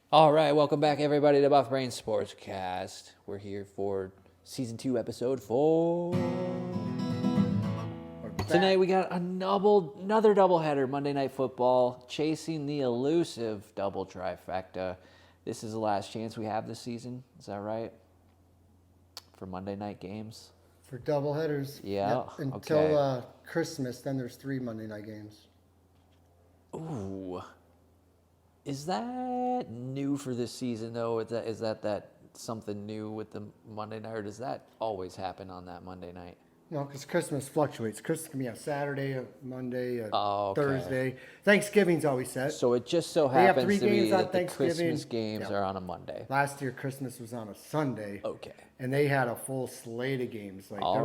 All right, welcome back, everybody, to Buff Brain Sportscast. We're here for Season 2, Episode 4. Tonight we got another doubleheader, Monday Night Football, chasing the elusive Double-Trifecta. This is the last chance we have this season, is that right? For Monday night games? For doubleheaders. Yeah, Yep. okay. Until Christmas, then there's 3 Monday night games. Ooh. Is that new for this season, though? Is that something new with the Monday night, or does that always happen on that Monday night? No, because Christmas fluctuates. Christmas can be a Saturday, a Monday, a Okay. Thursday. Thanksgiving's always set. So it just so They have happens 3 to be games on that the Thanksgiving. Christmas games Yep. are on a Monday. Last year, Christmas was on a Sunday. Okay. And they had a full slate of games. Like All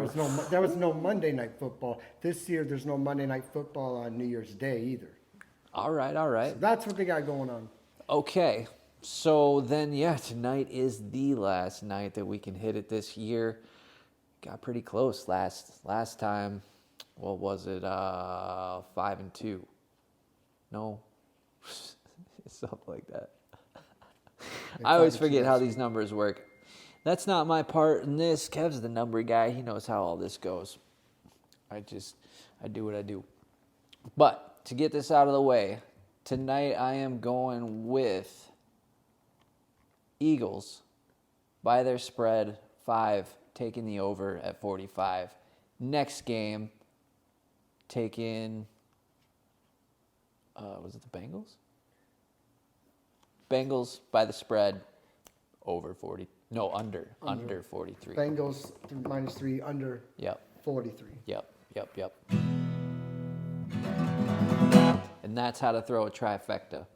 there was no Monday night football. This year, there's no Monday night football on New Year's Day either. All right. So that's what they got going on. Okay. So then, yeah, tonight is the last night that we can hit it this year. Got pretty close last time. What was it? 5-2. No, something like that. I always forget how these numbers work. That's not my part in this. Kev's the number guy. He knows how all this goes. I do what I do. But to get this out of the way, tonight I am going with Eagles by their spread 5, taking the over at 45. Next game, taking, was it the Bengals? Bengals by the spread over 40. No, under 43. Bengals -3, under Yep. 43. Yep. And that's how to throw a trifecta.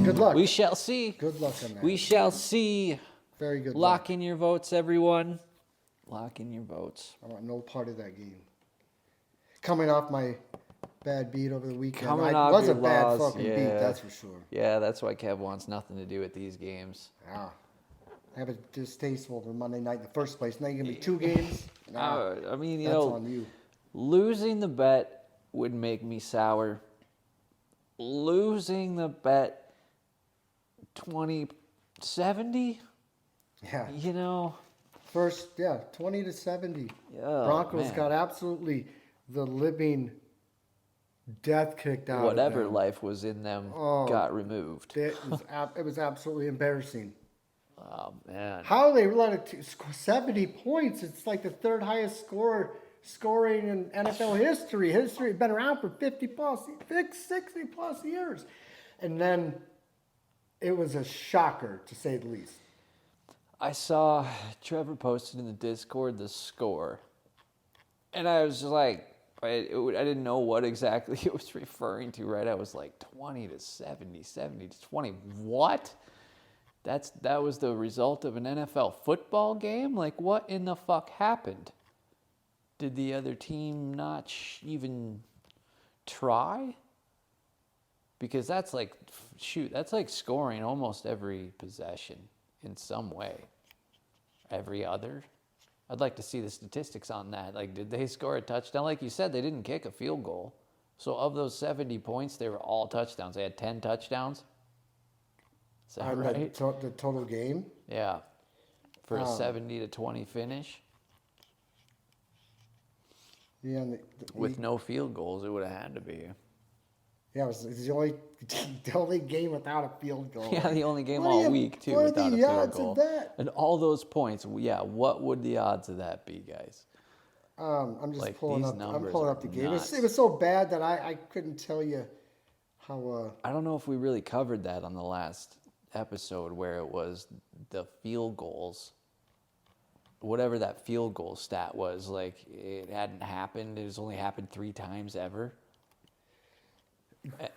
Good luck. We shall see. Good luck on that. We shall see. Very good Lock luck. in your votes, everyone. Lock in your votes. I want no part of that game. Coming off my bad beat over the weekend. Coming It off was your a bad loss, fucking beat, yeah. that's for sure. Yeah, that's why Kev wants nothing to do with these games. Yeah. I have a distasteful for Monday night in the first place. Now you're going to be 2 games? Nah, I mean, you that's know, on you. losing the bet would make me sour. Losing the bet 20-70, Yeah. you know. First, 20-70. Yeah, Broncos man. got absolutely the living death kicked out Whatever of them. life was in them got removed. It was absolutely embarrassing. Oh, man. How they let it score 70 points? It's like the 3rd highest scoring in NFL history. History been around for 60 plus years, and then it was a shocker to say the least. I saw Trevor posted in the Discord the score, and I was just like, I didn't know what exactly it was referring to, right? I was like 20-70, 70-20. What? That was the result of an NFL football game? Like, what in the fuck happened? Did the other team not even try? Because that's like scoring almost every possession in some way. Every other? I'd like to see the statistics on that. Like, did they score a touchdown? Like you said, they didn't kick a field goal. So of those 70 points, they were all touchdowns. They had 10 touchdowns. Is that right? The total game? Yeah. For a 70-20 finish. Yeah. And With no field goals, it would have had to be. Yeah, it was the only game without a field goal. Yeah, the only game all week, too, without a field goal. Of that? And all those points, yeah, what would the odds of that be, guys? I'm just Like, pulling these up. I'm numbers pulling are up the game. nuts. It was so bad that I couldn't tell you how. I don't know if we really covered that on the last episode where it was the field goals. Whatever that field goal stat was, like, it hadn't happened. It has only happened 3 times ever.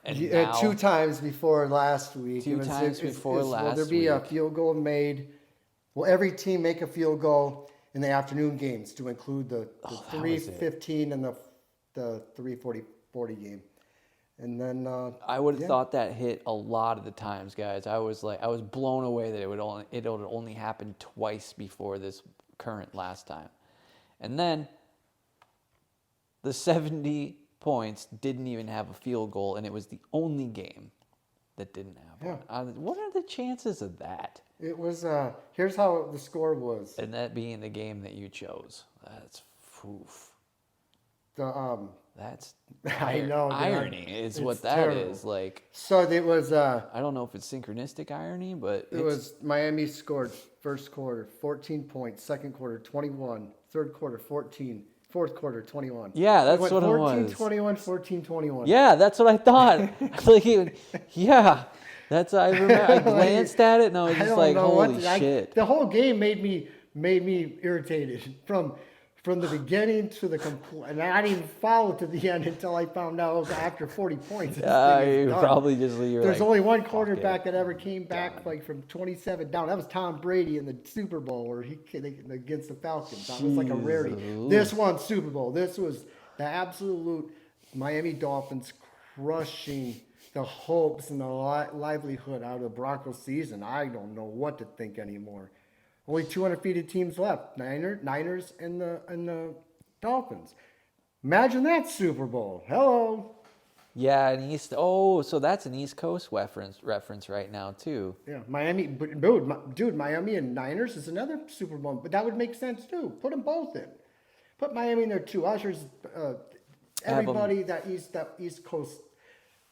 And now, 2 times before last week. 2 times before Will there last be a week. field goal made? Will every team make a field goal in the afternoon games to include the that was it. 3:15 and the 3:40 game? And then I would have thought that hit a lot of the times, guys. I was blown away that it would only happen twice before this current last time. And then the 70 points didn't even have a field goal, and it was the only game that didn't have one. What are the chances of that? It was, here's how the score was. And that being the game that you chose. That's, oof. That's I know irony is what that terrible. is. Like, so it was. I don't know if it's synchronistic irony, but it was Miami scored first quarter 14 points, second quarter 21, third quarter 14, fourth quarter 21. Yeah, that's what it was. 14-21, 14-21. Yeah, that's what I thought. Yeah, that's I remember. I glanced at it and I was just like, holy shit. The whole game made me irritated from the beginning to the and I didn't even follow to the end until I found out after 40 points. You probably just There's only one quarterback that ever came back like from 27 down. That was Tom Brady in the Super Bowl where he against the Falcons. That was like a rarity. This one Super Bowl. This was the absolute Miami Dolphins crushing the hopes and the livelihood out of the Broncos season. I don't know what to think anymore. Only 2 undefeated teams left: Niners and the Dolphins. Imagine that Super Bowl. Hello. Yeah, and so that's an East Coast reference right now too. Yeah, Miami, dude, Miami and Niners is another Super Bowl, but that would make sense too. Put them both in. Put Miami in there too. Ushers, everybody that East Coast.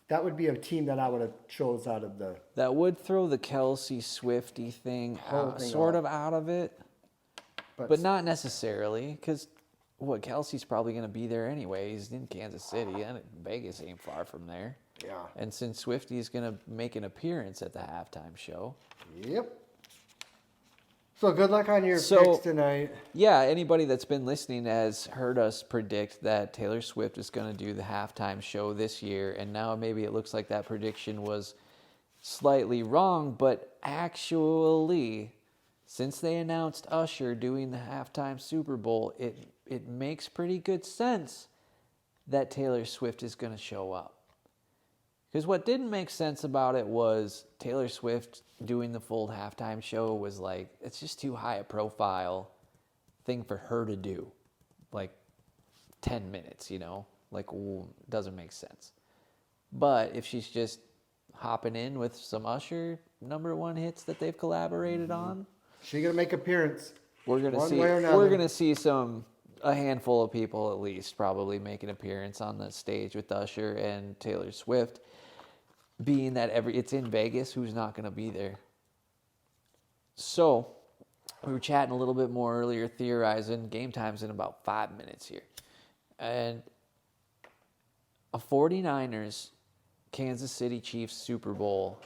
That would be a team that I would have chose out of the. That would throw the Kelsey Swifty thing sort of out of it, but not necessarily, because Kelsey's probably going to be there anyway. He's in Kansas City, and Vegas ain't far from there. Yeah. And since Swifty's going to make an appearance at the halftime show. Yep. So good luck on your picks tonight. Yeah, anybody that's been listening has heard us predict that Taylor Swift is going to do the halftime show this year, and now maybe it looks like that prediction was slightly wrong, but actually, since they announced Usher doing the halftime Super Bowl, it makes pretty good sense that Taylor Swift is going to show up. Because what didn't make sense about it was Taylor Swift doing the full halftime show was like, it's just too high a profile thing for her to do. Like 10 minutes, like doesn't make sense. But if she's just hopping in with some Usher #1 hits that they've collaborated on, she's going to make appearance. We're going to see a handful of people at least probably make an appearance on the stage with Usher and Taylor Swift. Being that it's in Vegas, who's not going to be there? So, we were chatting a little bit more earlier, theorizing. Game time's in about 5 minutes here. And a 49ers Kansas City Chiefs Super Bowl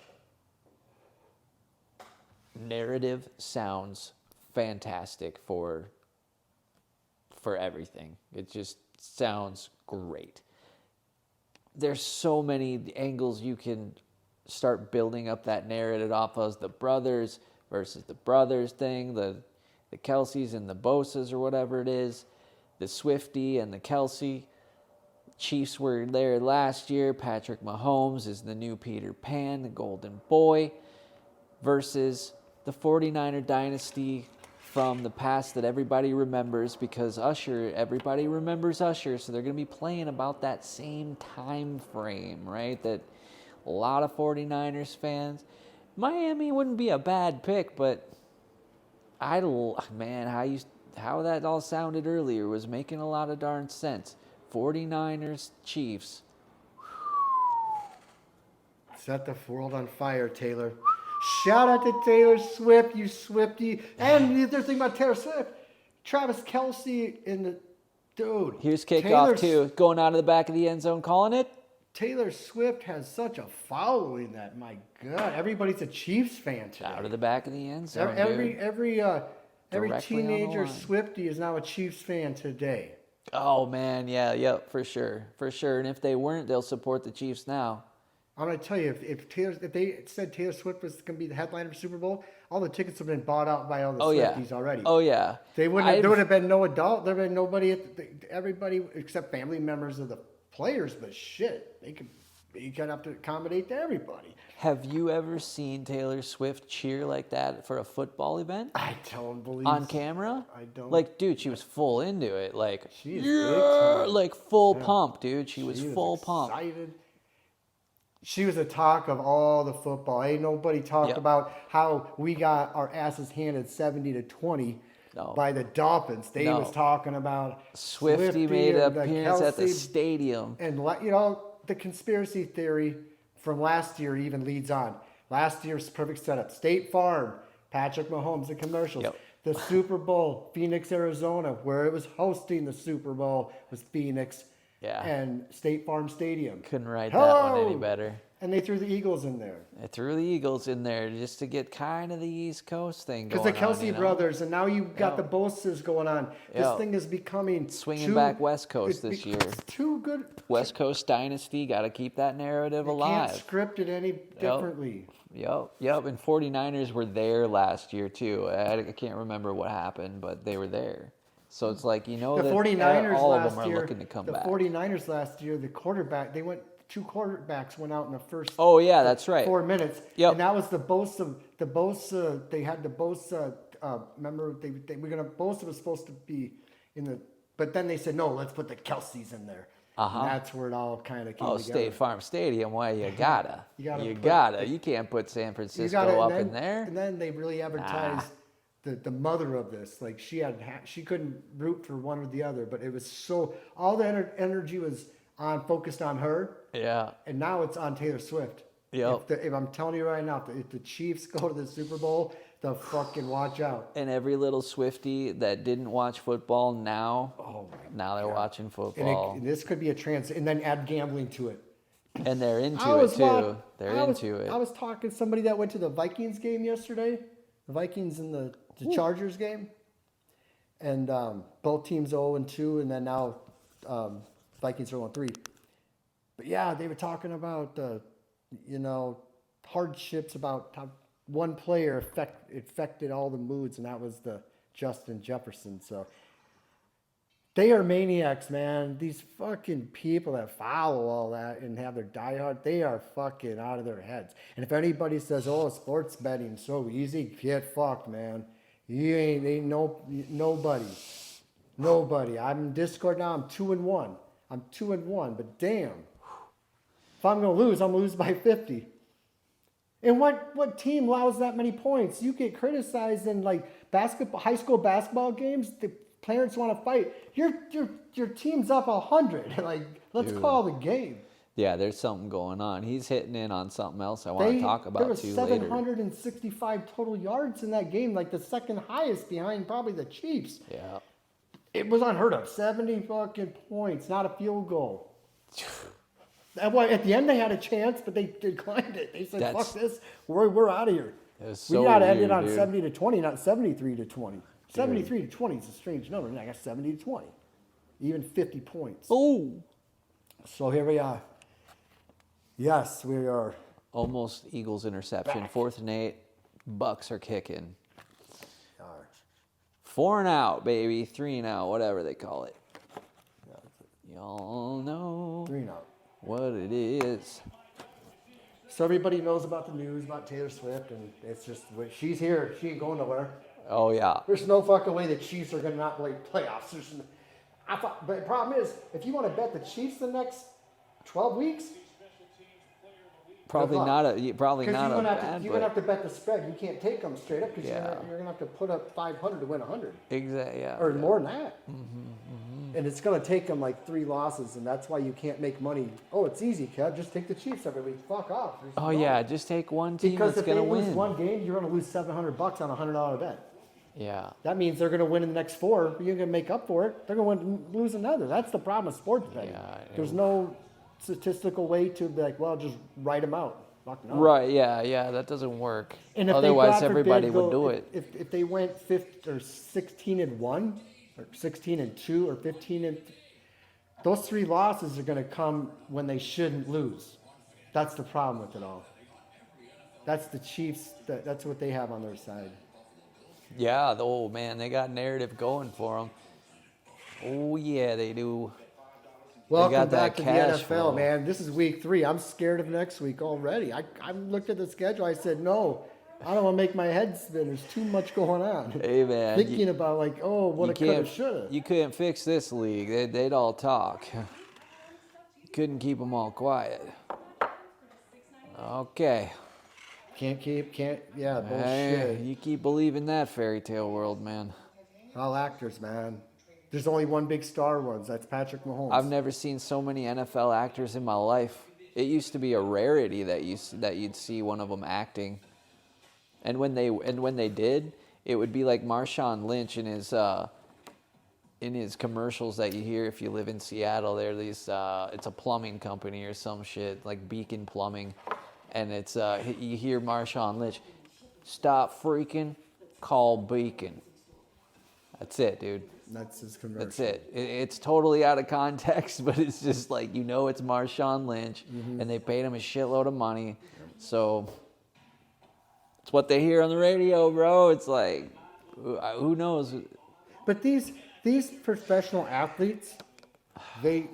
narrative sounds fantastic for everything. It just sounds great. There's so many angles you can start building up that narrative off of the brothers versus the brothers thing, the Kelseys and the Bosas or whatever it is, the Swifty and the Kelsey. Chiefs were there last year. Patrick Mahomes is the new Peter Pan, the golden boy, versus the 49er dynasty from the past that everybody remembers, because everybody remembers Usher, so they're going to be playing about that same time frame, right? That a lot of 49ers fans. Miami wouldn't be a bad pick, but how that all sounded earlier was making a lot of darn sense. 49ers, Chiefs. Set the world on fire, Taylor. Shout out to Taylor Swift, you Swiftie. And the other thing about Taylor Swift, Travis Kelsey in the dude. Here's kickoff too, going out of the back of the end zone, calling it. Taylor Swift has such a following that, my God, everybody's a Chiefs fan today. Out of the back of the end zone, every teenager Swiftie is now a Chiefs fan today. Oh man, yeah, for sure. And if they weren't, they'll support the Chiefs now. I'm going to tell you, if they said Taylor Swift was going to be the headliner of the Super Bowl, all the tickets would have been bought out by all the Swifties already. Oh yeah. There would have been no adult. There would have been nobody. Everybody except family members of the players. But shit, you kind of have to accommodate to everybody. Have you ever seen Taylor Swift cheer like that for a football event? I don't believe on camera. I don't. Like, dude, she was full into it. Like, she is big time. Like full pump, dude. She was full pump. Excited. She was the talk of all the football. Ain't nobody talked about how we got our asses handed 70-20 by the Dolphins. They was talking about Swifty made an appearance at the Kelsey, stadium. and the conspiracy theory from last year even leads on. Last year's perfect setup. State Farm, Patrick Mahomes, the commercials. Yep. The Super Bowl, Phoenix, Arizona, where it was hosting the Super Bowl was Phoenix. Yeah. And State Farm Stadium. Couldn't write that one any better. And they threw the Eagles in there. They threw the Eagles in there just to get kind of the East Coast thing going on. Because the Kelsey brothers, and now you've got the Boses going on. This thing is becoming swinging back West Coast this year. Too good. West Coast dynasty, got to keep that narrative alive. Can't script it any differently. Yep. And 49ers were there last year too. I can't remember what happened, but they were there. So it's like, the that 49ers all last of them are year, looking to come the back. 49ers last year, the quarterback, two quarterbacks went out in the first. Oh yeah, that's right. 4 minutes. Yep. And that was the Bosa. They had the Bosa. Remember, Bosa was supposed to be in the, but then they said no. Let's put the Kelseys in there. Uh-huh. And that's where it all kind of came together. State Farm Stadium. Well, you gotta. You can't put San Francisco up in there. And then they really advertised the mother of this. Like she couldn't root for one or the other, but it was so all the energy was focused on her. Yeah. And now it's on Taylor Swift. Yep. If I'm telling you right now, if the Chiefs go to the Super Bowl, they'll fucking watch out. And every little Swiftie that didn't watch football now, they're watching football. And this could be and then add gambling to it. And they're into it too. They're into it. I was talking to somebody that went to the Vikings game yesterday. The Vikings and the Chargers game. And both teams 0-2, and then now Vikings are 0-3. But yeah, they were talking about hardships about how one player affected all the moods, and that was the Justin Jefferson. So they are maniacs, man. These fucking people that follow all that and have their diehard, they are fucking out of their heads. And if anybody says, "Oh, sports betting so easy," get fucked, man. You ain't nobody. I'm in Discord now. I'm 2-1. But damn, if I'm gonna lose, I'm gonna lose by 50. And what team allows that many points? You get criticized in like high school basketball games. The parents want to fight. Your team's up 100. Like, let's call the game. Yeah, there's something going on. He's hitting in on something else I want to talk about too later. There was 765 total yards in that game, like the second highest behind probably the Chiefs. Yeah. It was unheard of. 70 fucking points, not a field goal. At the end, they had a chance, but they declined it. They said, "Fuck this, we're out of here." We got to end it on 70-20, not 73-20. 73-20 is a strange number. And I got 70-20, even 50 points. Oh, so here we are. Yes, we are. Almost Eagles interception. Back. 4th and 8. Bucks are kicking. 4 and out, baby. 3 and out, whatever they call it. Y'all know 3 and out. What it is. So everybody knows about the news about Taylor Swift, and it's just she's here. She ain't going nowhere. Oh yeah. There's no fucking way the Chiefs are going to not play playoffs. But the problem is, if you want to bet the Chiefs the next 12 weeks, probably not a bad. You're going to have to bet the spread. You can't take them straight up because you're going to have to put up 500 to win 100. Exactly. Yeah. Or more than that. And it's going to take them like 3 losses, and that's why you can't make money. Oh, it's easy, Kev. Just take the Chiefs every week. Fuck off. Just take one team that's going to win. Because if they lose one game, you're going to lose $700 on a $100 bet. Yeah. That means they're going to win in the next 4. You're going to make up for it. They're going to lose another. That's the problem with sports betting. Yeah, there's no statistical way to be like, well, just write them out. Fuck no. Right. Yeah. That doesn't work. And if otherwise, everybody would do it. If they went 16-1, or 16-2, or 15-, those 3 losses are going to come when they shouldn't lose. That's the problem with it all. That's the Chiefs. That's what they have on their side. Yeah, man, they got narrative going for them. Oh, yeah, they do. Welcome back to the NFL, flow. man. This is week 3. I'm scared of next week already. I looked at the schedule. I said, no, I don't want to make my head spin. There's too much going on. Hey, man. Thinking about, like, what I could have, should have. You couldn't fix this league. They'd all talk. You couldn't keep them all quiet. Okay. Yeah, Hey, bullshit. you keep believing that fairy tale world, man. All actors, man. There's only one big star ones. That's Patrick Mahomes. I've never seen so many NFL actors in my life. It used to be a rarity that you'd see one of them acting. And when they did, it would be like Marshawn Lynch in his commercials that you hear if you live in Seattle. There, these it's a plumbing company or some shit like Beacon Plumbing, and it's you hear Marshawn Lynch, stop freaking, call Beacon. That's it, dude. That's his commercial. That's it. It's totally out of context, but it's just like, you know, it's Marshawn Lynch, and they paid him a shitload of money, so it's what they hear on the radio, bro. It's like, who knows? But these professional athletes, they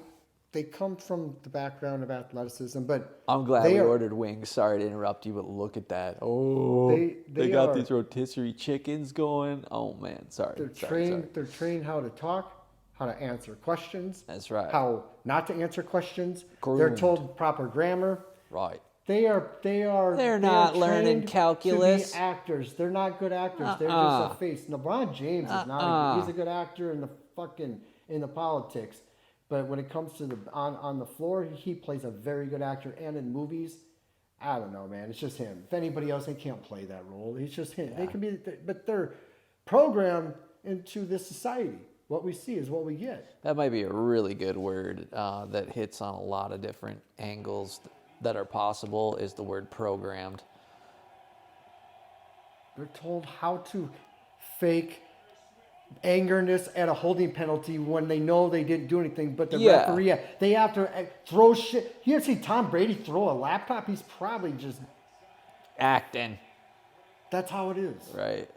come from the background of athleticism, but I'm glad we ordered wings. Sorry to interrupt you, but look at that. Oh, they got these rotisserie chickens going. Oh man, sorry. They're trained how to talk, how to answer questions. That's right. How not to answer questions. Groomed. They're told proper grammar. Right. They're not learning calculus. To be actors. They're not good actors. They're just a face. LeBron James is not. He's a good actor in the politics, but when it comes to on the floor, he plays a very good actor. And in movies, I don't know, man. It's just him. If anybody else, they can't play that role. It's just him. Yeah. They can be, but they're programmed into this society. What we see is what we get. That might be a really good word that hits on a lot of different angles that are possible, is the word programmed. They're told how to fake angerness at a holding penalty when they know they didn't do anything, but the referee, they have to throw shit. You ever see Tom Brady throw a laptop? He's probably just acting. That's how it is. Right.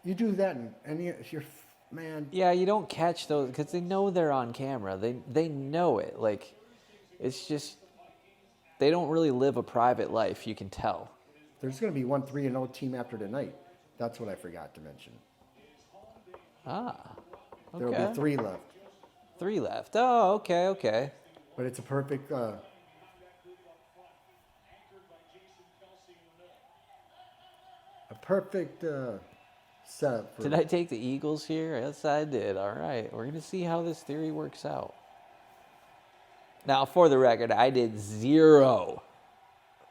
You do that and you're, man. Yeah, you don't catch those because they know they're on camera. They know it. Like, it's just, they don't really live a private life, you can tell. There's going to be one 3-0 team after tonight. That's what I forgot to mention. Ah, okay. There'll be 3 left. 3 left. Oh, okay. But it's a perfect setup. Did I take the Eagles here? Yes, I did. All right. We're going to see how this theory works out. Now, for the record, I did 0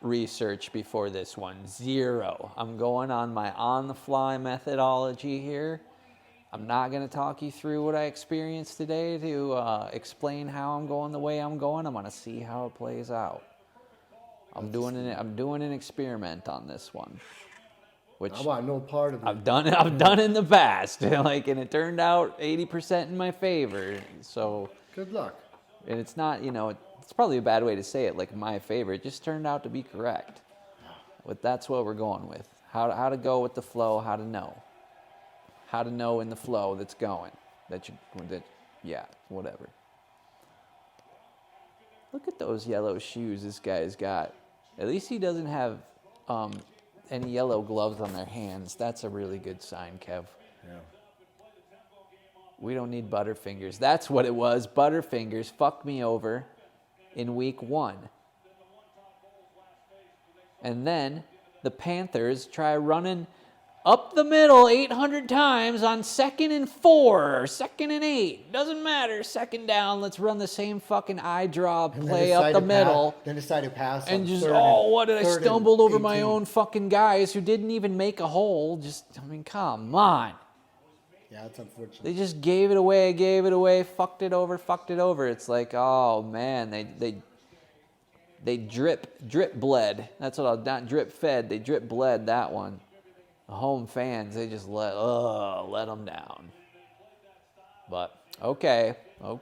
research before this one. 0. I'm going on my on-the-fly methodology here. I'm not going to talk you through what I experienced today to explain how I'm going the way I'm going. I'm going to see how it plays out. I'm doing an experiment on this one, which I want no part of it. I've done in the past, like, and it turned out 80% in my favor. So good luck. And it's not, it's probably a bad way to say it, like my favor. It just turned out to be correct. But that's what we're going with. How to go with the flow, how to know. How to know in the flow that's going. Whatever. Look at those yellow shoes this guy's got. At least he doesn't have any yellow gloves on their hands. That's a really good sign, Kev. Yeah. We don't need Butterfingers. That's what it was. Butterfingers fucked me over in week 1. And then the Panthers try running up the middle 800 times on 2nd and 4 or 2nd and 8. Doesn't matter. 2nd down. Let's run the same fucking eye draw play up the middle. Then decide to pass. And just, what did I stumbled over my own fucking guys who didn't even make a hole. Come on. Yeah, it's unfortunate. They just gave it away, fucked it over. It's like, oh man, they drip bled. That's what not drip fed. They drip bled that one. The home fans, they just let them down. But okay, well,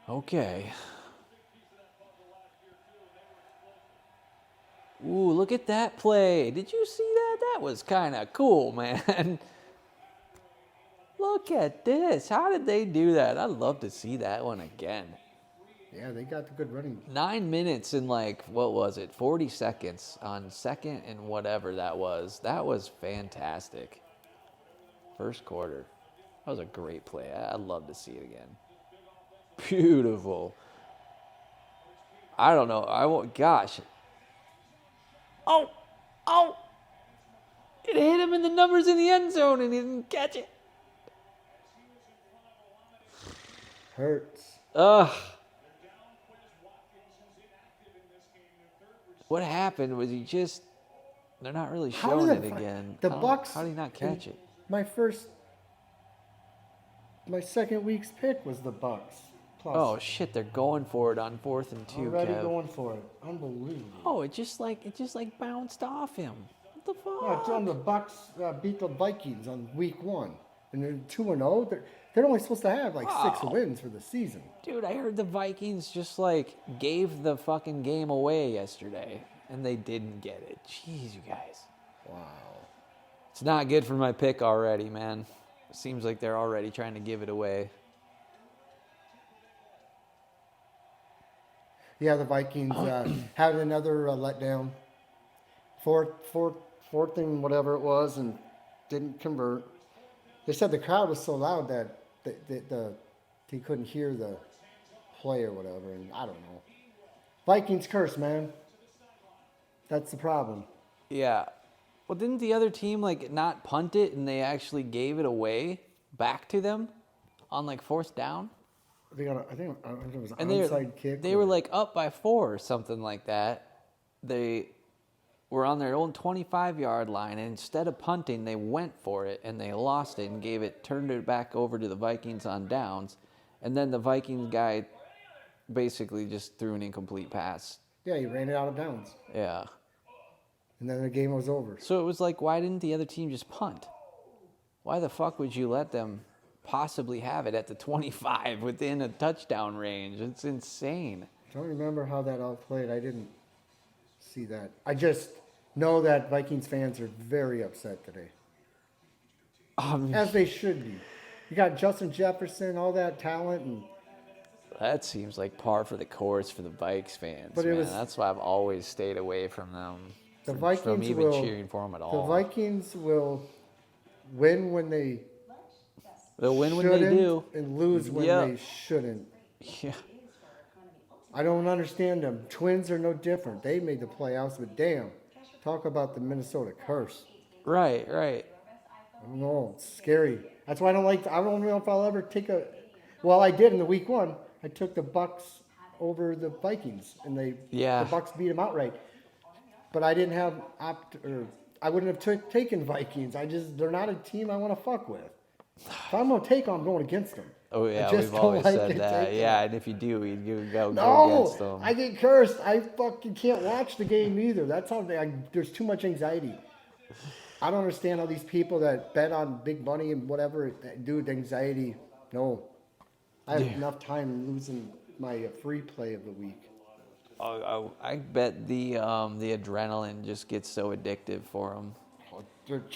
okay. Ooh, look at that play! Did you see that? That was kind of cool, man. Look at this. How did they do that? I'd love to see that one again. Yeah, they got the good running. 9 minutes and 40 seconds on 2nd and whatever that was. That was fantastic. First quarter. That was a great play. I'd love to see it again. Beautiful. I don't know. I won't. Gosh. Oh, oh! It hit him in the numbers in the end zone, and he didn't catch it. Hurts. Ugh. What happened? Was he just? They're not really showing it again. The Bucks. How did he not catch it? My second week's pick was the Bucks. Plus. Oh shit! They're going for it on 4th and 2. Already Kev. going for it. Unbelievable. Oh, it just like bounced off him. What the fuck? No, it's on the Bucks beat the Vikings on week 1, and they're 2-0. They're only supposed to have like 6 wins for the season. Dude, I heard the Vikings just like gave the fucking game away yesterday, and they didn't get it. Jeez, you guys. Wow. It's not good for my pick already, man. Seems like they're already trying to give it away. Yeah, the Vikings had another letdown. Fourth and whatever it was, and didn't convert. They said the crowd was so loud that he couldn't hear the play or whatever, and I don't know. Vikings curse, man. That's the problem. Yeah. Well, didn't the other team like not punt it and they actually gave it away back to them on like 4th down? I think it was an And onside kick. They were like up by 4 or something like that. They were on their own 25-yard line, and instead of punting, they went for it, and they lost it and turned it back over to the Vikings on downs. And then the Vikings guy basically just threw an incomplete pass. Yeah, he ran it out of bounds. Yeah. And then the game was over. So it was like, why didn't the other team just punt? Why the fuck would you let them possibly have it at the 25 within a touchdown range? It's insane. I don't remember how that all played. I didn't see that. I just know that Vikings fans are very upset today. As they should be. You got Justin Jefferson, all that talent, and that seems like par for the course for the Vikes fans. But that's why I've always stayed away from them. From even cheering for them at all. The Vikings will win when they They'll win when they do. And lose when they shouldn't. Yeah. I don't understand them. Twins are no different. They made the playoffs, but damn. Talk about the Minnesota curse. Right. I don't know. It's scary. That's why I don't know if I'll ever take well, I did in the week 1. I took the Bucks over the Vikings, and the Bucks beat them outright. But I didn't have I wouldn't have taken Vikings. They're not a team I want to fuck with. If I'm going to take them, I'm going against them. Oh, yeah, we've always said that. Yeah, and if you do, you go against them. I get cursed. I fucking can't watch the game either. That's how there's too much anxiety. I don't understand how these people that bet on big money and whatever do the anxiety. No. I have enough time losing my free play of the week. I bet the adrenaline just gets so addictive for them.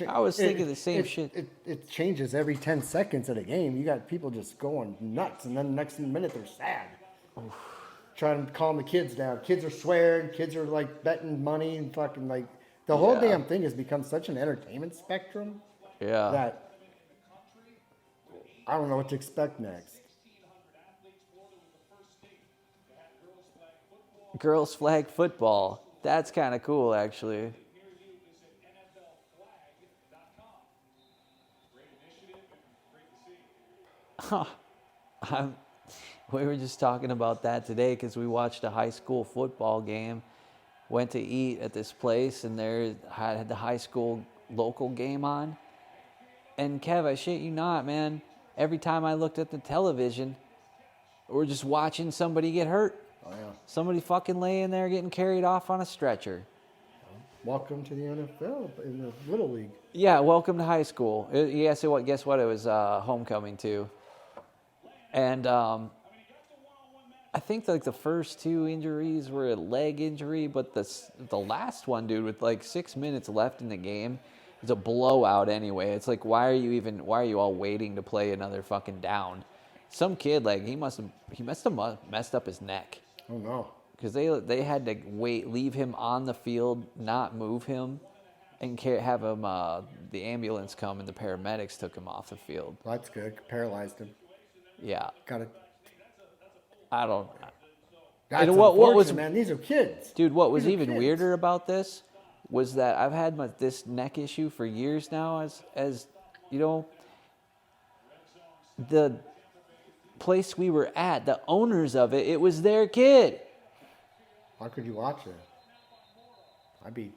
I was thinking the same shit. It changes every 10 seconds of the game. You got people just going nuts, and then the next minute they're sad. Oof. Trying to calm the kids down. Kids are swearing. Kids are like betting money and fucking like the whole damn thing has become such an entertainment spectrum. Yeah. That I don't know what to expect next. Girls flag football. That's kind of cool, actually. We were just talking about that today because we watched a high school football game. Went to eat at this place, and they had the high school local game on. And Kev, I shit you not, man. Every time I looked at the television, we're just watching somebody get hurt. Oh, yeah. Somebody fucking laying there getting carried off on a stretcher. Welcome to the NFL in the Little League. Yeah, welcome to high school. Guess what? It was homecoming too. And I think like the first 2 injuries were a leg injury, but the last one, dude, with like 6 minutes left in the game, is a blowout anyway. It's like, why are you all waiting to play another fucking down? Some kid, like, he must have messed up his neck. Oh no. Because they had to leave him on the field, not move him, and have him, the ambulance come and the paramedics took him off the field. Well, that's good. Paralyzed him. Yeah. Got it. I don't. That's And what was, unfortunate, man. These are kids. dude, what was These are even kids. weirder about this was that I've had this neck issue for years now. As you know, the place we were at, the owners of it, it was their kid. How could you watch it? I'd be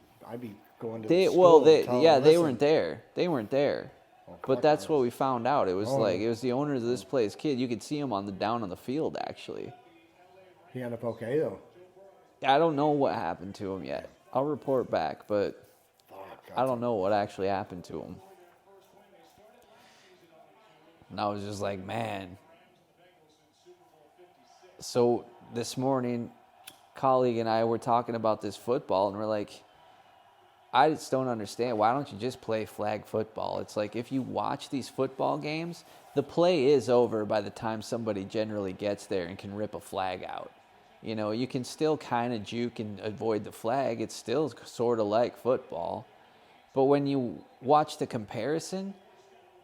going to They the school and tell them, they "Listen." weren't there. They weren't there. Oh, But fuck that's no. what we found out. It was Oh. like it was the owners of this place kid. You could see him down on the field actually. He ended up okay though. I don't know what happened to him yet. I'll report back, but I don't know what actually happened to him. And I was just like, man. So this morning, colleague and I were talking about this football, and we're like, I just don't understand. Why don't you just play flag football? It's like if you watch these football games, the play is over by the time somebody generally gets there and can rip a flag out. You know, you can still kind of juke and avoid the flag. It's still sort of like football. But when you watch the comparison,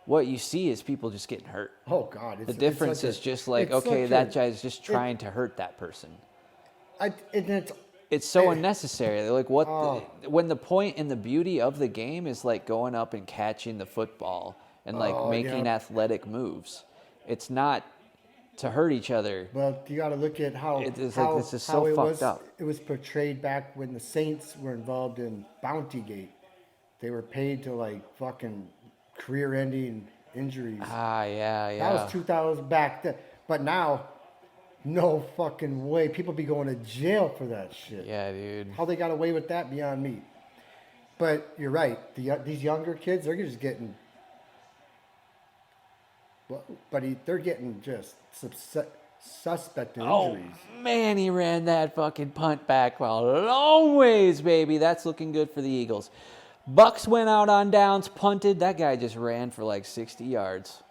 what you see is people just getting hurt. Oh God! The difference is just like, okay, that guy's just trying to hurt that person. It's so unnecessary. Like when the point and the beauty of the game is like going up and catching the football and like making athletic moves. It's not to hurt each other. But you got to look at how This is how so it fucked up. It was portrayed back when the Saints were involved in Bountygate. They were paid to like fucking career-ending injuries. Yeah. That was 2000 back then. But now, no fucking way. People be going to jail for that shit. Yeah, dude. How they got away with that, beyond me. But you're right. These younger kids, they're just getting. They're getting just suspect injuries. Oh, man, he ran that fucking punt back a long ways, baby. That's looking good for the Eagles. Bucks went out on downs, punted. That guy just ran for like 60 yards.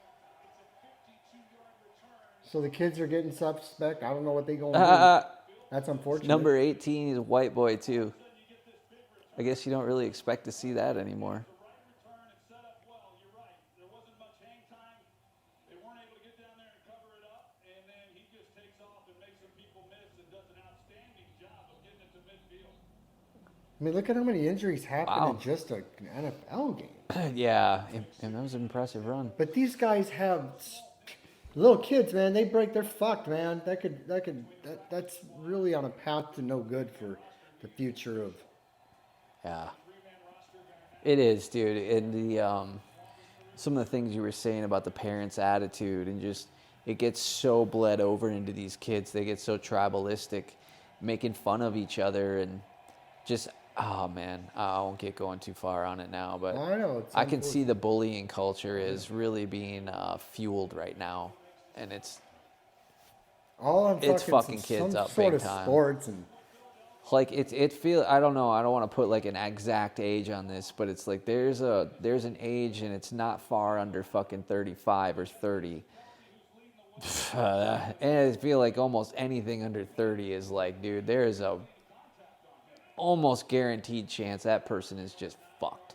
So the kids are getting suspect. I don't know what they going to do. That's unfortunate. Number 18 is a white boy, too. I guess you don't really expect to see that anymore. I mean, look at how many injuries happen in just an NFL game. Yeah, and that was an impressive run. But these guys have little kids, man. They're fucked, man. That's really on a path to no good for the future of. Yeah, it is, dude. And some of the things you were saying about the parents' attitude and just it gets so bled over into these kids. They get so tribalistic, making fun of each other and just. Oh, man, I won't get going too far on it now, but I know, I can see the bullying culture is really being fueled right now, and it's fucking kids up big time. Sports and like it feels. I don't know. I don't want to put like an exact age on this, but it's like there's an age, and it's not far under fucking 35 or 30. And I feel like almost anything under 30 is like, dude, there is a almost guaranteed chance that person is just fucked.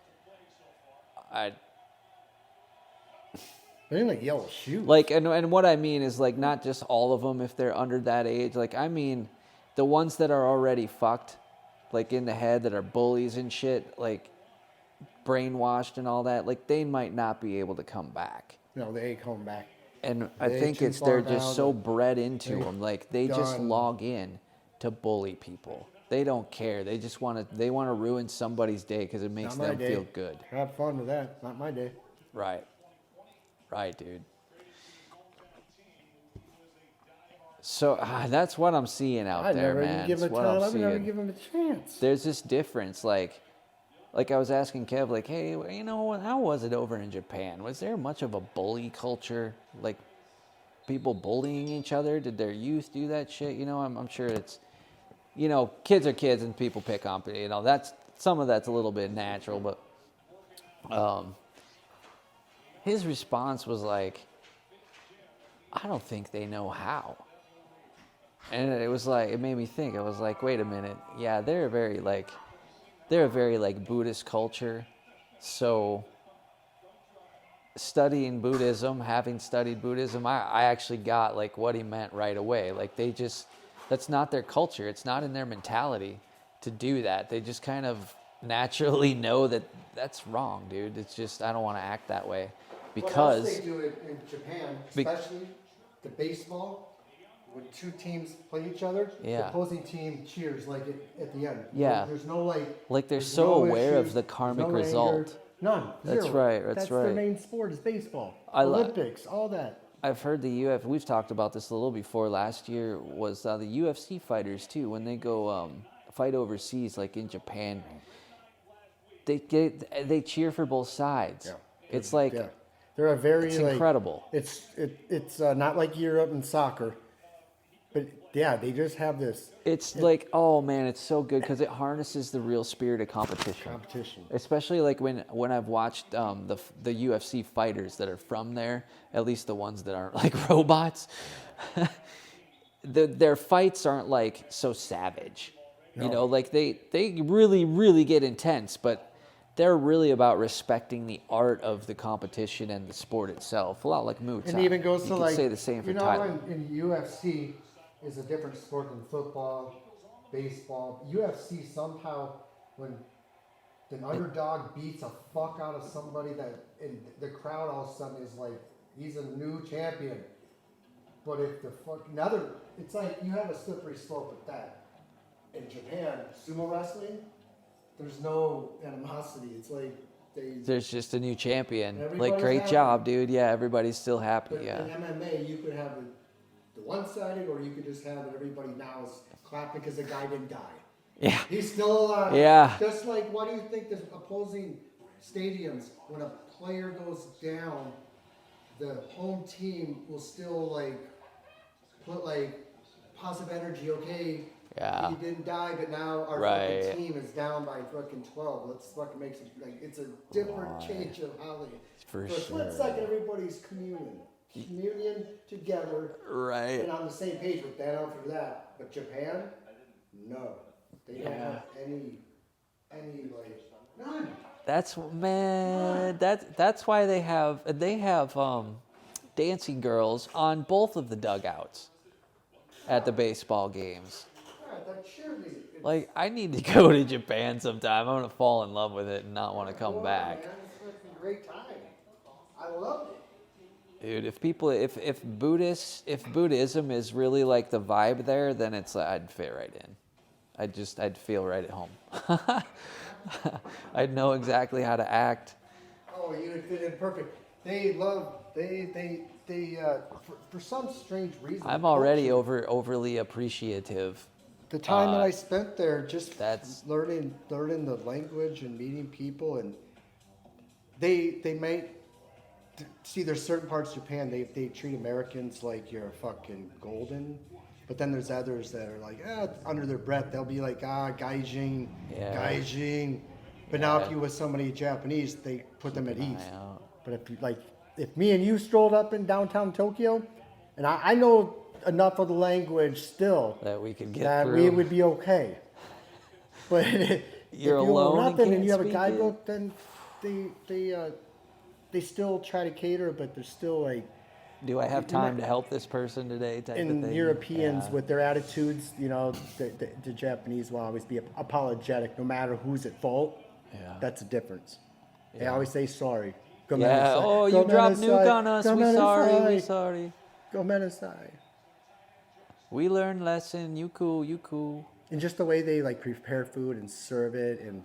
They like yellow shoes. Like, and what I mean is like not just all of them if they're under that age. Like, I mean, the ones that are already fucked, like in the head that are bullies and shit, like brainwashed and all that. Like, they might not be able to come back. No, they ain't coming back. And I think they're just so bred into them. Like, they just log in to bully people. They don't care. They just want to ruin somebody's day because it makes them feel good. Have fun with that. Not my day. Right, dude. So that's what I'm seeing out there, man. I've never give him a chance. There's this difference, like I was asking Kev, like, hey, you know, how was it over in Japan? Was there much of a bully culture, like people bullying each other? Did their youth do that shit? You know, I'm sure it's. You know, kids are kids and people pick on, you know, some of that's a little bit natural, but his response was like, I don't think they know how. And it was like, it made me think. I was like, wait a minute. Yeah, they're a very Buddhist culture. So studying Buddhism, having studied Buddhism, I actually got like what he meant right away. Like That's not their culture. It's not in their mentality to do that. They just kind of naturally know that that's wrong, dude. It's just, I don't want to act that way. What else Because they do it in Japan, especially the baseball, when two teams play each other, Yeah. the opposing team cheers like at the end. Yeah. There's no Like they're there's so no aware of issues, the there's karmic no result. anger. None. That's Zero. right, that's their right. main sport is baseball. I li- Olympics, all that. I've heard we've talked about this a little before. Last year was the UFC fighters too. When they go fight overseas, like in Japan, they cheer for both sides. Yeah. It's like, Yeah. They're a very it's incredible. It's not like Europe and soccer, but yeah, they just have this It's like, oh man, it's so good because it harnesses the real spirit of competition. Especially like when I've watched the UFC fighters that are from there, at least the ones that aren't like robots. Their fights aren't like so savage, you know. Like they really get intense, but they're really about respecting the art of the competition and the sport itself. A lot like Muay Thai. And even goes you to could like say the same for you know Thailand. in UFC is a different sport than football, baseball. UFC somehow when the underdog beats a fuck out of somebody and the crowd all of a sudden is like he's a new champion. But if it's like you have a slippery slope with that. In Japan, sumo wrestling, there's no animosity. It's like There's just a new champion. Like, Everybody's great happy. job, dude. Yeah, everybody's still happy. But Yeah. in MMA, you could have the one-sided, or you could just have everybody now is clapping because the guy didn't die. Yeah. He's still alive. Yeah. Just like, why do you think the opposing stadiums, when a player goes down, the home team will still like put like positive energy, okay? Yeah. He didn't die, but now our Right. fucking team is down by fucking 12. Let's fucking make some, like, it's a different change of how they, For a split sure. second, everybody's communion together Right. and on the same page, but then after that, but Japan, no. They don't have any like, none. That's that's why they have dancing girls on both of the dugouts at the baseball games. Yeah, that cheerleading. It's Like, I need to go to Japan sometime. I'm gonna fall in love with it and not want to come cool, back. Man. It's like a great time. I loved it. Dude, if Buddhism is really like the vibe there, then I'd fit right in. I'd feel right at home. I'd know exactly how to act. Oh, you would fit in perfect. For some strange reason. I'm already culture- overly appreciative. The time that I spent there, just That's- learning the language and meeting people, and they might see there's certain parts of Japan they treat Americans like you're fucking golden, but then there's others that are like under their breath they'll be like gaijin, Yeah. gaijin, but now Yeah. if you with somebody Japanese they put them at ease. eye out. But if me and you strolled up in downtown Tokyo, and I know enough of the language still That we could get that through. we would be okay. But if You're you know alone and nothing and can't you have a speak guidebook, then they still try to cater, but they're still like Do I have time to help this person today? Type of in thing. Europeans Yeah. with their attitudes. You know, the Japanese will always be apologetic, no matter who's at fault. Yeah. That's the difference. They Yeah. always say sorry. Go Yeah. menasai. Oh, Go you dropped menasai. nuke on us. Go We menasai. sorry. We sorry. Go menasai. We learned lesson. You cool. You cool. And just the way they like prepare food and serve it, and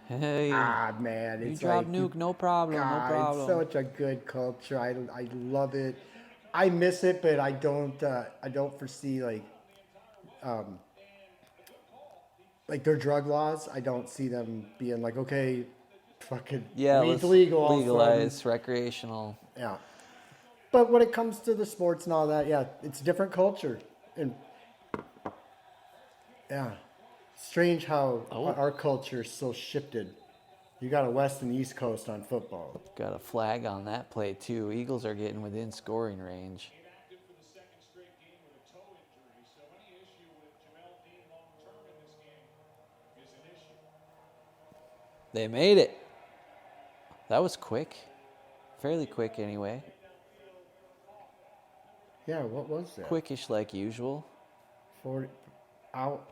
Hey. man, You it's drop like nuke. No problem. God, No problem. it's such a good culture. I love it. I miss it, but I don't foresee like their drug laws. I don't see them being like, okay, fucking Yeah. weed's Let's legal. all of a sudden. legalize recreational. Yeah. But when it comes to the sports and all that, yeah, it's a different culture. And yeah, strange how our culture is so shifted. You got a West and East Coast on football. Got a flag on that play too. Eagles are getting within scoring range. They made it. That was quick. Fairly quick anyway. Yeah, what was that? Quickish like usual. 40 out.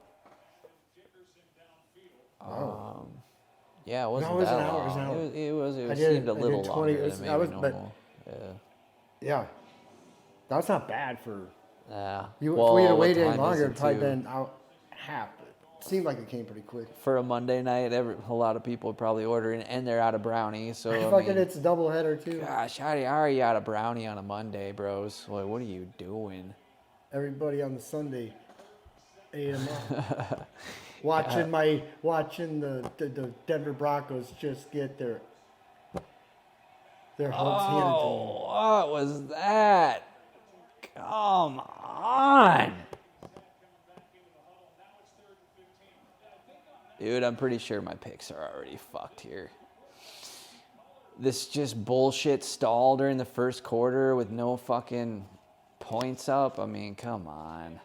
Yeah, it wasn't No, it was that an hour, long. it was an hour. It I did- seemed a I did little 20, longer it was- than I maybe was- but- normal. Yeah. That's not bad for. Yeah. You, Well, if we had what waited any time is longer, it, it'd probably too? been out half. It seemed like it came pretty quick. For a Monday night, a lot of people would probably order it, and they're out of brownie. So I Fucking, mean, it's a doubleheader too. gosh, how are you out of brownie on a Monday, bros? Like, what are you doing? Everybody on the Sunday ate them up. Watching the Denver Broncos just get their hopes handed to them. Oh, what was that? Come on. Dude, I'm pretty sure my picks are already fucked here. This just bullshit stall during the first quarter with no fucking points up. I mean, come on.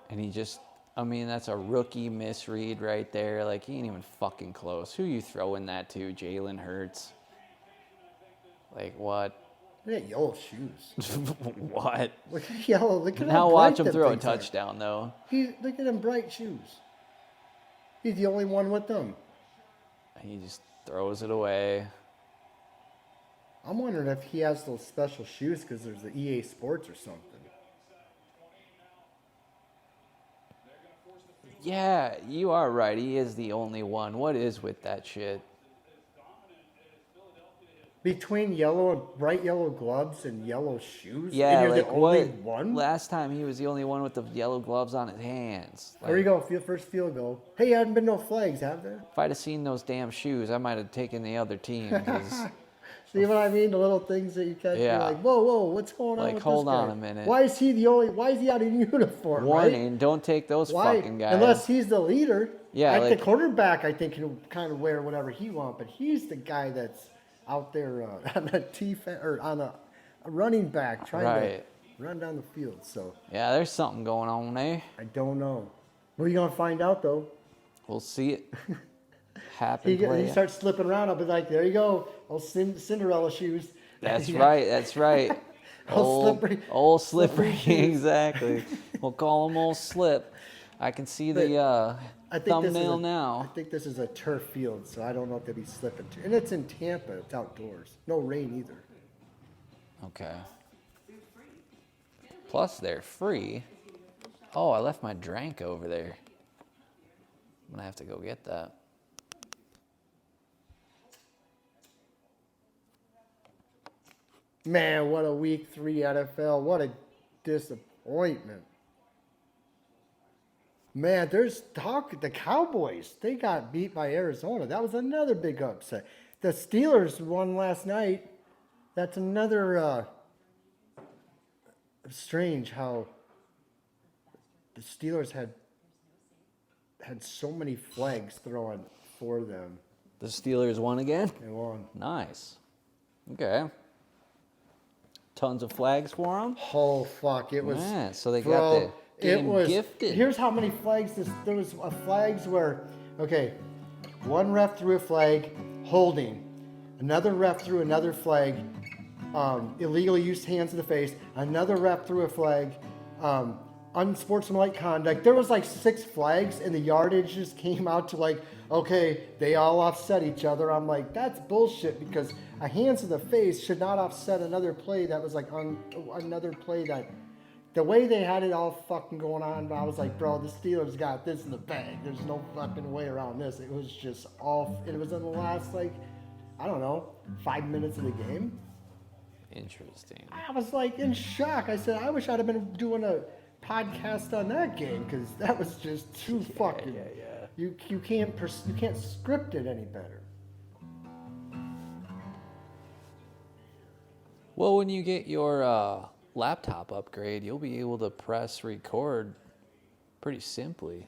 And that's a rookie misread right there. Like, he ain't even fucking close. Who you throwing that to? Jalen Hurts? Like, what? Look at yellow shoes. What? Look at yellow. Look at Now how watch bright him them throw a things are. touchdown, though. Look at them bright shoes. He's the only one with them. He just throws it away. I'm wondering if he has those special shoes because there's the EA Sports or something. Yeah, you are right. He is the only one. What is with that shit? Between bright yellow gloves and yellow shoes? Yeah, and you're like the only what? one? Last time he was the only one with the yellow gloves on his hands. There you go, first field goal. Hey, there haven't been no flags, have there? If I'd have seen those damn shoes, I might have taken the other team. 'Cause See what I mean? The little things that you catch. Yeah. You're like, whoa, what's going on Like, with hold this guy? on a minute. Why is he out in uniform, warning, right? don't take those Why? fucking guys. Unless he's the leader. Yeah, like like- the quarterback, I think can kind of wear whatever he wants, but he's the guy that's out there on a running back trying Right. to run down the field. So Yeah, there's something going on there. I don't know. We're gonna find out though. We'll see it happen. He starts slipping around. I'll be like, there you go, old Cinderella shoes. That's Yeah. right. That's right. Old slippery- Old slippery. slippery shoes. Exactly. We'll call him Old Slip. I can see the I think this is thumbnail I now. think this is a turf field, so I don't know if they'll be slipping. And it's in Tampa. It's outdoors. No rain either. Okay. Plus, they're free. Oh, I left my drink over there. I'm gonna have to go get that. Man, what a week 3 NFL. What a disappointment. Man, there's talk. The Cowboys, they got beat by Arizona. That was another big upset. The Steelers won last night. That's another strange how the Steelers had so many flags thrown for them. The Steelers won again? They won. Nice. Okay. Tons of flags for them? Oh fuck! It was. Yeah, so they bro, got the it game was gifted. Here's how many flags there was. Flags where, okay, one ref threw a flag, holding. Another ref threw another flag, illegally used hands to the face. Another ref threw a flag, unsportsmanlike conduct. There was like 6 flags, and the yardage just came out to like, okay, they all offset each other. I'm like, that's bullshit because a hands to the face should not offset another play that was like another play that. The way they had it all fucking going on, I was like, bro, the Steelers got this in the bag. There's no fucking way around this. It was just off. It was in the last, like, I don't know, 5 minutes of the game. Interesting. I was like in shock. I said, I wish I'd have been doing a podcast on that game because that was just too fucking. Yeah. You can't script it any better. Well, when you get your laptop upgrade, you'll be able to press record pretty simply.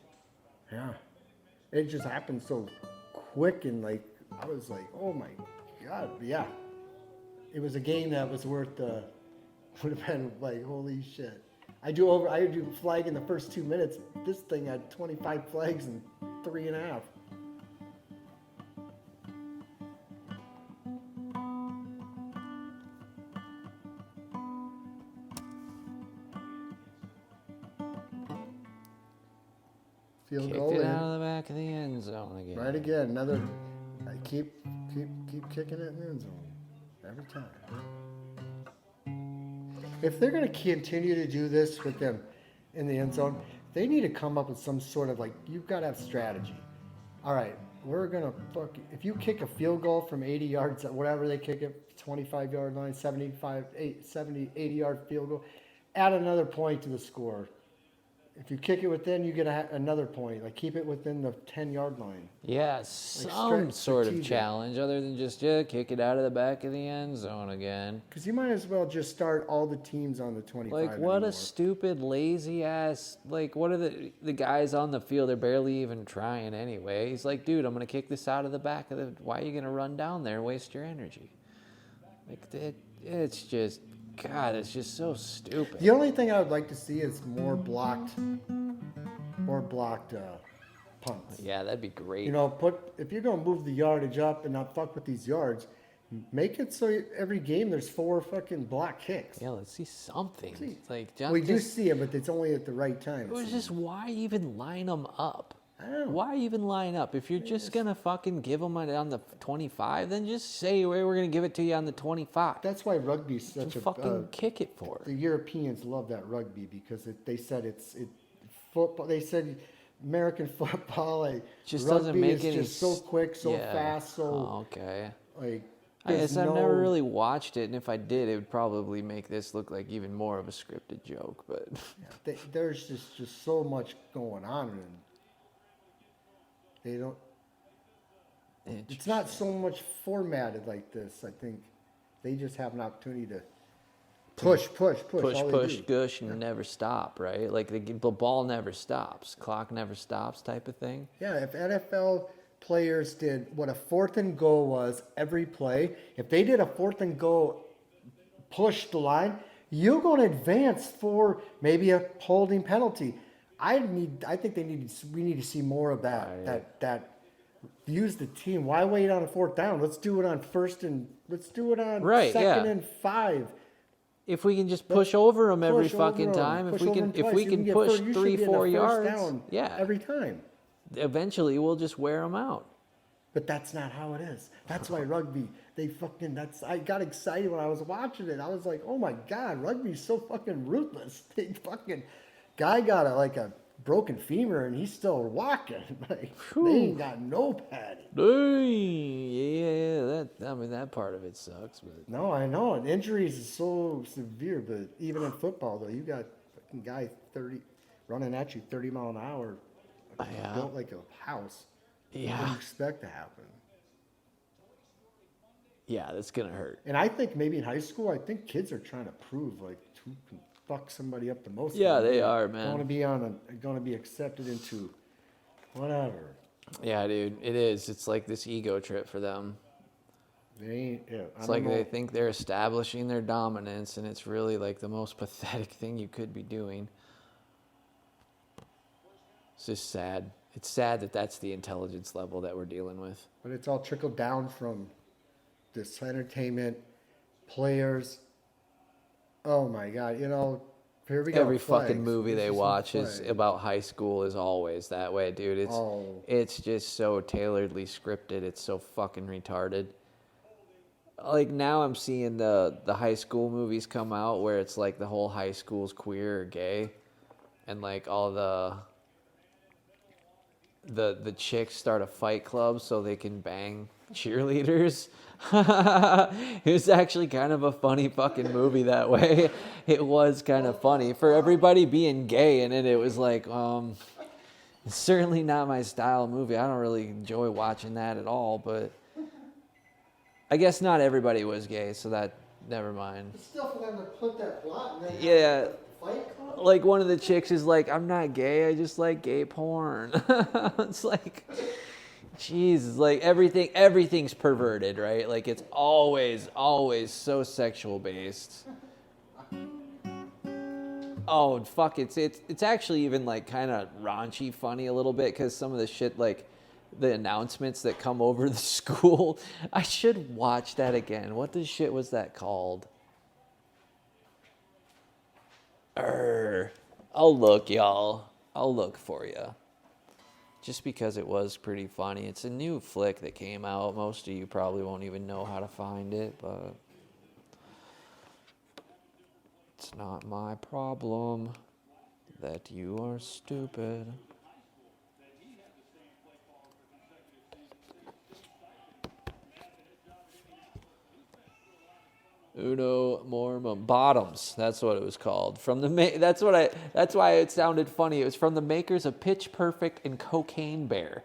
Yeah, it just happened so quick and like I was like, oh my god, yeah. It was a game that was worth would have been like holy shit. I do flag in the first 2 minutes. This thing had 25 flags in 3.5. Field Kicked goal it in. out of the back of the end zone again. Right again. Another. I keep kicking it in the end zone every time. If they're going to continue to do this with them in the end zone, they need to come up with some sort of like, you've got to have strategy. All right, we're going to if you kick a field goal from 80 yards, whatever they kick it, 25-yard line, 70, 80-yard field goal, add another point to the score. If you kick it within, you get another point. Like, keep it within the 10-yard line. Yeah, some sort of challenge other than just kick it out of the back of the end zone again. Because you might as well just start all the teams on the 25. Like, what anymore. a stupid, lazy ass. Like, what are the guys on the field? They're barely even trying anyway. He's like, dude, I'm gonna kick this out of the back of the. Why are you gonna run down there and waste your energy? Like, it's just. God, it's just so stupid. The only thing I would like to see is more blocked punts. Yeah, that'd be great. You know, if you're going to move the yardage up and not fuck with these yards, make it so every game there's 4 fucking block kicks. Yeah, let's see something. It's like We do see them, but it's only at the right time. It was just, why even line them up? I don't know. Why even line up? If you're just going to fucking give them on the 25, then just say we're going to give it to you on the 25. That's why rugby's such a fucking kick it for. The Europeans love that rugby because they said football. They said American football, Just rugby doesn't make is any just so quick, so fast, so okay. like. I guess I've never really watched it, and if I did, it would probably make this look like even more of a scripted joke. But there's just so much going on, and they don't. It's not so much formatted like this. I think they just have an opportunity to push, gush, and never stop. Right? Like the ball never stops, clock never stops, type of thing. Yeah, if NFL players did what a 4th and goal was every play, if they did a 4th and goal, push the line, you're going to advance for maybe a holding penalty. I think we need to see more of that. Right. That use the team. Why wait on a 4th down? Let's do it on 2nd and 5. If we can just push over them every fucking time, if we can push 3-4 yards, every time. Eventually we'll just wear them out. But that's not how it is. That's why rugby, I got excited when I was watching it. I was like, oh my God, rugby's so fucking ruthless. Guy got a broken femur and he's still walking. Like, they ain't got no padding. Yeah, that part of it sucks. But no, I know. And injuries is so severe, but even in football though, you got a fucking guy running at you 30 mile an hour. Built like a house. Yeah. What do you expect to happen? Yeah, that's gonna hurt. And I think maybe in high school, I think kids are trying to prove like who can fuck somebody up the most. Yeah, they are, man. Going to be accepted into whatever. Yeah, dude, it is. It's like this ego trip for them. It's like they think they're establishing their dominance, and it's really like the most pathetic thing you could be doing. It's just sad. It's sad that that's the intelligence level that we're dealing with. But it's all trickled down from this entertainment, players. Oh my God, here we go. Every fucking movie they watch is about high school is always that way, dude. It's just so tailoredly scripted. It's so fucking retarded. Like now I'm seeing the high school movies come out where it's like the whole high school's queer or gay, and like all the chicks start a fight club so they can bang cheerleaders. It was actually kind of a funny fucking movie that way. It was kind of funny for everybody being gay in it. It was like, it's certainly not my style of movie. I don't really enjoy watching that at all, but I guess not everybody was gay, so that, never mind. It's still for them to put that plot and then yeah. Fight club? Like one of the chicks is like, I'm not gay, I just like gay porn. It's like, jeez, like everything's perverted, right? Like it's always so sexual based. Oh fuck, it's actually even like kind of raunchy funny a little bit because some of the shit like the announcements that come over the school. I should watch that again. What the shit was that called? I'll look, y'all. I'll look for you. just because it was pretty funny. It's a new flick that came out. Most of you probably won't even know how to find it, but it's not my problem that you are stupid. Uno Mormon Bottoms. That's what it was called. From the That's why it sounded funny. It was from the makers of Pitch Perfect and Cocaine Bear.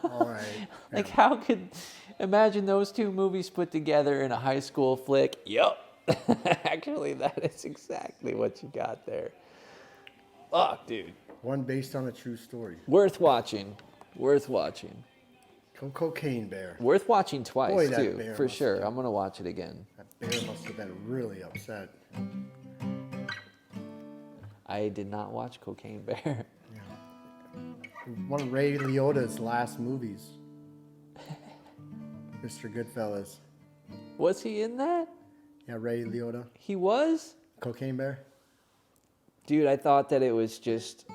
All right. Like, how could imagine those two movies put together in a high school flick? Yup. Actually, that is exactly what you got there. Fuck, dude. One based on a true story. Worth watching. Worth watching. Cocaine Bear. Worth watching twice, Boy, that too, bear for must sure. have- I'm going to watch it again. That bear must have been really upset. I did not watch Cocaine Bear. One of Ray Liotta's last movies. Mr. Goodfellas. Was he in that? Yeah, Ray Liotta. He was? Cocaine Bear. Dude, I thought that it was just...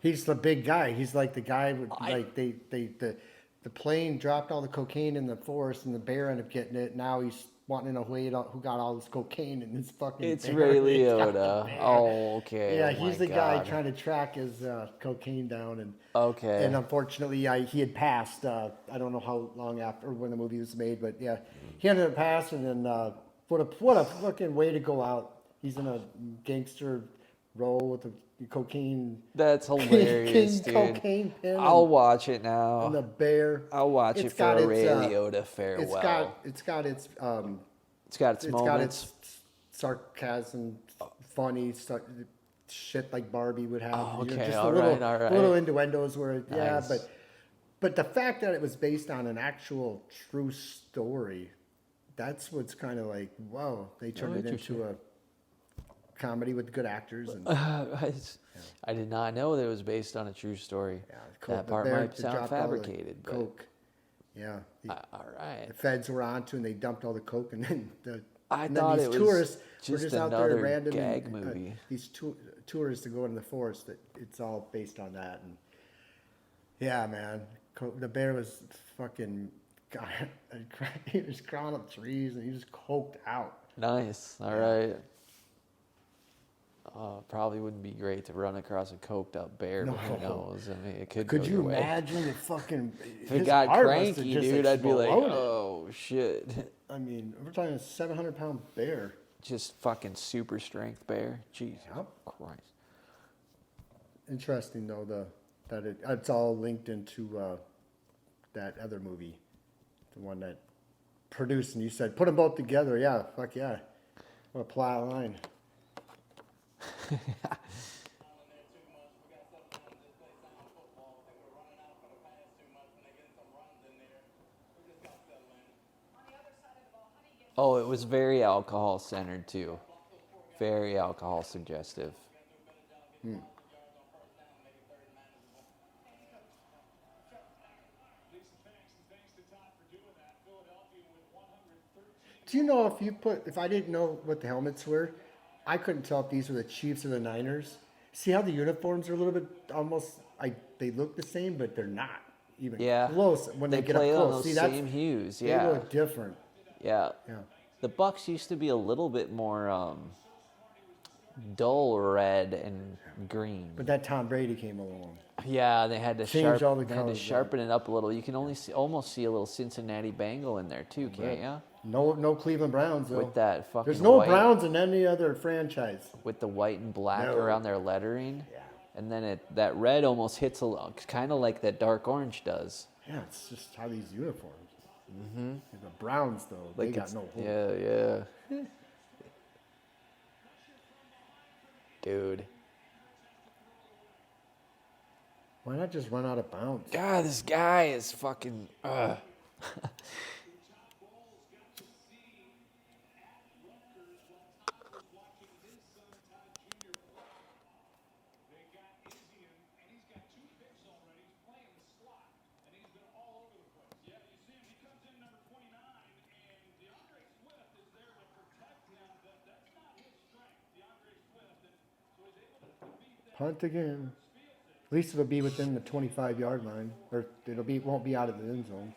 He's the big guy. He's like the guy with the plane dropped all the cocaine in the forest and the bear ended up getting it. Now he's wanting to know who got all this cocaine in his fucking It's bear. Ray He's got the Liotta. bear. Oh, okay. Yeah, Oh he's my the guy God. trying to track his cocaine down, and Okay. And unfortunately, he had passed. I don't know how long after when the movie was made, but yeah, he ended up passing. And what a fucking way to go out. He's in a gangster role with the cocaine. That's hilarious, dude. Cocaine pin. I'll watch it now. And the bear. I'll watch it for a Ray Liotta farewell. It's got its moments. sarcasm, funny shit like Barbie would have. Oh, okay, just all little, right. little innuendos where Nice. but the fact that it was based on an actual true story, that's what's kind of like, whoa, they turned it into a comedy with good actors. And I did not know that it was based on a true story. yeah, That part might sound fabricated, but coke. Yeah. all right. The feds were onto and they dumped all the coke, and then thought these it was tourists were just just out there another random gag movie. These tourists to go in the forest. That it's all based on that. And yeah, man, the bear was fucking. God, he was crawling up trees and he was coked out. Nice. All right. Probably wouldn't be great to run across a coked up bear, but who knows? I mean, it could. Could go you your way. imagine if fucking If it his got heart must have cranky, just dude, I'd be like, exploded. oh shit. I mean, we're talking a 700-pound bear. Just fucking super strength bear. Jesus Yep. Christ. Interesting though, that it's all linked into that other movie, the one that produced, and you said put them both together. Yeah, fuck yeah, what a plot line. Oh, it was very alcohol centered too. Very alcohol suggestive. Do you know if I didn't know what the helmets were, I couldn't tell if these were the Chiefs or the Niners. See how the uniforms are a little bit almost they look the same, but they're not even close when they get up play close. on those See, same hues. they Yeah. look different. Yeah. Yeah. The Bucks used to be a little bit more dull red and green. But that Tom Brady came along. Yeah, they had to Change all the they had to colors, sharpen it up a little. You can only almost see a little Cincinnati Bengal in there too, can't you? No Cleveland Browns though. With that fucking There's no white, Browns in any other franchise. with the white and black No. around their lettering. Yeah. And then that red almost hits kind of like that dark orange does. Yeah, it's just how these uniforms. Mm-hmm. The Browns though, Like they got it's- no hope. Yeah. Dude. Why not just run out of bounds? God, this guy is fucking. Punt again. At least it'll be within the 25-yard line, or won't be out of the end zone.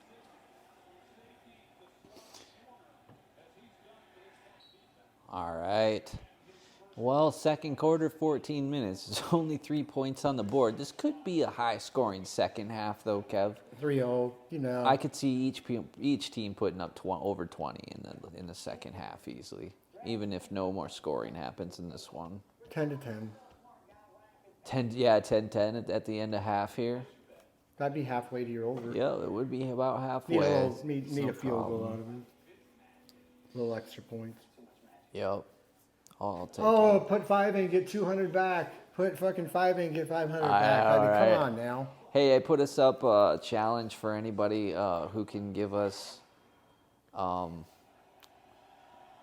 All right. Well, second quarter, 14 minutes. There's only 3 points on the board. This could be a high-scoring second half, though, Kev. 3-0, I could see each team putting up over 20 in the second half easily, even if no more scoring happens in this one. 10-10. 10-10 at the end of half here. That'd be halfway to your over. Yeah, it would be about halfway. Need a field goal out of it. A little extra points. Yep. I'll take it. Put 5 in, get 200 back. Put fucking 5 in, get 500 back. I mean, right. Come on now. Hey, I put us up a challenge for anybody who can give us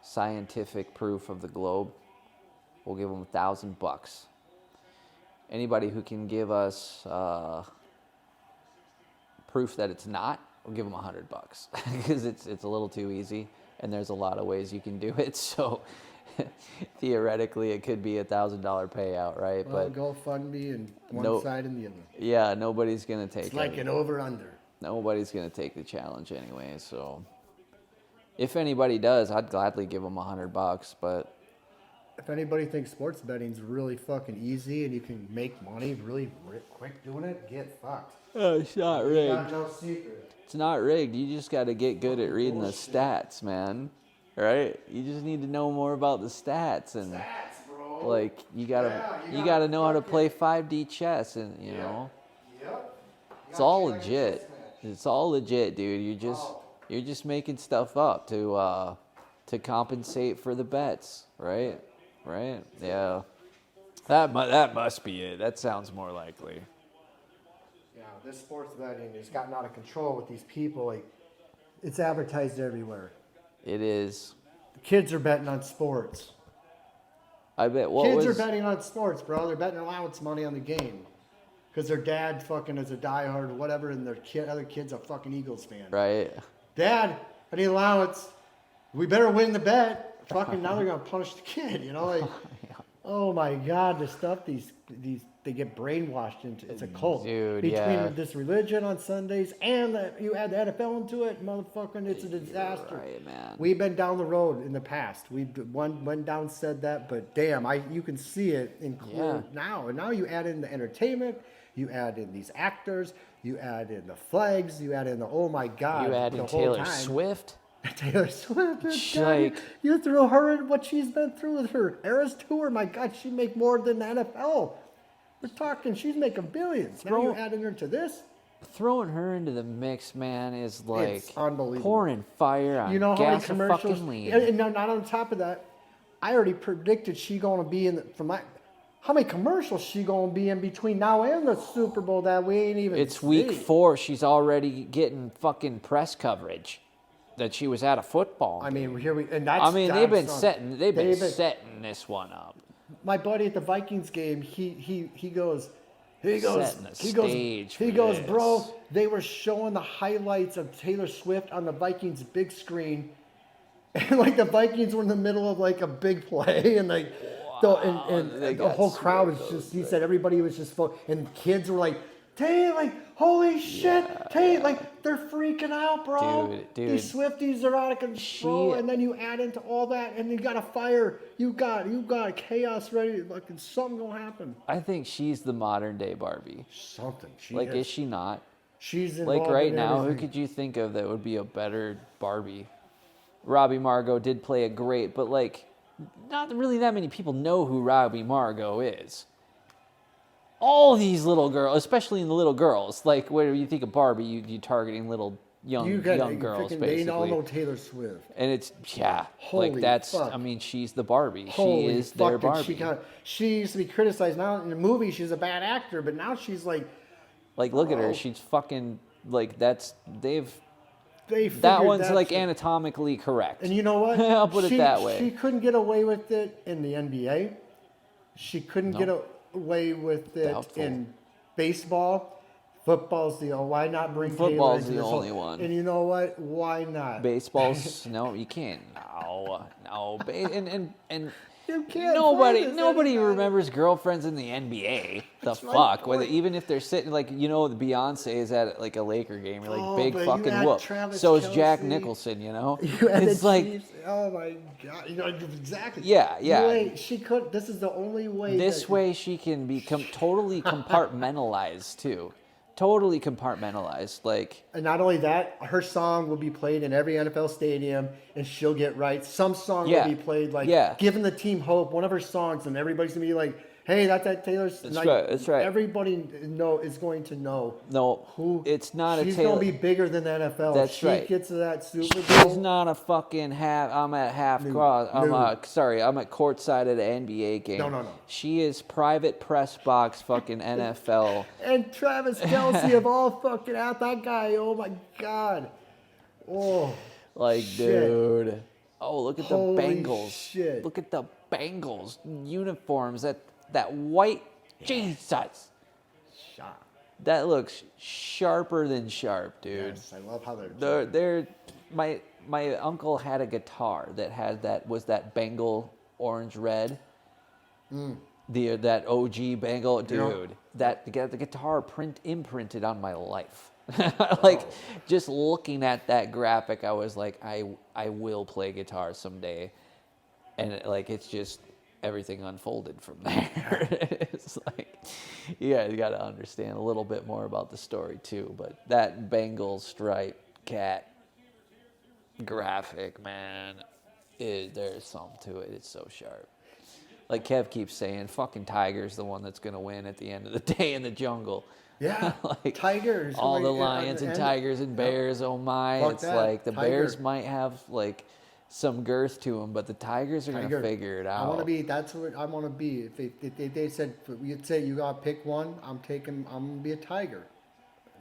scientific proof of the globe. We'll give them $1,000. Anybody who can give us proof that it's not, we'll give them $100 because it's a little too easy, and there's a lot of ways you can do it. So theoretically, it could be $1,000 payout, right? Well, GoFundMe and one side and the other. Yeah, nobody's gonna take it. It's like an over/under. Nobody's gonna take the challenge anyway. So if anybody does, I'd gladly give them $100. But if anybody thinks sports betting's really fucking easy and you can make money really quick doing it, get fucked. it's not rigged. Got no secret. It's not rigged. You just got to get good at reading the stats, man. Right? You just need to know more about the stats and Bro. like you gotta know how to play 5D chess, and you know. Yep. It's all legit. It's all legit, dude. You're just making stuff up to compensate for the bets, right? Right? Yeah. That must be it. That sounds more likely. Yeah, this sports betting has gotten out of control with these people. Like, it's advertised everywhere. It is. The kids are betting on sports. I bet. Kids are betting on sports, bro. They're betting allowance money on the game. Because their dad fucking is a diehard or whatever, and their other kid's a fucking Eagles fan. Right. Dad, I need allowance. We better win the bet. Fucking now they're going to punish the kid, you know? Like, oh my God, the stuff they get brainwashed into. It's a cult. Dude, Between this religion on Sundays and you add the NFL into it, motherfucking, it's a disaster. Right, man. We've been down the road in the past. We've went down, said that, but damn, you can see it in clear now. And now you add in the entertainment, you add in these actors, you add in the flags, you add in the, oh my God. You add in Taylor Swift. Taylor Swift. Like, you throw her in what she's been through with her Eras tour. My God, she'd make more than the NFL. We're talking, she's making billions. Now you're adding her to this? Throwing her into the mix, man, is like It's unbelievable. pouring fire on You know how many gas a commercials? fucking lead. And not on top of that, I already predicted she going to be in how many commercials she going to be in between now and the Super Bowl that we ain't even It's see? week 4. She's already getting fucking press coverage that she was at a football. I mean, they've been setting this one up. My buddy at the Vikings game, he goes, bro, they were showing the highlights of Taylor Swift on the Vikings big screen, and like the Vikings were in the middle of like a big play, and like the whole crowd was just. He said everybody was just and kids were like, Tay, like, holy shit, Tay, like, they're freaking out, bro. Dude. These Swifties are out of control, and then you add into all that, and you got a fire, you got chaos ready, like, something gonna happen. I think she's the modern day Barbie. Something. Is she not? She's like right in now, everything. who could you think of that would be a better Barbie? Robbie Margot did play a great, but like, not really that many people know who Robbie Margot is. All these little girls, especially in the little girls, like when you think of Barbie, you targeting little young girls, basically. They all know Taylor Swift. And it's, Holy fuck. I mean, she's the Barbie. Holy she is their Barbie. She used to be criticized. Now in the movie, she's a bad actor, but now she's like... Like, look at her. She's fucking, like, that one's like anatomically correct. And you know what? I'll put it that way. She couldn't get away with it in the NBA. She couldn't get away with it in baseball. Football's why not bring Football's Taylor the only one. And you know what? Why not? Baseball's no, you can't. No. And You can't Nobody, play this nobody anymore. remembers girlfriends in the NBA. The That's my fuck? Whether, point. even if they're sitting like, the Beyonce is at like a Laker game, you're like, Oh, big but you fucking had whoop. Travis So is Jack Kelce. Nicholson, You had It's the like, Chiefs. Oh my God! Exactly. Yeah, yeah. You ain't, she could. This is the only way. this that, way she can become totally compartmentalized too. Totally compartmentalized. Like, And not only that, her song will be played in every NFL stadium, and she'll get right. Some song Yeah. will be played, like Yeah. giving the team hope. One of her songs, and everybody's gonna be like, "Hey, that's that Taylor's." That's like, right, that's right. Everybody is going to know. no, Who it's not a she's Taylor. gonna be bigger than the NFL. That's if she right. gets to that Super She's Bowl. not a fucking half. I'm at half No, cross. I'm no. I'm at courtside at an NBA game. No. She is private press box fucking NFL. And Travis Kelce of all fucking out that guy. Oh my God. Oh. Like, Shit. dude. Oh, look at Holy the Bengals. shit. Look at the Bengals uniforms. That white. Jesus. Shot. That looks sharper than sharp, dude. Yes, I love how they're. They're my uncle had a guitar that was that Bengal orange red. That OG Bengal dude. The guitar imprinted on my life. Like, just looking at that graphic, I was like, I will play guitar someday, and it's just everything unfolded from there. It's like, yeah, you got to understand a little bit more about the story too. But that Bengal striped cat graphic, man, there's something to it. It's so sharp. Like Kev keeps saying, fucking Tiger's the one that's going to win at the end of the day in the jungle. Yeah, Like, Tigers. all the Like, lions and tigers and bears, oh my. Fuck It's that. like the Tiger. bears might have like some girth to them, but the tigers are going to Tiger. figure it out. I want to be. That's what I want to be. If they said you'd say you got to pick one, I'm gonna be a tiger.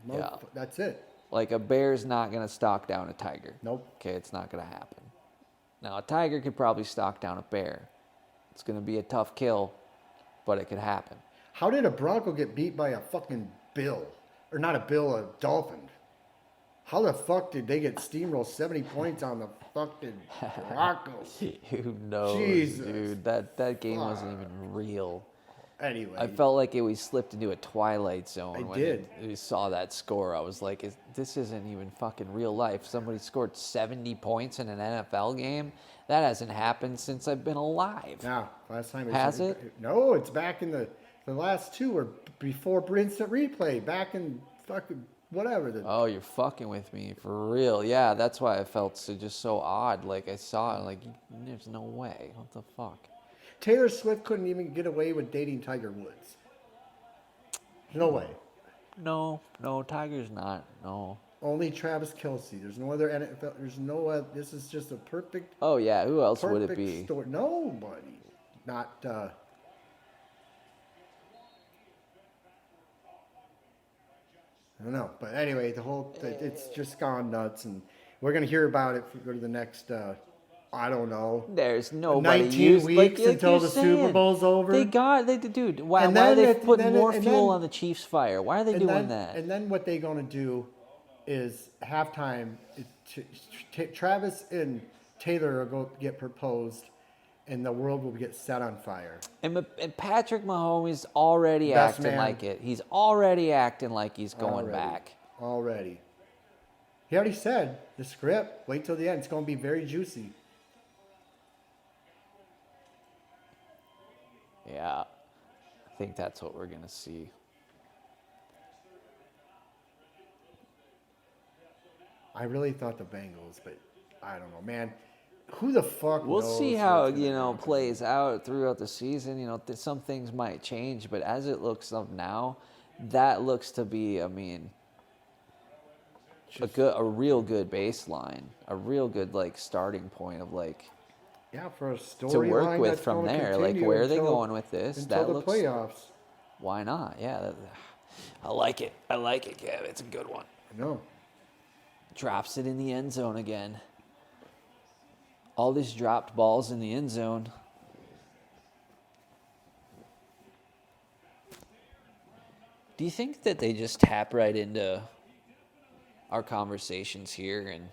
No, Yeah. That's it. Like, a bear's not going to stalk down a tiger. Nope. Okay, it's not going to happen. Now, a tiger could probably stalk down a bear. It's going to be a tough kill, but it could happen. How did a Bronco get beat by a fucking bill? Or not a bill, a dolphin? How the fuck did they get steamrolled 70 points on the fucking Broncos? Who knows, Jesus. dude? That game wasn't even real. Anyway. I felt like we slipped into a twilight zone I when did. we saw that score. I was like, this isn't even fucking real life. Somebody scored 70 points in an NFL game? That hasn't happened since I've been alive. Now, last time Has it? No, it's back in the last two were before instant replay. Back in fucking whatever. Oh, you're fucking with me, for real. Yeah, that's why I felt so odd. Like, I saw it, like, there's no way. What the fuck? Taylor Swift couldn't even get away with dating Tiger Woods. No way. No, Tiger's not. No. Only Travis Kelce. There's no other NFL. There's no other. This is just a perfect. Oh, yeah, who else would it Perfect be? story. Nobody. Not. I don't know, but anyway, it's just gone nuts, and we're gonna hear about it if we go to the next. I don't know. There's nobody 19 used, weeks like until you're the saying. Super Bowl's over. Dude. Why And are then they it- putting then more it- and fuel then- on the Chiefs' fire? Why are they doing that? And then what they're gonna do is halftime. Travis and Taylor are going to get proposed, and the world will get set on fire. And Patrick Mahomes is already Best acting man. like it. He's already acting like he's going Already. back. Already. He already said the script. Wait till the end. It's going to be very juicy. Yeah, I think that's what we're gonna see. I really thought the Bengals, but I don't know, man. Who the fuck We'll knows see how what's gonna happen? plays out throughout the season. Some things might change, but as it looks up now, that looks to be, I mean, a real good baseline, a real good starting point of Yeah, for a to storyline work with that's from gonna there. continue Where are they until- going with this? Until That the looks. playoffs. Why not? Yeah, I like it. I like it, Kev. It's a good one. I know. Drops it in the end zone again. All these dropped balls in the end zone. Do you think that they just tap right into our conversations here and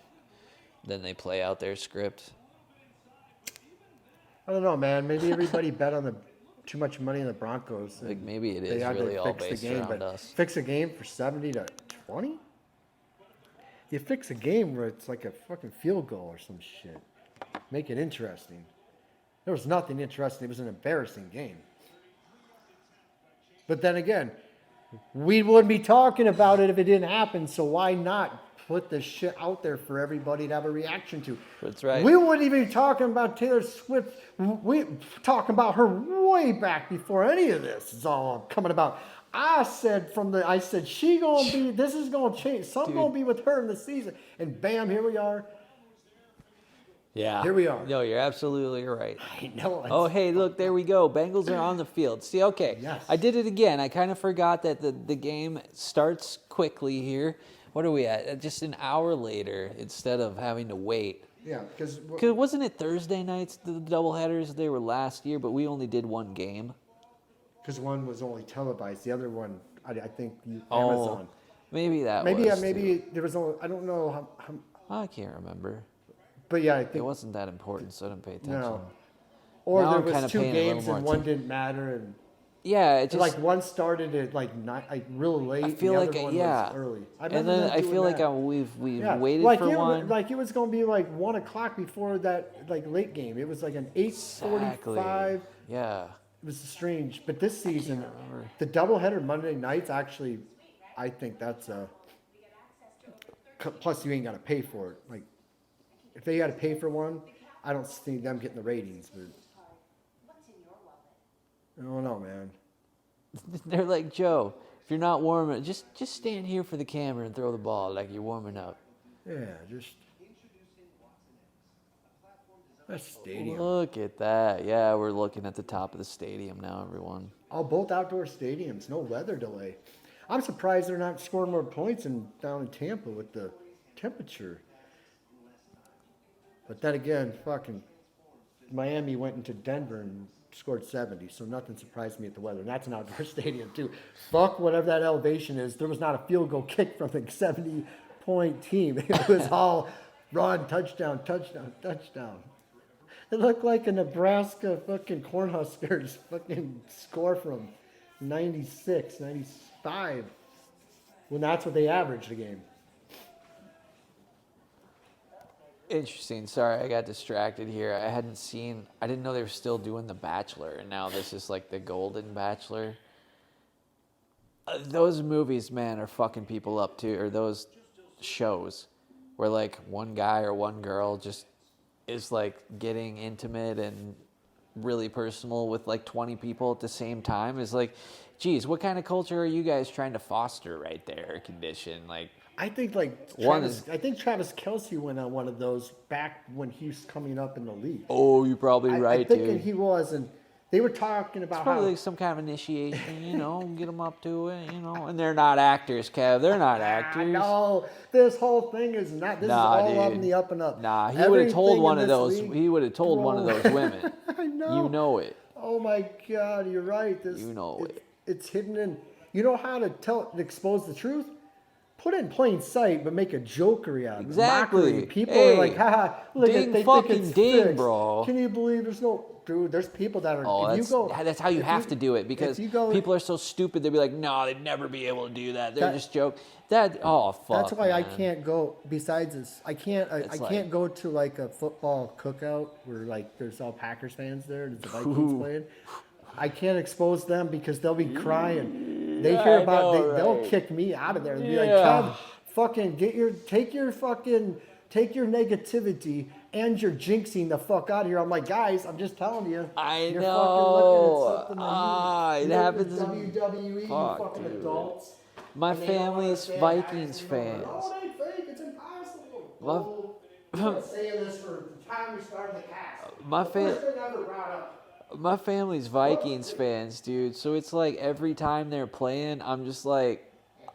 then they play out their script? I don't know, man. Maybe everybody bet on too much money on the Broncos. Like maybe it They is had to really all fix the based game, around but us. fix a game for 70 to 20? You fix a game where it's like a fucking field goal or some shit. Make it interesting. There was nothing interesting. It was an embarrassing game. But then again, we wouldn't be talking about it if it didn't happen, so why not put this shit out there for everybody to have a reaction to? That's right. We wouldn't even be talking about Taylor Swift. We talking about her way back before any of this is all coming about. I said she gonna be. This is gonna change. Something gonna be with her in the season, and bam, here we are. Yeah. Here we are. No, you're absolutely right. I know. Oh, hey, look, there we go. Bengals are on the field. See, okay. Yes. I did it again. I kind of forgot that the game starts quickly here. What are we at? Just an hour later instead of having to wait. Yeah, because Wasn't it Thursday nights, the doubleheaders? They were last year, but we only did one game. Because one was only televised, the other one, I think, Oh, Amazon. maybe that Maybe was. maybe there was only, I don't know how, I can't remember. but yeah, I It think wasn't that important, so I didn't pay attention. no. Or Now there I'm was kinda two paying a little games more and one attention. didn't matter, and Yeah, it just. like one started at like real late. I feel and the like other one yeah, was early. and then I feel like we've waited like for it, one. Like it was gonna be like 1 o'clock before that like late game. It was like an 8:45. Yeah. It was strange, but this season, remember. the doubleheader Monday nights actually, I think that's a. Plus, you ain't got to pay for it. Like, if they got to pay for one, I don't see them getting the ratings. But I don't know, man. They're like, Joe, if you're not warming, just stand here for the camera and throw the ball like you're warming up. Yeah, just that stadium. Look at that. Yeah, we're looking at the top of the stadium now, everyone. Oh, both outdoor stadiums, no weather delay. I'm surprised they're not scoring more points down in Tampa with the temperature. But then again, fucking Miami went into Denver and scored 70, so nothing surprised me at the weather. And that's an outdoor stadium too. Fuck whatever that elevation is. There was not a field goal kick from the 70-point team. It was all run, touchdown, touchdown, touchdown. It looked like a Nebraska fucking Cornhuskers fucking score from 96, 95. When that's what they averaged a game. Interesting. Sorry, I got distracted here. I didn't know they were still doing The Bachelor, and now this is like the Golden Bachelor. Those movies, man, are fucking people up too, or those shows where like one guy or one girl just is like getting intimate and really personal with like 20 people at the same time is like, geez, what kind of culture are you guys trying to foster right there? Condition like. I think Travis Kelce went on one of those back when he was coming up in the league. Oh, you're probably right, I think dude. he was, and they were talking about It's probably how like some kind of initiation, get them up to it, And they're not actors, Kev. They're not actors. No, this whole thing is not. This is all up in the up and up. Nah, he would have told one of those. League, He would have told one of those women. I know. You know it. Oh my God, you're right. It's hidden in. You know how to expose the truth? Put it in plain sight, but make a jokery out of it. Exactly. Mockery. People Hey, are like, haha, look ding at they fucking think it's ding, fixed. bro. Can you believe there's no dude? There's people that are. Oh, that's how you have to do it because people are so stupid. They'll be like, no, they'd never be able to do that. They're just joke. Fuck. That's why I man. can't go. Besides this, I can't go to like a football cookout where like there's all Packers fans there and the Vikings playing. I can't expose them because they'll be crying. They hear about they'll kick me out of there and be like, Kev, fucking take your negativity and you're jinxing the fuck out of here. I'm like, guys, I'm just telling you. You're know. Fucking looking at something. It happens. WWE, you fucking adults. My family's Vikings fans. Oh, it ain't fake. It's impossible. I've been saying this for the time we started the cast. First thing I ever brought up. My family's Vikings fans, dude. So it's like every time they're playing, I'm just like,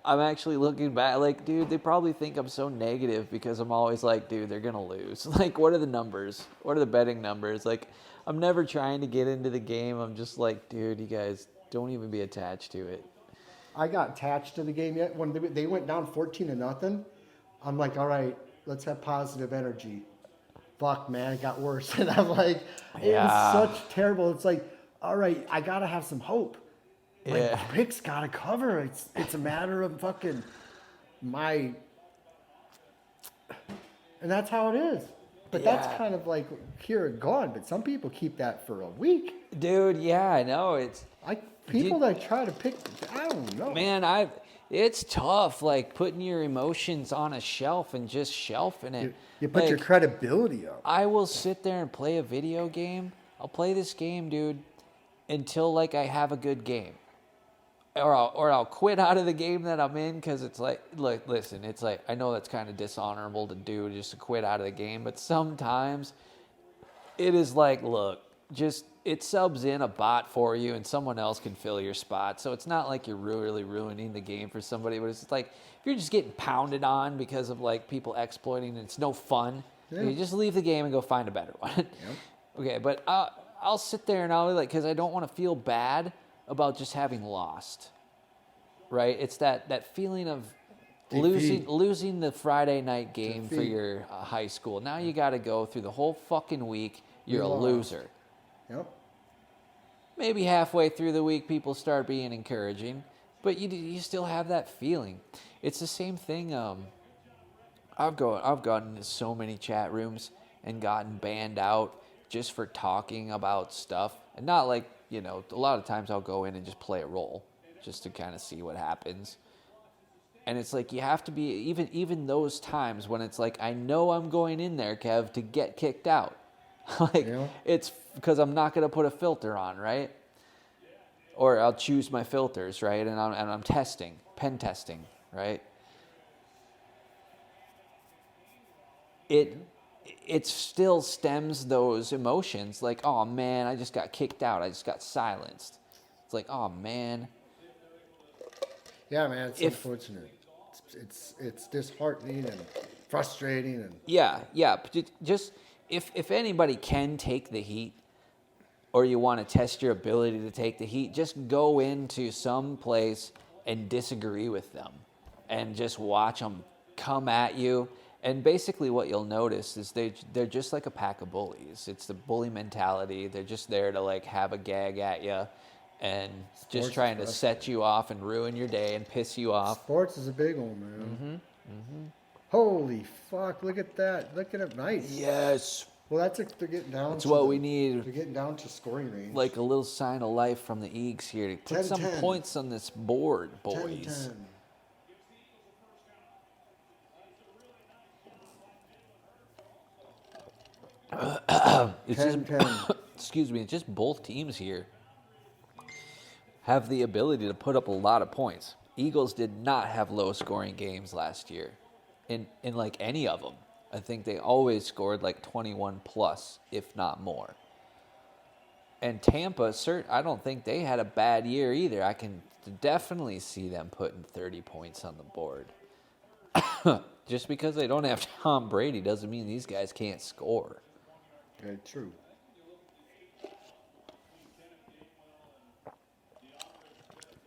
I'm actually looking back, like, dude, they probably think I'm so negative because I'm always like, dude, they're going to lose. Like, what are the numbers? What are the betting numbers? Like, I'm never trying to get into the game. I'm just like, dude, you guys don't even be attached to it. I got attached to the game yet. When they went down 14-0, I'm like, all right, let's have positive energy. fuck, man, it got worse. And I'm like, it Yeah. was such terrible. It's like, all right, I got to have some hope. Like, Yeah. Rick's got to cover. It's a matter of fucking my... And that's how it is. But that's Yeah. kind of like here and gone. But some people keep that for a week. Dude, yeah, I know. It's People that try to pick, I don't know. man, it's tough, like putting your emotions on a shelf and just shelving it. You put your Like, credibility up. I will sit there and play a video game. I'll play this game, dude, until like I have a good game. Or I'll quit out of the game that I'm in because it's like, look, listen, it's like, I know that's kind of dishonorable to do, just to quit out of the game, but sometimes it is like, look, just it subs in a bot for you and someone else can fill your spot. So it's not like you're really ruining the game for somebody, but it's like if you're just getting pounded on because of like people exploiting and it's no fun, you just leave the game and go find a better one. Yep. Okay, but I'll sit there and I'll be like, because I don't want to feel bad about just having lost, right? It's that feeling of losing the Friday night game for your high school. Now you got to go through the whole fucking week. You're a loser. Yep. Maybe halfway through the week, people start being encouraging, but you still have that feeling. It's the same thing. I've gotten into so many chat rooms and gotten banned out just for talking about stuff, and not like, you know, a lot of times I'll go in and just play a role just to kind of see what happens. And it's like you have to be, even those times when it's like, I know I'm going in there, Kev, to get kicked out. Like, it's because I'm not going to put a filter on, right? Or I'll choose my filters, right? And I'm testing, pen testing, right? It still stems those emotions like, oh man, I just got kicked out. I just got silenced. It's like, oh man. Yeah, man, it's unfortunate. It's disheartening and frustrating and Yeah. But just if anybody can take the heat, or you want to test your ability to take the heat, just go into some place and disagree with them, and just watch them come at you. And basically what you'll notice is they're just like a pack of bullies. It's the bully mentality. They're just there to like have a gag at you and just trying to set you off and ruin your day and piss you off. Sports is a big one, man. Holy fuck, look at that. Look at it, nice. Yes. Well, they're getting down. That's what we need. They're getting down to scoring range. Like a little sign of life from the Eags here to put 10, some 10. points on this board, boys. 10-10. It's 10-10. just, excuse me, it's just both teams here have the ability to put up a lot of points. Eagles did not have low scoring games last year in like any of them. I think they always scored like 21 plus, if not more. And Tampa, I don't think they had a bad year either. I can definitely see them putting 30 points on the board. Just because they don't have Tom Brady doesn't mean these guys can't score. Yeah, true.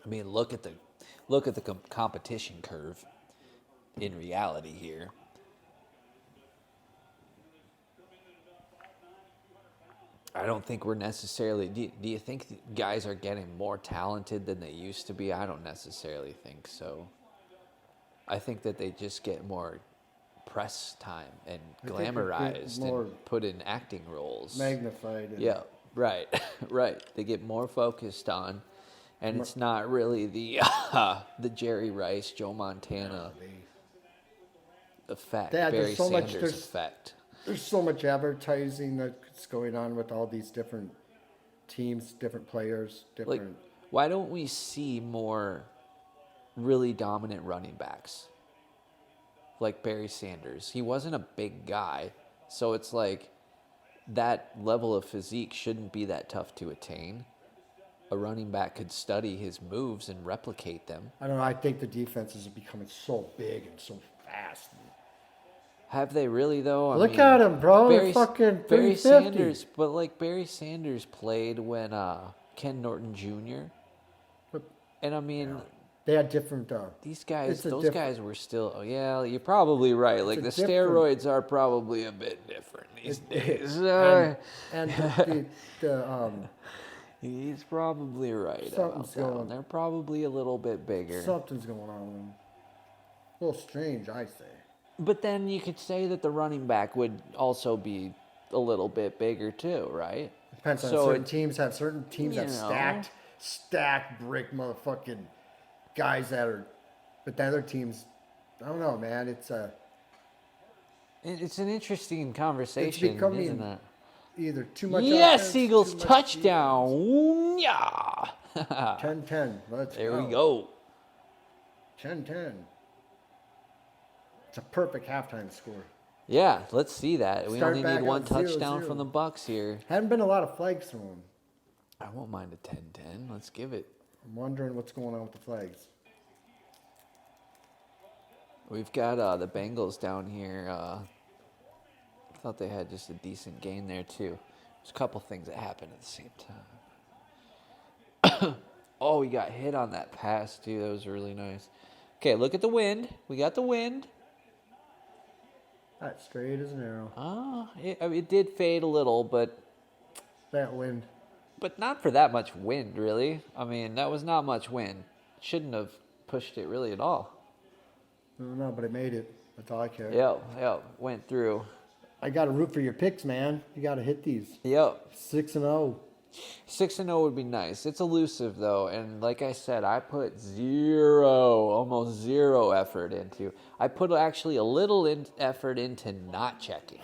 I mean, look at the competition curve in reality here. I don't think we're necessarily... Do you think the guys are getting more talented than they used to be? I don't necessarily think so. I think that they just get more press time and glamorized and put in acting roles. Magnified. Yeah, right, right. They get more focused on, and it's not really the Jerry Rice, Joe Montana effect, Barry Sanders effect. There's so much advertising that's going on with all these different teams, different players, different... Like, why don't we see more really dominant running backs? Like Barry Sanders. He wasn't a big guy, so it's like that level of physique shouldn't be that tough to attain. A running back could study his moves and replicate them. I don't know. I think the defenses are becoming so big and so fast. Have they really, though? I Look mean, at him, bro. Barry Fucking Sanders, but like Barry Sanders played when Ken Norton Jr. And I mean, They had different. These guys, it's a those guys were still. Oh yeah, you're probably right. Like the steroids are probably a bit different these days. And the He's probably right about that one. They're probably a little bit bigger. Something's going on with them. A little strange, I say. But then you could say that the running back would also be a little bit bigger too, right? Depends on certain teams have stacked brick motherfucking guys that are, but the other teams, I don't know, man. It's an interesting conversation, isn't it? Either too much. Yes, offense, Eagles touchdown. Yeah. 10-10. There we go. 10-10. It's a perfect halftime score. Yeah, let's see that. We only need one 0-0. touchdown from the Bucks here. Hadn't been a lot of flags thrown. I won't mind a 10-10. Let's give it. I'm wondering what's going on with the flags. We've got the Bengals down here. I thought they had just a decent game there, too. There's a couple things that happened at the same time. Oh, we got hit on that pass, too. That was really nice. Okay, look at the wind. We got the wind. That's straight as an arrow. It did fade a little, but... That wind. But not for that much wind, really. I mean, that was not much wind. Shouldn't have pushed it really at all. No, but it made it. That's all I care. Yep, went through. I got to root for your picks, man. You got to hit these. Yep. 6-0. 6-0 would be nice. It's elusive, though. And like I said, I put almost zero effort into. I put actually a little effort into not checking.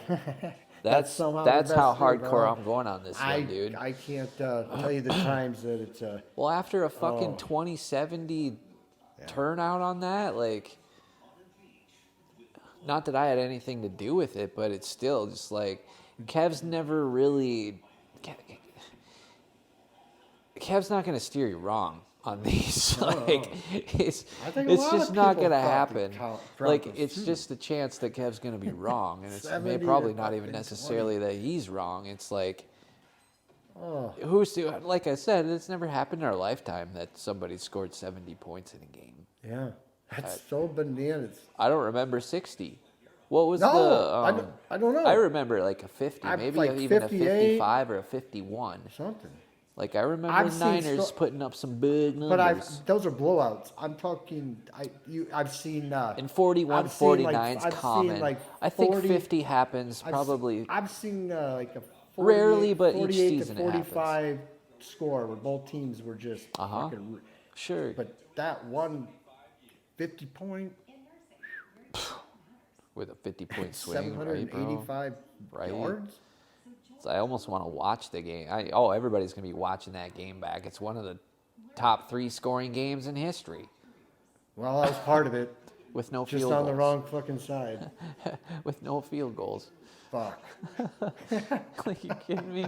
That's how hardcore I'm going on this one, dude. I can't tell you the times that it's... well, after a fucking 2070 turnout on that, like... Not that I had anything to do with it, but it's still just like... Kev's never really... Kev's not going to steer you wrong on these. It's just not going to happen. It's just a chance that Kev's going to be wrong, and it's probably not even necessarily that he's wrong. It's like, like I said, it's never happened in our lifetime that somebody scored 70 points in a game. Yeah, that's so bananas. I don't remember 60. What was I don't know. I remember like a 50, maybe like even 58, a 55 or a 51. Something. Like, I remember the Niners putting up some big numbers. But those are blowouts. I'm talking, I've seen... and 41, 49's common. I think 50 happens probably... I've seen like a 48, rarely, but each season 45 score where both teams were just fucking... Sure. But that one 50-point... With a 50-point swing, right, bro? 785 yards? So I almost want to watch the game. Everybody's going to be watching that game back. It's one of the top 3 scoring games in history. Well, I was part of it. With no field goals. Just on the wrong fucking side. With no field goals. Fuck. Are you kidding me?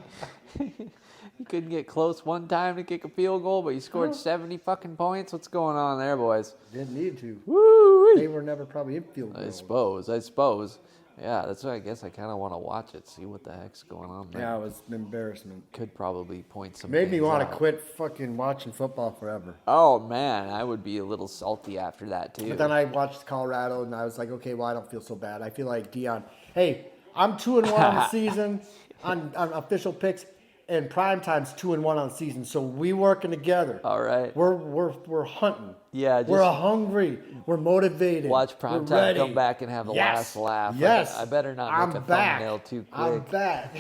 You couldn't get close one time to kick a field goal, but you scored 70 fucking points? What's going on there, boys? Didn't need to. Woo! They were never probably in field goals. I suppose. Yeah, that's why I guess I kind of want to watch it, see what the heck's going on there. Yeah, it was an embarrassment. Could probably point some Made me want to quit fucking watching football forever. Oh, man, I would be a little salty after that, too. But then I watched Colorado, and I was like, okay, well, I don't feel so bad. I feel like Dion. Hey, I'm 2-1 on the season on official picks, and Primetime's 2-1 on the season, so we working together. All right. We're hunting. Yeah, we're hungry. We're motivated. Watch Primetime come back and have the last laugh. Yes. I better not make a thumbnail too quick. I'm back.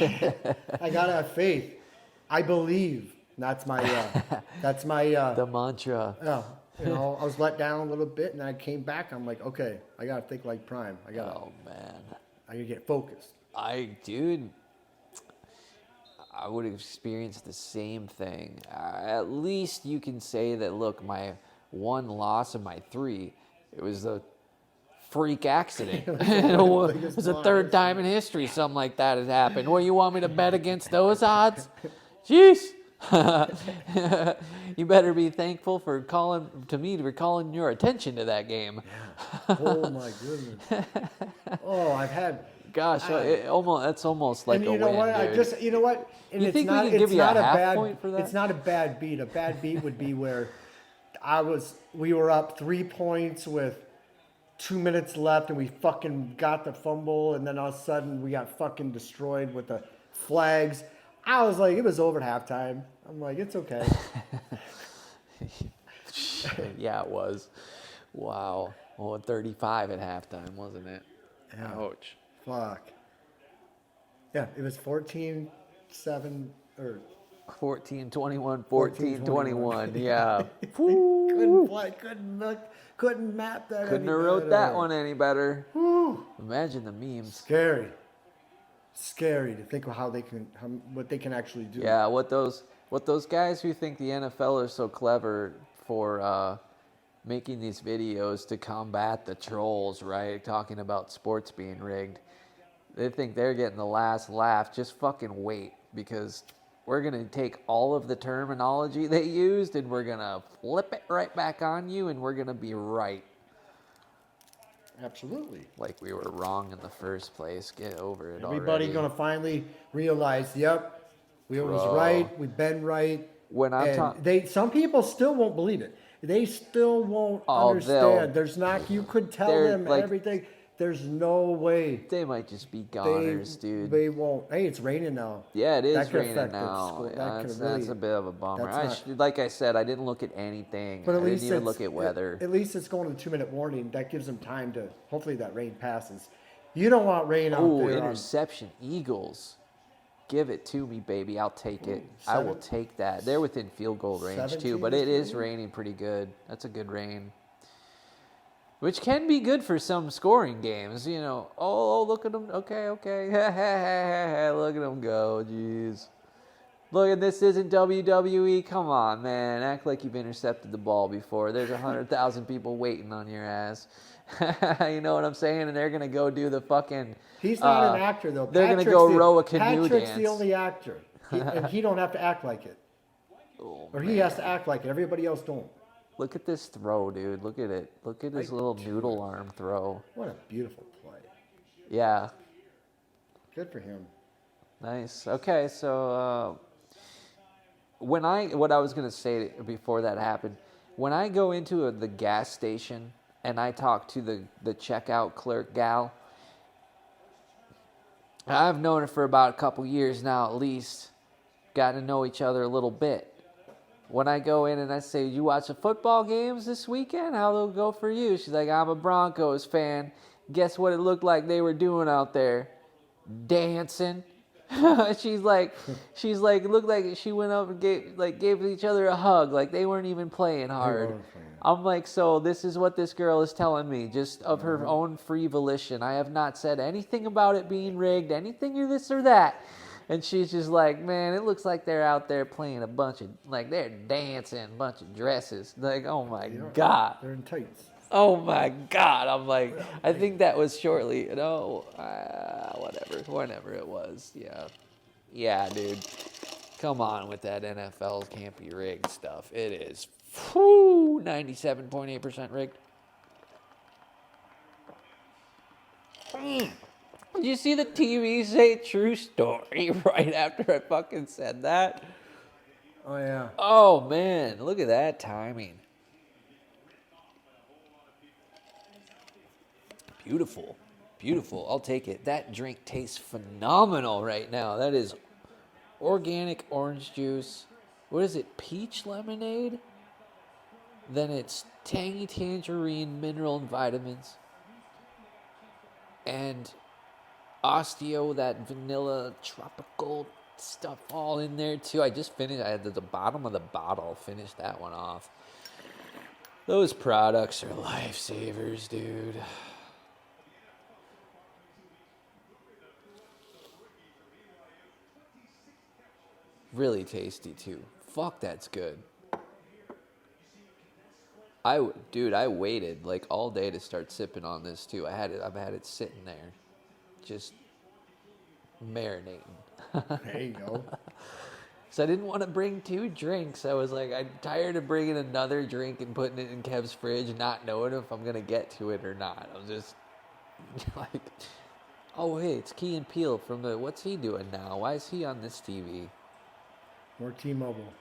I gotta have faith. I believe. That's my. The mantra. Yeah. I was let down a little bit, and I came back. I'm like, okay, I gotta think like Prime. Oh man. I gotta get focused. I would have experienced the same thing. At least you can say that, look, my one loss of my 3, it was a freak accident. It was the 3rd time in history something like that has happened. What, you want me to bet against those odds? Jeez. You better be thankful for calling your attention to that game. Yeah. Oh, my goodness. I've had... Gosh, that's almost like a win, what? You know what? And you think we can give you a half point for that? It's not a bad beat. A bad beat would be where we were up 3 points with 2 minutes left, and we fucking got the fumble, and then all of a sudden we got fucking destroyed with the flags. I was like, it was over at halftime. I'm like, it's okay. Yeah, it was. Wow. Well, 35 at halftime, wasn't it? Yeah. Ouch. Fuck. Yeah, it was 14-7 or 14-21, 14-21. Yeah. couldn't play, couldn't look, couldn't map that. Couldn't have wrote that one any better. Whew. Imagine the memes. Scary to think of what they can actually do. Yeah, what those guys who think the NFL are so clever for making these videos to combat the trolls, right? Talking about sports being rigged. They think they're getting the last laugh. Just fucking wait, because we're going to take all of the terminology they used and we're going to flip it right back on you, and we're going to be right. Absolutely. Like we were wrong in the first place. Get over it already. Everybody going to finally realize, yep, we was right, we've been right. When I'm some people still won't believe it. They still won't understand. There's not, you could tell them like, everything. There's no way. They might just be goners, dude. They won't. Hey, it's raining now. Yeah, it is raining now. That's a bit of a bummer. Like I said, I didn't look at anything. But I didn't even look at weather. At least it's going to 2-minute warning. That gives them time to, hopefully that rain passes. You don't want rain out there. Oh, interception. Eagles. Give it to me, baby. I'll take it. I will take that. They're within field goal range, too. But it is raining pretty good. That's a good rain. Which can be good for some scoring games, you know. Oh, look at them. Okay. Look at them go. Jeez. Look at this. Isn't WWE? Come on, man. Act like you've intercepted the ball before. There's 100,000 people waiting on your ass. You know what I'm saying? And they're gonna go do the fucking. He's not an actor though. They're gonna go row a canoe Patrick's dance. the only actor, and he don't have to act like it, he has to act like it. Everybody else don't. Look at this throw, dude. Look at it. Look at his little noodle arm throw. What a beautiful play. Yeah. Good for him. Nice. Okay, so what I was gonna say before that happened, when I go into the gas station and I talk to the checkout clerk gal, I've known her for about a couple years now at least. Got to know each other a little bit. When I go in and I say, you watch the football games this weekend? How'll it go for you? She's like, I'm a Broncos fan. Guess what it looked like they were doing out there? Dancing. She's like, it looked like she went up and gave each other a hug. Like they weren't even playing hard. I'm like, so this is what this girl is telling me, just of her own free volition. I have not said anything about it being rigged, anything or this or that. And she's just like, man, it looks like they're out there playing a bunch of, like they're dancing, a bunch of dresses. Like, oh my God. They're in tights. Oh my God. I'm like, I think that was shortly, whenever it was. Yeah. Yeah, dude. Come on with that NFL can't be rigged stuff. It is 97.8% rigged. Did you see the TV say true story right after I fucking said that? Oh, yeah. Oh, man. Look at that timing. Beautiful. Beautiful. I'll take it. That drink tastes phenomenal right now. That is organic orange juice. What is it? Peach lemonade? Then it's tangy tangerine, mineral and vitamins. And osteo, that vanilla tropical stuff all in there too. I just finished. I had the bottom of the bottle. Finished that one off. Those products are lifesavers, dude. Really tasty too. Fuck, that's good. I waited like all day to start sipping on this too. I've had it sitting there, just marinating. There you go. So I didn't want to bring 2 drinks. I was like, I'm tired of bringing another drink and putting it in Kev's fridge and not knowing if I'm gonna get to it or not. I was just like, oh hey, it's Key and Peele from the. What's he doing now? Why is he on this TV? More T-Mobile.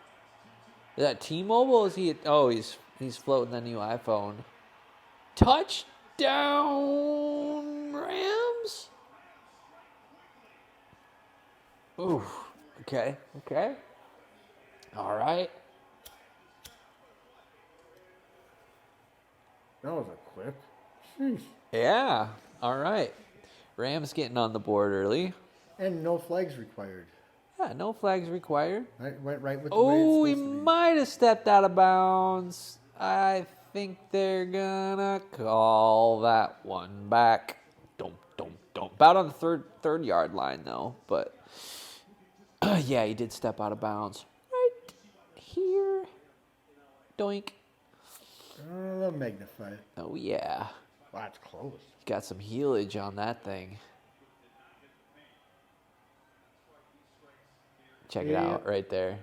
Is that T-Mobile? Is he? Oh, he's He's floating the new iPhone. Touchdown, Rams. Ooh. Okay. All right. That was a quick. Sheesh. Yeah. All right. Rams getting on the board early. And no flags required. Yeah, no flags required. I went right with the Oh, way he it's supposed to be. might have stepped out of bounds. I think they're gonna call that one back. Don't. About on the third yard line though, but yeah, he did step out of bounds right here. Doink. A little magnified. Oh yeah, Wow, that's close. got some heelage on that thing. Check it out right there.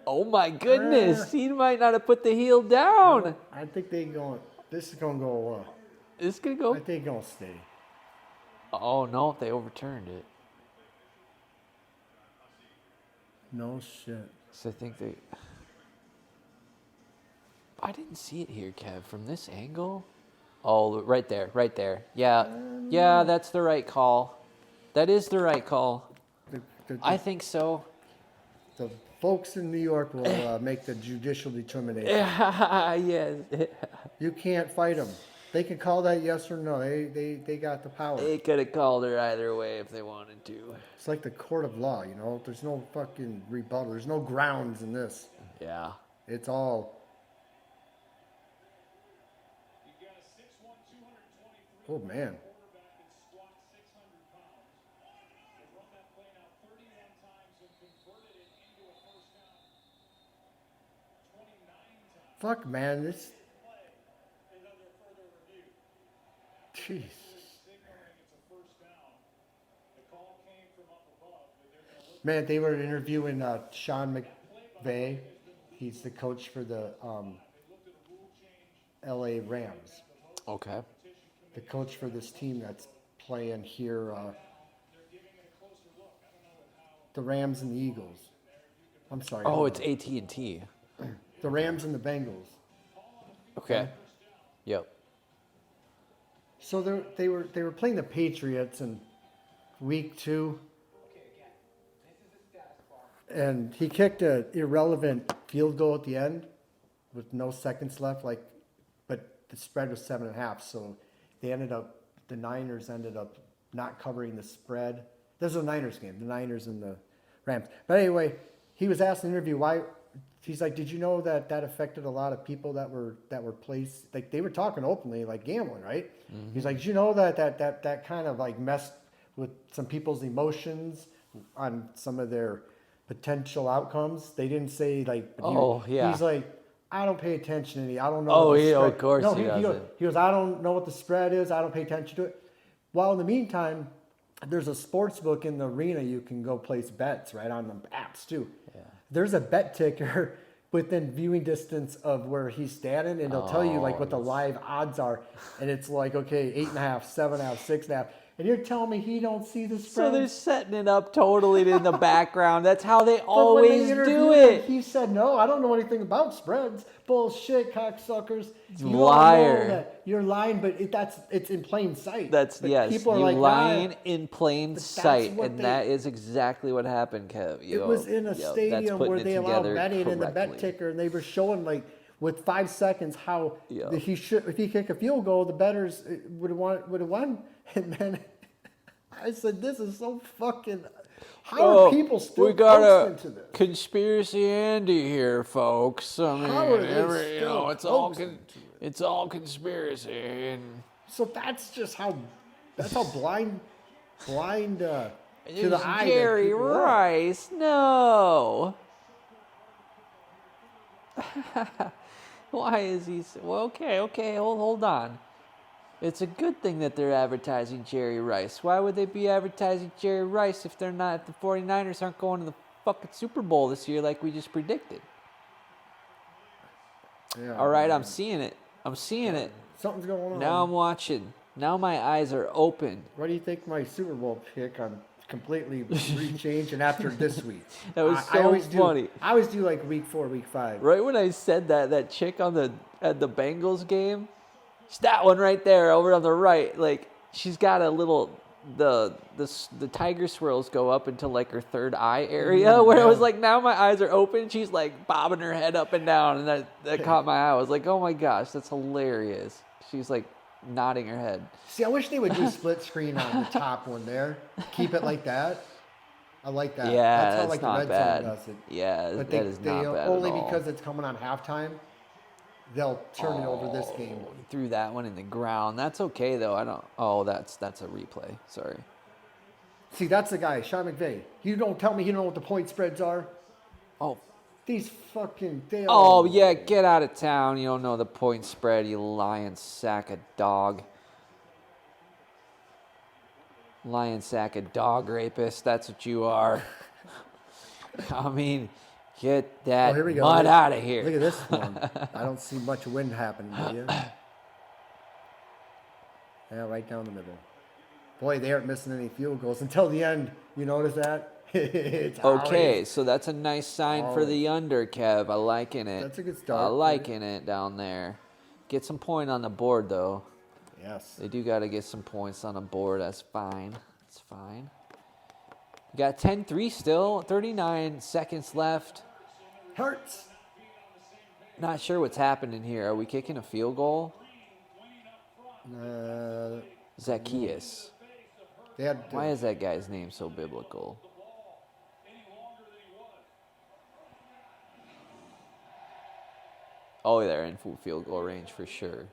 Oh my goodness, he might not have put the heel down. I think this is going to go, It's gonna go. I think going to stay. Oh no, they overturned it. No shit. So I think they. I didn't see it here, Kev, from this angle. Oh, right there. Yeah, that's the right call. That is the right call. I think so. The folks in New York will make the judicial determination. Yes. You can't fight them. They can call that yes or no. They got the power. They could have called her either way if they wanted to. It's like the court of law, you know. There's no fucking rebuttal. There's no grounds in this. Yeah. It's all. Oh man. Fuck, man, this. Jeez. Man, they were interviewing Sean McVay. He's the coach for the L.A. Rams. Okay. The coach for this team that's playing here. The Rams and the Eagles. I'm sorry. Oh, it's AT&T. The Rams and the Bengals. Okay. Yep. So they were playing the Patriots in week 2, and he kicked an irrelevant field goal at the end with no seconds left. But the spread was 7.5, so the Niners ended up not covering the spread. This is a Niners game, the Niners and the Rams. But anyway, he was asked in an interview why. He's like, did you know that affected a lot of people that were placed? Like they were talking openly, like gambling, right? Mm-hmm. He's like, did you know that kind of like messed with some people's emotions on some of their potential outcomes? They didn't say like. Yeah. He's like, I don't pay attention to any. I don't know. Oh yeah, of course he doesn't. He goes, I don't know what the spread is. I don't pay attention to it. While in the meantime, there's a sports book in the arena you can go place bets right on the apps too. Yeah. There's a bet ticker within viewing distance of where he's standing, and they'll tell you like what the live odds are, and it's like 8.5, 7.5, 6.5, and you're telling me he don't see the spread? So they're setting it up totally in the background. That's how they always do it. He said, "No, I don't know anything about spreads. Bullshit, cocksuckers. You Liar. all know that you're lying, but it's in plain sight. People are like lying in plain sight, and that is exactly what happened, Kev. It was in a stadium where they allowed betting in the bet ticker, and they were showing like with 5 seconds how if he kicked a field goal, the bettors would have won. And then I said, "This is so fucking." How are people still we got posting to this? Conspiracy Andy here, folks. I mean, How are they still it's all conspiracy. And so that's how blind to the eye. Jerry Rice, no. Why is he? Well, okay, hold on. It's a good thing that they're advertising Jerry Rice. Why would they be advertising Jerry Rice if they're not? If the 49ers aren't going to the fucking Super Bowl this year like we just predicted? Yeah, all right, I'm seeing it. Something's going on. Now I'm watching. Now my eyes are open. What do you think my Super Bowl pick on completely rechanged. And after this week, That was I always funny. I always do like week 4, week 5. Right when I said that chick at the Bengals game, it's that one right there over on the right. Like she's got a little the tiger swirls go up into like her third eye area where it was like now my eyes are open. She's like bobbing her head up and down, and that caught my eye. I was like, oh my gosh, that's hilarious. She's like nodding her head. See, I wish they would do split screen on the top one there. Keep it like that. I like that. Yeah, that's how that's like not the red bad. zone does it. Yeah, But that is not bad only at all. because it's coming on halftime, they'll turn it over this game. He threw that one in the ground. That's okay though. I don't. Oh, that's a replay. Sorry. See, that's the guy, Sean McVay. You don't tell me you don't know what the point spreads are. Oh. These fucking. Oh yeah, get out of town. You don't know the point spread, you lying sack of dog. Lion sack of dog rapist. That's what you are. I mean, get that here we go. mud out of here. Look at this one. I don't see much wind happening, do you? Yeah, right down the middle. Boy, they aren't missing any field goals until the end. You notice that? It's Okay, always- so that's a nice sign for the under, Kev. I liking it. That's a good start. I liking it down there. Get some point on the board, though. Yes. They do got to get some points on the board. That's fine. That's fine. We got 10-3 still. 39 seconds left. Hurts. Not sure what's happening here. Are we kicking a field goal? Zacchaeus. They had Why is that guy's name so biblical? Oh, they're in full field goal range for sure.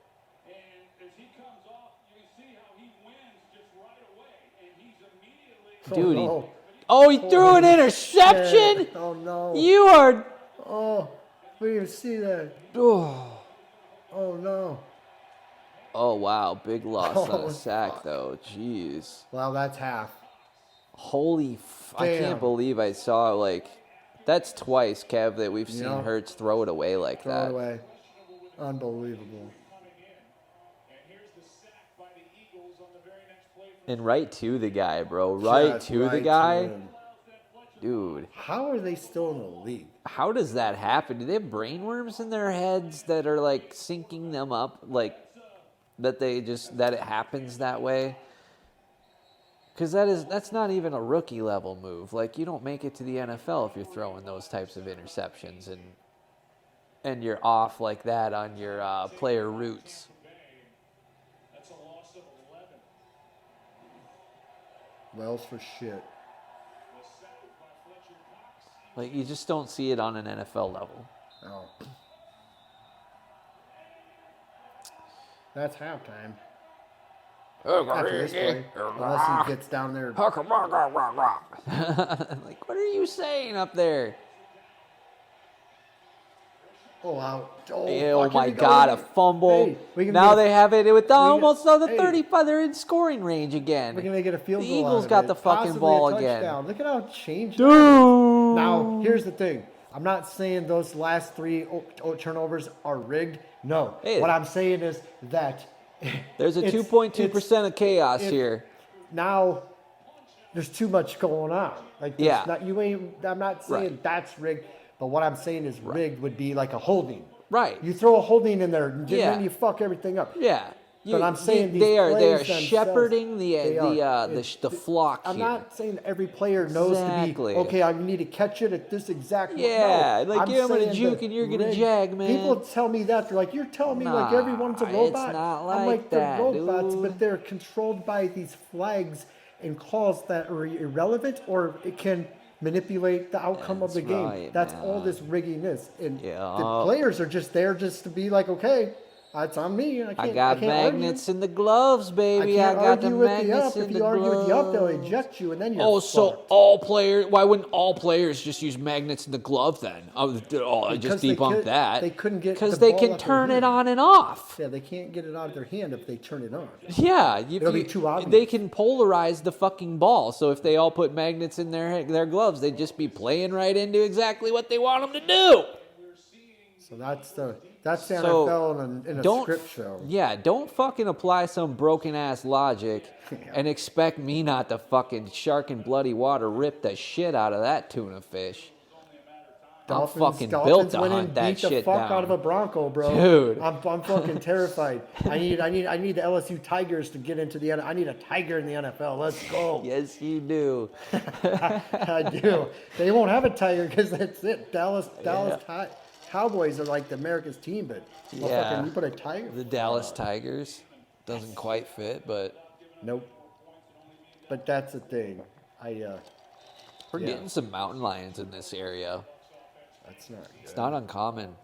Dude, he threw an interception? shit. Oh, no. You are... Oh, we didn't even see that. Oh, Oh, no. oh wow. Big loss on Oh, a sack, though. Jeez. Well, that's half. Holy... I Damn. can't believe I saw, like... That's twice, Kev, that we've seen Yeah. Hurts throw it away like Throw that. it away. Unbelievable. And right to the guy, bro. Right Just to the right guy. him. Dude, How are they still in the league? how does that happen? Do they have brainworms in their heads that are like syncing them up, like that it happens that way? Because that's not even a rookie level move. Like you don't make it to the NFL if you're throwing those types of interceptions and you're off like that on your player routes. Wells for shit. Like you just don't see it on an NFL level. Oh. That's halftime. After this play, unless he gets down there. Like, what are you saying up there? Oh, wow. Oh, Oh fuck, my here we go. God, a fumble. Hey, we can Now make- they have it with almost on the hey. 35. They're in scoring range again. We're going to get a field The goal. Eagles out of got it. the fucking Possibly ball a again. touchdown. Look at how it changed. Dude. Now, here's the thing. I'm not saying those last 3 turnovers are rigged. No. Hey. What I'm saying is that There's a it's- 2.2% of chaos it's- here. now there's too much going on. Like, there's Yeah. I'm not saying Right. that's rigged, but what I'm saying is rigged would be like a holding. Right. You throw a holding in there, and Yeah. then you fuck everything up. Yeah. But I'm saying these they are plays shepherding themselves, the flock I'm here. not saying every player knows Exactly. to be, okay, I need to catch it at this exact moment. Yeah, No, like, I'm yeah, I'm gonna saying juke the and you're gonna rig- jag, man. People tell me that. They're like, you're telling me like everyone's a Nah, robot. it's not I'm like like, that, they're robots, dude. but they're controlled by these flags and calls that are irrelevant, or it can manipulate the outcome of the That's game. right, That's man. all this rigging is. And Yeah. the players are just there just to be like, okay, it's on me. I got can't magnets in the gloves, baby. I can't got the argue with the magnets up. in If the you argue with the up, they'll gloves. eject you, and then you're Oh, so fucked. all players? Why wouldn't all players just use magnets in the glove then? I just Because they debunked that. they couldn't get because the they ball can out their turn it hand. on and off. Yeah, they can't get it out of their hand if they turn it on. Yeah, It'll be too obvious. They can polarize the fucking ball. So if they all put magnets in their gloves, they'd just be playing right into exactly what they want them to do. So that's the That's the So, NFL in a don't script show. Yeah, don't fucking apply some broken ass logic and expect me not to fucking shark and bloody water rip the shit out of that tuna fish. I'm fucking built to went in hunt and that beat the shit fuck down. out of a Bronco, bro. Dude. I'm fucking terrified. I need the LSU Tigers to get into the. I need a tiger in the NFL. Let's go. Yes, you do. I do. They won't have a tiger because that's it. Dallas Yeah. Cowboys are like the America's team, but Yeah. you put a tiger. The Dallas Tigers doesn't quite fit, but Nope. But that's the thing. we're getting some mountain lions in this area. That's not good. It's not uncommon.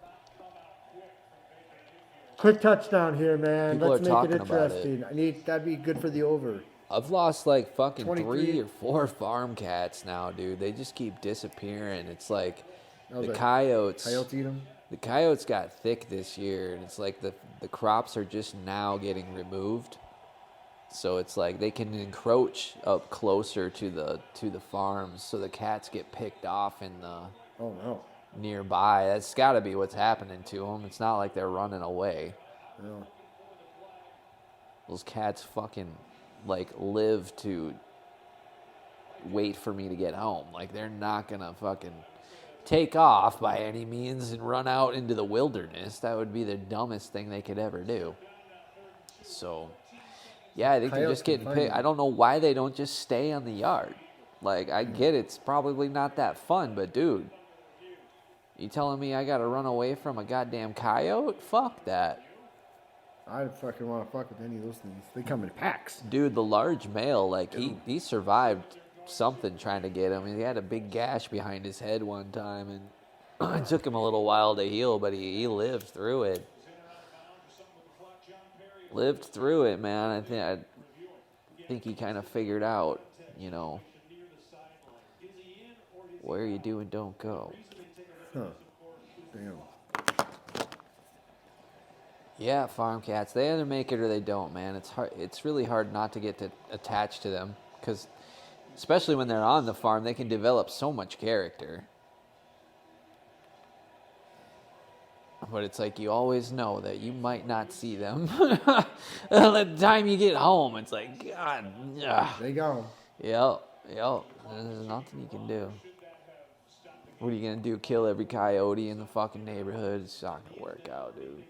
Quick touchdown here, man. People Let's are make talking it about interesting. That'd be good for the over. I've lost like fucking 23. 3 or 4 farm cats now, dude. They just keep disappearing. It's like the the coyotes. Coyotes eat them. The coyotes got thick this year, and it's like the crops are just now getting removed. So it's like they can encroach up closer to the farms, so the cats get picked off in the Oh no. nearby. That's got to be what's happening to them. It's not like they're running away. No. Those cats fucking like live to wait for me to get home. Like they're not gonna fucking take off by any means and run out into the wilderness. That would be the dumbest thing they could ever do. So, yeah, I think they're just getting picked. I don't know why they don't just stay on the yard. Like, I get it's probably not that fun, but dude, you telling me I gotta run away from a goddamn coyote? Fuck that. I don't fucking want to fuck with any of those things. They come in packs. Dude, the large male, like, he survived something trying to get him. He had a big gash behind his head one time, and it took him a little while to heal, but he lived through it. Lived through it, man. I think he kind of figured out, you know, where you do and don't go. Huh. Damn. Yeah, farm cats. They either make it or they don't, man. It's hard. It's really hard not to get attached to them, because especially when they're on the farm, they can develop so much character. But it's like you always know that you might not see them. By the time you get home, it's like, God. Ugh. They go. Yep. There's nothing you can do. What are you going to do? Kill every coyote in the fucking neighborhood? It's not going to work out, dude.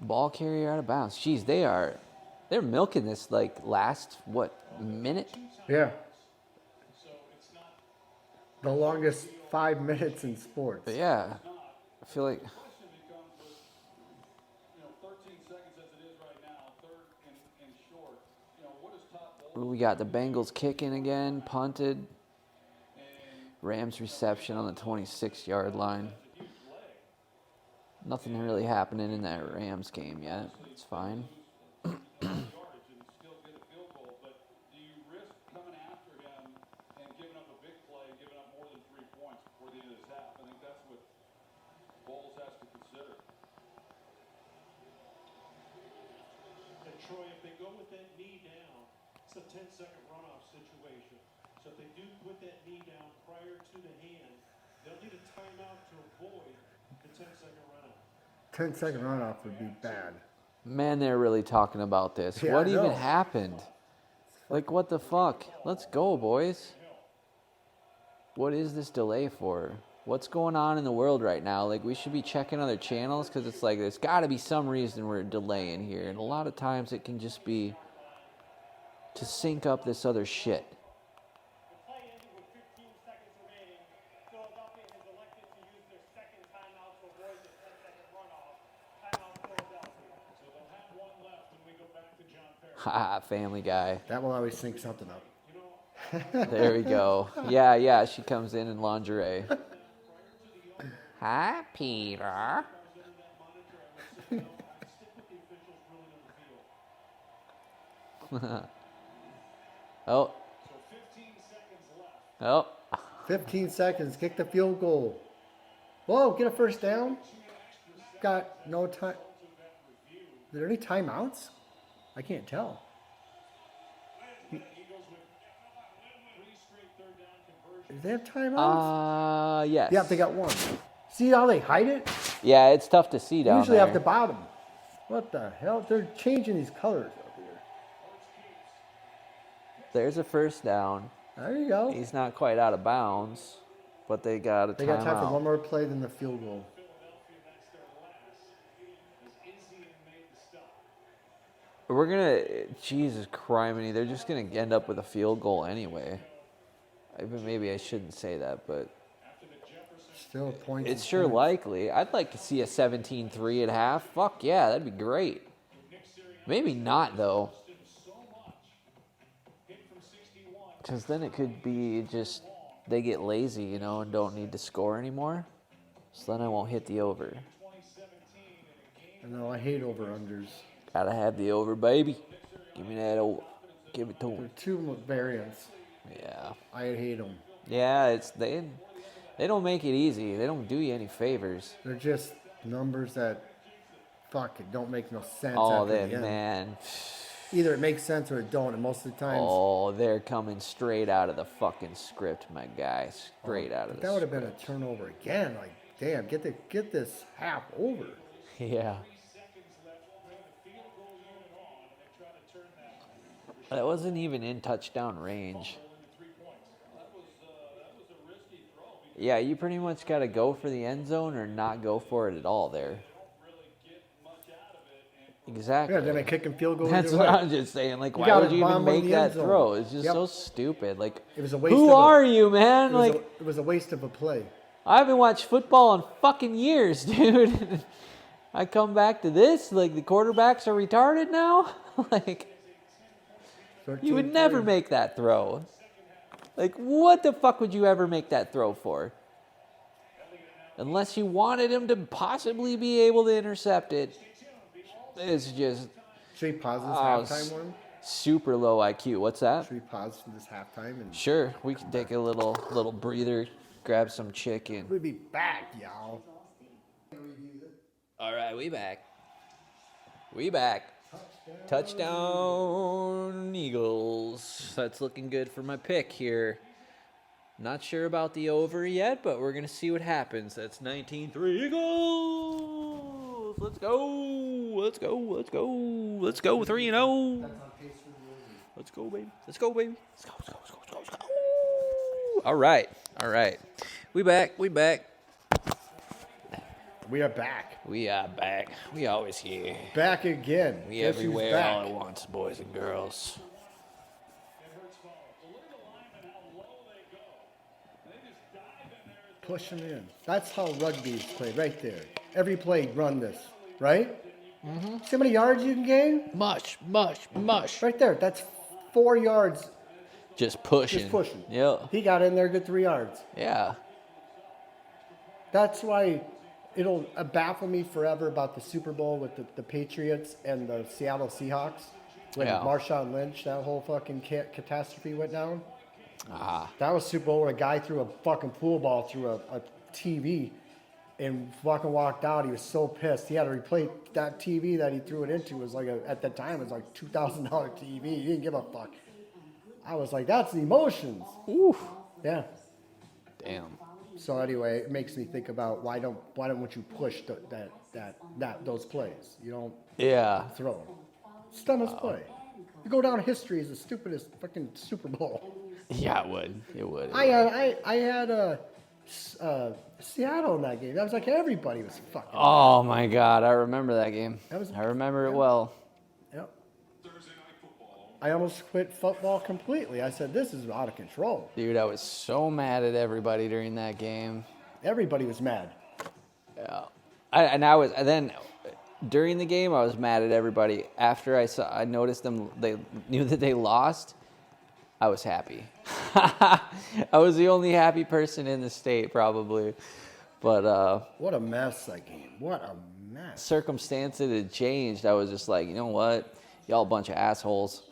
Ball carrier out of bounds. Jeez, they're milking this like last, minute? Yeah. The longest 5 minutes in sports. But yeah, I feel like we got the Bengals kicking again, punted. Rams reception on the 26-yard line. Nothing really happening in that Rams game yet. It's fine. Troy, if they go with that knee down, it's a 10-second runoff situation. So if they do put that knee down prior to the hand, they'll need a timeout to avoid the 10-second runoff. 10-second runoff would be bad. Man, they're really talking about this. Yeah, what I even know. happened? Like, what the fuck? Let's go, boys. What is this delay for? What's going on in the world right now? Like, we should be checking other channels, because it's like there's got to be some reason we're delaying here. And a lot of times it can just be to sync up this other shit. The play ended with 15 seconds remaining. Philadelphia has elected to use their second timeout to avoid the 10-second runoff. Timeout Philadelphia. So they'll have one left when we go back to John Perry. Haha, Family Guy. That will always sync something up. There we go. Yeah, she comes in lingerie. Hi, Peter. Oh. 15 seconds. Kick the field goal. Whoa, get a first down. Got no time. Are there any timeouts? I can't tell. Do they have timeouts? Yes. Yeah, they got one. See how they hide it? Yeah, it's tough to see down Usually there. at the bottom. What the hell? They're changing these colors up here. There's a first down. There you go. He's not quite out of bounds, but they got a They got time for timeout. one more play than the field goal. We're gonna, Jesus criminy, they're just gonna end up with a field goal anyway. Maybe I shouldn't say that, but Still points. it's and sure points. likely. I'd like to see a 17-3 at half. Fuck yeah, that'd be great. Maybe not though, because then it could be just they get lazy, you know, and don't need to score anymore. So then I won't hit the over. I know, I hate over-unders. Gotta have the over, baby. Give me that over. Give it to There him. are two variants. Yeah. I hate them. Yeah, it's they don't make it easy. They don't do you any favors. They're just numbers that, fuck, it don't make no sense. Oh, after the that end. man. Either it makes sense or it don't, and most of the times. Oh, they're coming straight out of the fucking script, my guy. Straight out of the That would have been a script. turnover again. Like, damn, get this half over. Yeah. That wasn't even in touchdown range. Yeah, you pretty much got to go for the end zone or not go for it at all there. Exactly. Yeah, then I kick and field goal. That's either what way. I'm just saying. Like, You why gotta would you even bomb one in make the end that zone. throw? It's just Yep. so stupid. Like, It was a waste. who of are you, man? Like, it was a waste of a play. I haven't watched football in fucking years, dude. I come back to this, like the quarterbacks are retarded now. Like, you would 13-3. never make that throw. Like, what the fuck would you ever make that throw for? Unless you wanted him to possibly be able to intercept it. It's just Should we pause this Oh, halftime one? super low IQ. What's that? Should we pause for this halftime? And Sure, we can take a little breather, grab some chicken. we'll be back, y'all. All right, we back. We back. Touchdown Eagles. That's looking good for my pick here. Not sure about the over yet, but we're going to see what happens. That's 19-3 Eagles. Let's go. Let's go. Let's go. Let's go 3-0. Let's go, baby. Let's go, baby. Let's go. Let's go. Let's go. Let's go. Let's go. All right. All right. We back. We back. We are back. We are back. We always here. Back again. We Guess who's everywhere back? all at once, boys and girls. Push them in. That's how rugby is played, right there. Every play, run this, right? Mm-hmm. See how many yards you can gain? Mush. Right there. That's 4 yards. Just pushing. Just pushing. Yeah. He got in there, good 3 yards. Yeah. That's why it'll baffle me forever about the Super Bowl with the Patriots and the Seattle Seahawks. When Yeah. Marshawn Lynch, that whole fucking catastrophe went down. Ah. That was Super Bowl where a guy threw a fucking pool ball through a TV and fucking walked out. He was so pissed. He had to replace that TV that he threw it into. Was like at the time it was like $2,000 TV. He didn't give a fuck. I was like, that's the emotions. Oof. Yeah. Damn. So anyway, it makes me think about why don't you push those plays? You don't Yeah. throw them. It's the dumbest play. You go down history as the stupidest fucking Super Bowl. Yeah, it would. It would. I had Seattle in that game. That was like everybody was fucking. Oh my God, I remember that game. That was- I remember it well. Yep. I almost quit football completely. I said, this is out of control. Dude, I was so mad at everybody during that game. Everybody was mad. Yeah. Then during the game, I was mad at everybody. After I noticed them, they knew that they lost. I was happy. I was the only happy person in the state, probably. But What a mess that game. What a mess. circumstances had changed. I was just like, you know what? Y'all a bunch of assholes.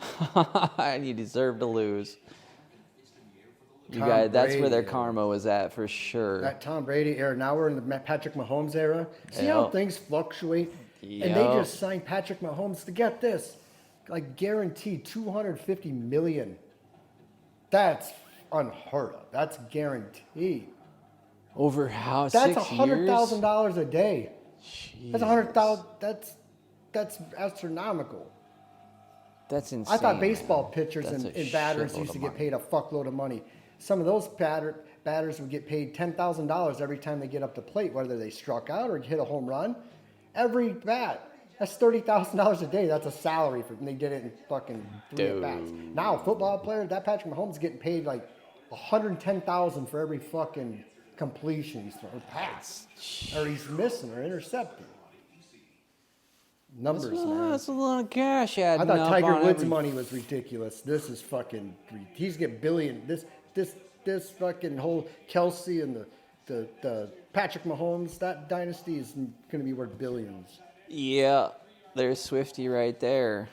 And you deserve to lose. You Tom guys, that's where their Brady. karma was at for sure. That Tom Brady era. Now we're in the Patrick Mahomes era. See how Yep. things fluctuate? And they Yep. just signed Patrick Mahomes to get this. Like guaranteed $250 million. That's unheard of. That's guaranteed. Over how? That's 6 years? $100,000 a day. That's Jesus. $100,000. That's astronomical. That's insane. I thought baseball pitchers That's and, a batters shitload used of to get money. paid a fuckload of money. Some of those batters would get paid $10,000 every time they get up the plate, whether they struck out or hit a home run. Every bat. That's $30,000 a day. That's a salary for, and they did it in fucking 3 at bats. Now, a football player, that Patrick Mahomes is getting paid like $110,000 for every fucking completion he's throwing, or pass, or he's missing or intercepting. Numbers, man. That's a lot of cash adding I thought up Tiger on Woods' every- money was ridiculous. This is fucking. He's getting billion. This fucking whole Kelsey and the Patrick Mahomes, that dynasty is going to be worth billions. Yeah, there's Swifty right there.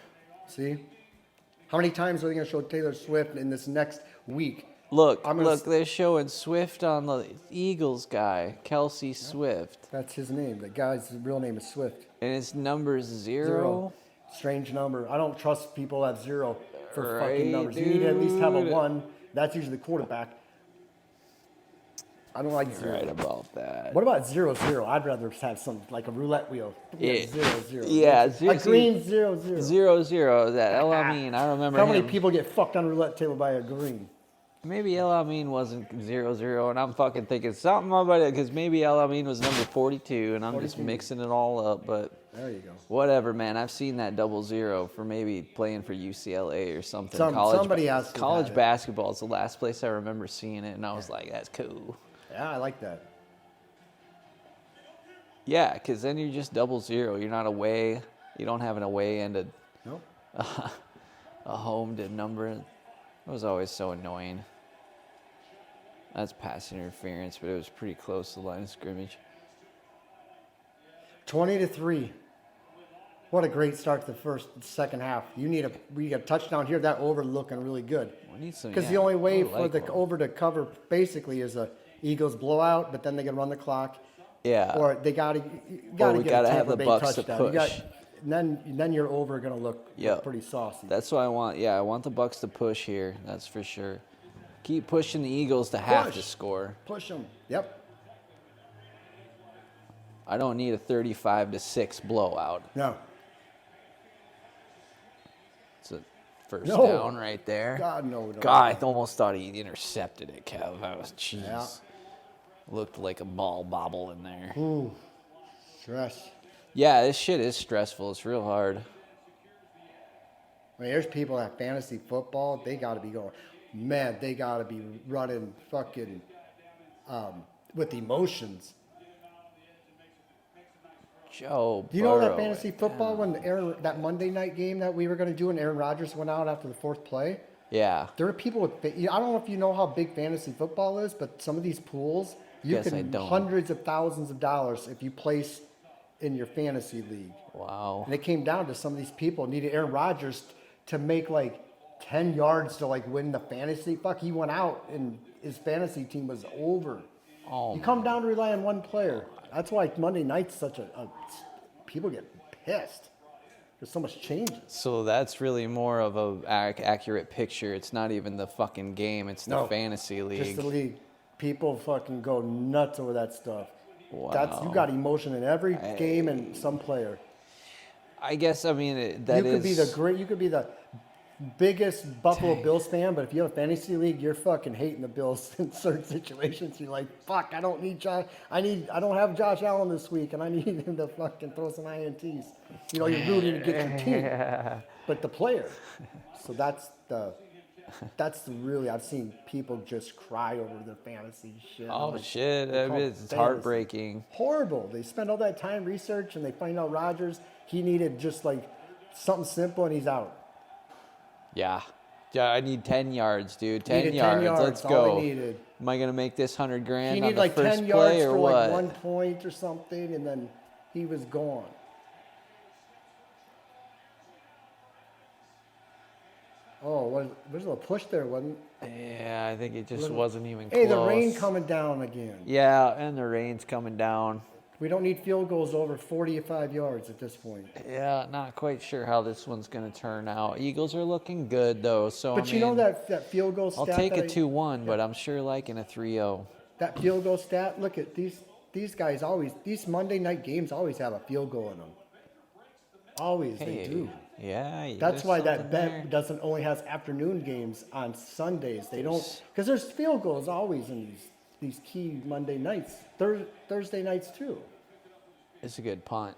See, how many times are they going to show Taylor Swift in this next week? Look, I'm gonna they're showing Swift on the Eagles guy, Kelsey Swift. That's his name. The guy's real name is Swift. And his number's zero. Strange number. I don't trust people that have 0 for Right, fucking numbers. You need to at least have a dude. 1. That's usually the quarterback. I don't like 0. Right about that. What about 0-0? I'd rather have some like a roulette wheel. Yeah. 0-0. Yeah, A green 0-0. 0-0. That El Amin, I remember How him. many people get fucked on a roulette table by a green? Maybe El Amin wasn't 0-0, and I'm fucking thinking something about it, because maybe El Amin was number 42, and I'm just 42. mixing it all up, but There you go. whatever, man. I've seen that 0-0 for maybe playing for UCLA or something. Somebody has to college have it. basketball is the last place I remember seeing it, and I was like, that's cool. Yeah, I like that. Yeah, because then you're just 0-0. You're not away. You don't have an away and Nope. a home to number. It was always so annoying. That's pass interference, but it was pretty close to the line of scrimmage. 20-3. What a great start to the second half. We need a touchdown here. That over looking really good. We need some. Because yeah, the only way I for like the one. over to cover basically is a Eagles blowout, but then they can run the clock. Yeah. Or they gotta we get a gotta have Tampa the Bay Bucks to touchdown. push. And then your over gonna look Yep. pretty saucy. That's what I want. Yeah, I want the Bucks to push here. That's for sure. Keep pushing the Eagles to have to Push. score. Push them. Yep. I don't need a 35-6 blowout. No. It's a first No. down right there. God no. God, I almost thought he intercepted it, Kev. I was jeez. Yeah. Looked like a ball bobble in there. Ooh. Stress. Yeah, this shit is stressful. It's real hard. I mean, there's people at fantasy football. They gotta be going. Man, they gotta be running fucking with emotions. Joe Do you know that Burrow. fantasy football when that Monday night game that we were going to do and Aaron Rodgers went out after the 4th play? Yeah. There are people with. I don't know if you know how big fantasy football is, but some of these pools, you Guess I can don't. hundreds of thousands of dollars if you place in your fantasy league. Wow. And it came down to some of these people needed Aaron Rodgers to make like 10 yards to like win the fantasy. Fuck, he went out and his fantasy team was over. Oh, You come down to rely on one player. That's why Monday night's such a people get pissed. There's so much changes. so that's really more of a accurate picture. It's not even the fucking game. It's the No, fantasy Just league. the league. People fucking go nuts over that stuff. Wow. You got emotion in every game and some player. I guess, I mean, that You could be the biggest Buffalo Bills fan, but if you have a fantasy league, you're fucking hating the Bills in certain situations. You're like, fuck, I don't need Josh. I don't have Josh Allen this week, and I need him to fucking throw some INTs. You know, you're rooting to get your team, but the player. So that's the really, I've seen people just cry over their fantasy shit. Oh, Like, shit. they I call mean, it it's fantasy. heartbreaking. Horrible. They spend all that time research, and they find out Rodgers, he needed just like something simple, and he's out. Yeah. Yeah, I need 10 yards, dude. 10 Needed yards. 10 yards. Let's all go. they needed. Am I going to make this $100,000 He on needed the like first 10 play yards or for what? like 1 point or something, and then he was gone. Oh, there's a push there, wasn't? Yeah, I think it just wasn't even Hey, close. the rain coming down again. Yeah, and the rain's coming down. We don't need field goals over 45 yards at this point. Yeah, not quite sure how this one's going to turn out. Eagles are looking good, though. So, But I you know mean, that field goal I'll stat? take a that 2-1, but I'm sure liking a 3-0. That field goal stat, look at these guys always, these Monday night games always have a field goal in them. Always, they do. Yeah. That's there's why that something bet there. doesn't only has afternoon games on Sundays. They don't, because there's field goals always in these key Monday nights, Thursday nights too. It's a good punt.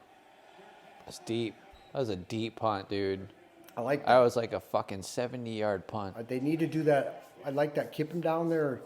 It's deep. That was a deep punt, dude. I like that. That was like a fucking 70-yard punt. They need to do that. I like that. Keep them down there.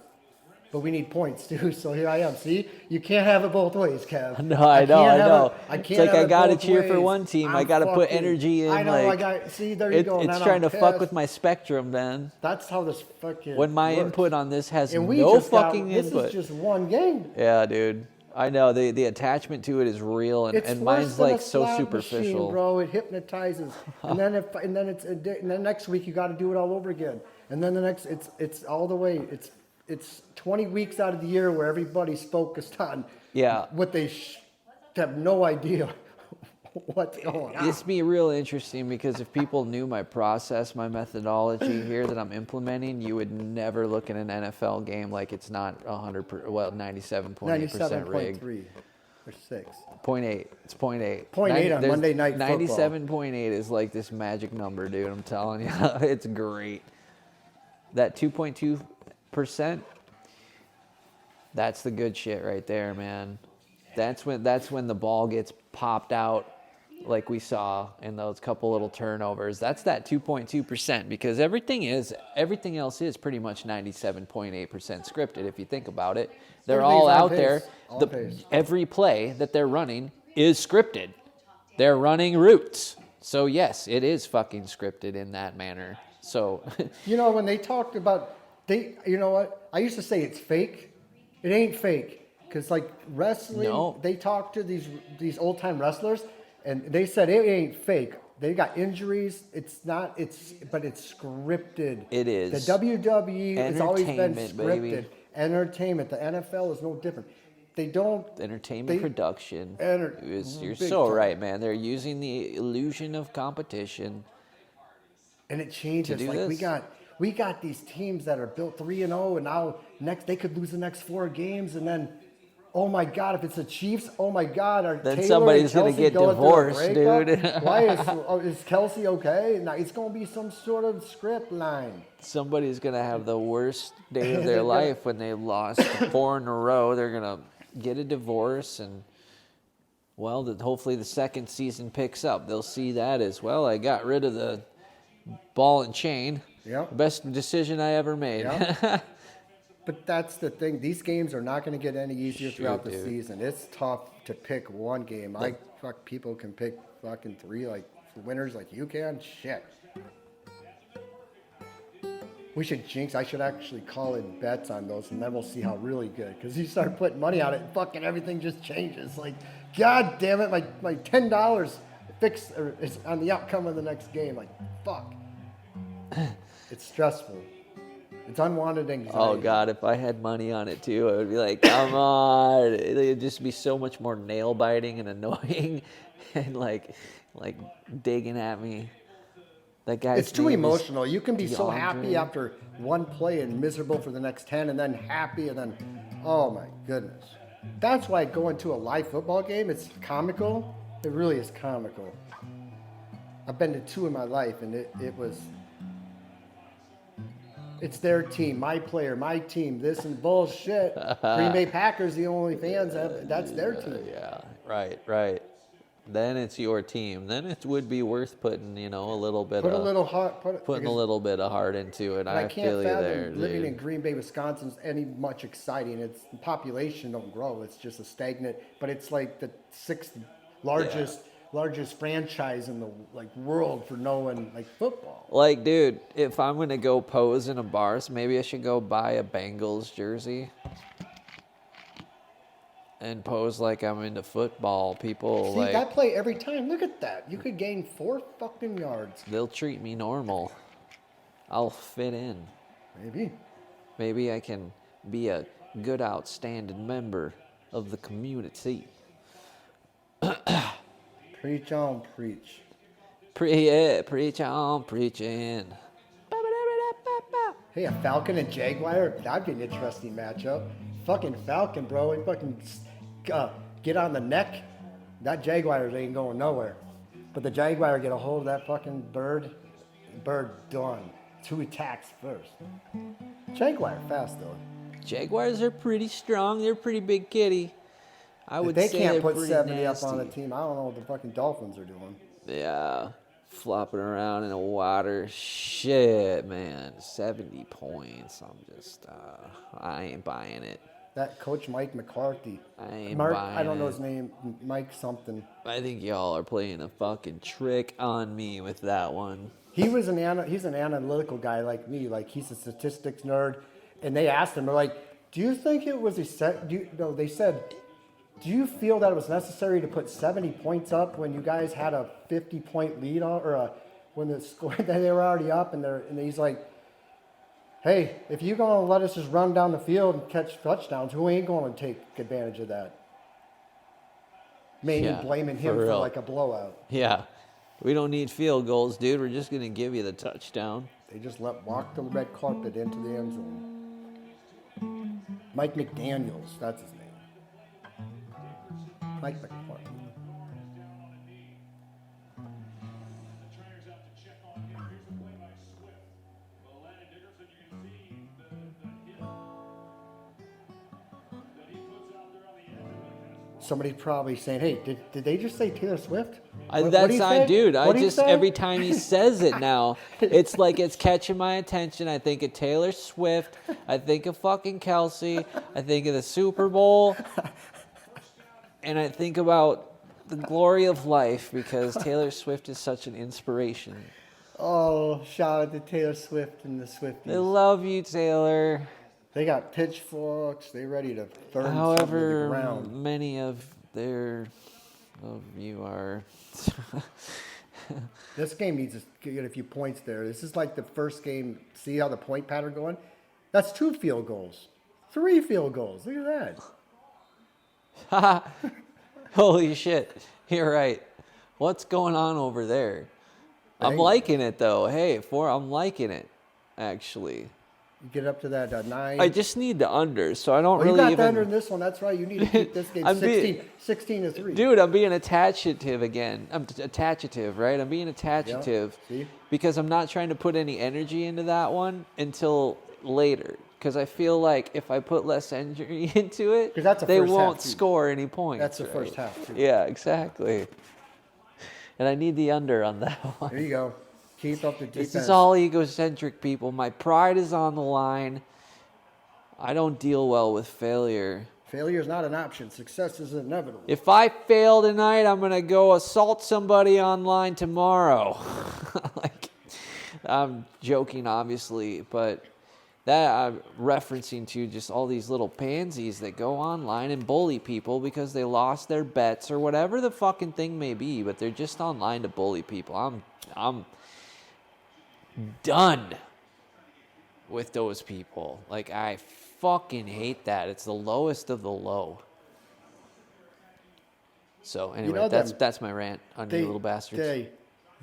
But we need points too. So here I am. See, you can't have it both ways, Kev. No, I know. I It's can't like have I it gotta both cheer for ways. one team. I I'm gotta put fucking- energy in. I know. Like, See, there you go. it's Now trying to I'm fuck with pissed. my spectrum, man. That's how this fucking. When my works. input on this has And we no just got- fucking This input. is just one game. Yeah, dude. I know the attachment to it is real, and, It's and worse mine's than a like so slot superficial. machine, bro. It hypnotizes, and then next week you got to do it all over again, and then the next it's all the way. It's 20 weeks out of the year where everybody's focused on Yeah. what they have no idea what's going on. It's be real interesting because if people knew my process, my methodology here that I'm implementing, you would never look at an NFL game like it's not 97.8% rigged. 97.3 or 6. 0.8. It's 0.8. 0.8 on Monday Night Football. 97.8 is like this magic number, dude. I'm telling you, it's great. That 2.2%, that's the good shit right there, man. That's when the ball gets popped out, like we saw in those couple little turnovers. That's that 2.2%, because everything else is pretty much 97.8% scripted if you think about it. They're all Everything's on out there. pace. On pace. Every play that they're running is scripted. They're running routes. So yes, it is fucking scripted in that manner. So You know, when they talked about you know what? I used to say it's fake. It ain't fake, because like wrestling, No. they talked to these old time wrestlers, and they said it ain't fake. They got injuries. It's not. But it's scripted. It is. The WWE has always been Entertainment, scripted. baby. Entertainment. The NFL is no different. They don't. entertainment They- production. You're big so time. right, man. They're using the illusion of competition. And it changes. do Like this? we got these teams that are built 3-0, and now they could lose the next 4 games, and then, oh my God, if it's the Chiefs, oh my God, are Then Taylor somebody's and gonna Kelsey get going through a divorced, breakup? dude. Why is Kelsey okay? Now it's gonna be some sort of script line. Somebody's gonna have the worst day of their life when they lost 4 in a row. They're gonna get a divorce, and well, hopefully the second season picks up. They'll see that as well. I got rid of the ball and chain. Yep. Best decision I ever made. Yep. But that's the thing. These games are not going to get any easier throughout the dude. season. It's tough to pick one game. People can pick fucking 3 like winners like you can. Shit. We should jinx. I should actually call in bets on those, and then we'll see how really good. Because you start putting money on it, fucking everything just changes. Like, God damn it, my $10 is on the outcome of the next game. Like, fuck. It's stressful. It's unwanted anxiety. Oh God, if I had money on it too, I would be like, come on. It'd just be so much more nail biting and annoying, and like digging at me. That guy's It's too name is emotional. You can be so happy DeAndre. after one play and miserable for the next 10, and then happy, and then, oh my goodness. That's why going to a live football game, it's comical. It really is comical. I've been to 2 in my life, and it was, it's their team, my player, my team, this and bullshit. Green Bay Packers, the only fans, that's their team. Yeah, right. Then it's your team. Then it would be worth putting, a little bit Put a of little heart, putting a little bit of heart into it. And I I can't feel you fathom there, living in dude. Green Bay, Wisconsin is any much exciting. It's the population don't grow. It's just a stagnant. But it's like the 6th largest franchise in the world for knowing football. Like, dude, if I'm gonna go pose in a bar, so maybe I should go buy a Bengals jersey and pose like I'm into football. People See that play every time. Look at that. You could gain 4 fucking yards. they'll treat me normal. I'll fit in. Maybe. Maybe I can be a good, outstanding member of the community. Preach on, preach. Preach on, preaching. Hey, a Falcon and Jaguar, that'd be an interesting matchup. Fucking Falcon, bro, he fucking get on the neck. That Jaguar ain't going nowhere. But the Jaguar get a hold of that fucking bird done. 2 attacks first. Jaguar fast though. Jaguars are pretty strong. They're pretty big kitty. I would They say can't they're put pretty 70 nasty. up on the team. I don't know what the fucking Dolphins are doing. Yeah, flopping around in the water. Shit, man. 70 points. I'm just, I ain't buying it. That coach Mike McCarthy. I ain't Mark, buying I don't know it. his name. Mike something. I think y'all are playing a fucking trick on me with that one. He's an analytical guy like me. Like he's a statistics nerd. And they asked him, they're like, do you think it was they said, do you feel that it was necessary to put 70 points up when you guys had a 50-point lead when the score that they were already up? And he's like, hey, if you're going to let us just run down the field and catch touchdowns, who ain't going to take advantage of that? Mainly Yeah, blaming him for for real. like a blowout. Yeah. We don't need field goals, dude. We're just going to give you the touchdown. They just walk the red carpet into the end zone. Mike McDaniels, that's his name. Mike McCarthy. The trainers out to check on him. Here's the play by Swift. Well, Landon Dickerson, you can see the hit that he puts out there on the edge of it. Somebody probably saying, hey, did they just say Taylor Swift? Dude, I What'd he just, say? every time he says it now, it's like it's catching my attention. I think of Taylor Swift. I think of fucking Kelsey. I think of the Super Bowl. And I think about the glory of life because Taylor Swift is such an inspiration. Oh, shout out to Taylor Swift and the I Swifties. love you, Taylor. They got pitchforks. They ready to burn something to the However ground. many of you are. This game needs to get a few points there. This is like the first game. See how the point pattern going? That's 2 field goals. 3 field goals. Look at that. Holy shit. You're right. What's going on over there? I'm Bengals. liking it, though. Hey, I'm liking it, actually. You get up to that 9. I just need the under, so I don't Oh, you really got even... the under in this one. That's right. You need to keep this game I'm 16 to 3. Dude, I'm being attachative again. I'm attachative, right? I'm being attachative see? because I'm not trying to put any energy into that one until later. Because I feel like if I put less energy into it, 'Cause that's the they first half, won't too. score any points. That's the right? first half, too. Yeah, exactly. And I need the under on that one. There you go. Keep up the defense. This is all egocentric, people. My pride is on the line. I don't deal well with failure. Failure is not an option. Success is inevitable. If I fail tonight, I'm going to go assault somebody online tomorrow. Like, I'm joking, obviously, but that I'm referencing to just all these little pansies that go online and bully people because they lost their bets or whatever the fucking thing may be, but they're just online to bully people. I'm done with those people. Like, I fucking hate that. It's the lowest of the low. So anyway, know them- that's my rant on you little bastards.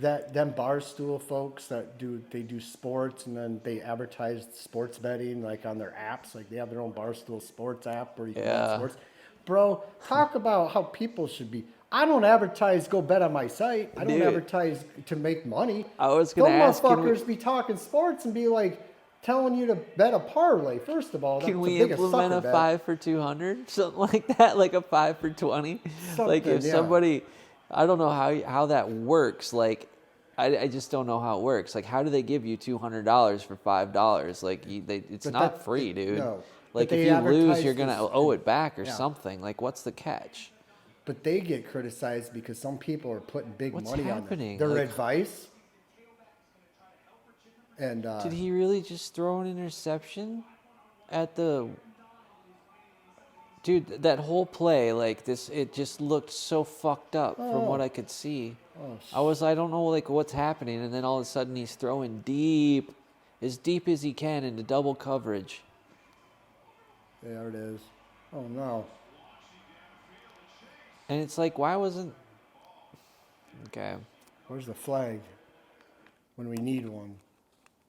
Them Barstool folks that do sports and then they advertise sports betting like on their apps. Like they have their own Barstool Sports app where you can bet sports. Bro, talk about how people should be. I don't advertise go bet on my site. I don't Dude. advertise to make money. I was gonna Those ask, can we- motherfuckers be talking sports and be like telling you to bet a parlay. First of all, that's Can the we biggest implement a sucker bet. 5 for 200, something like that, like a 5 for 20? Like if Something, yeah. somebody, I don't know how that works. Like I just don't know how it works. Like how do they give you $200 for $5? Like it's But not that- free, dude. no. Like But if they you lose, advertise you're gonna this- owe it back or Yeah. something. Like what's the catch? But they get criticized because some people are putting big What's money happening? on them. Their Like- advice. And Did he really just throw an interception at the... Dude, that whole play, like this, it just looked so fucked up from what I could see. I don't know like what's happening, and then all of a sudden he's throwing deep as he can into double coverage. there it is. Oh no. And it's like, why wasn't... Okay. Where's the flag when we need one?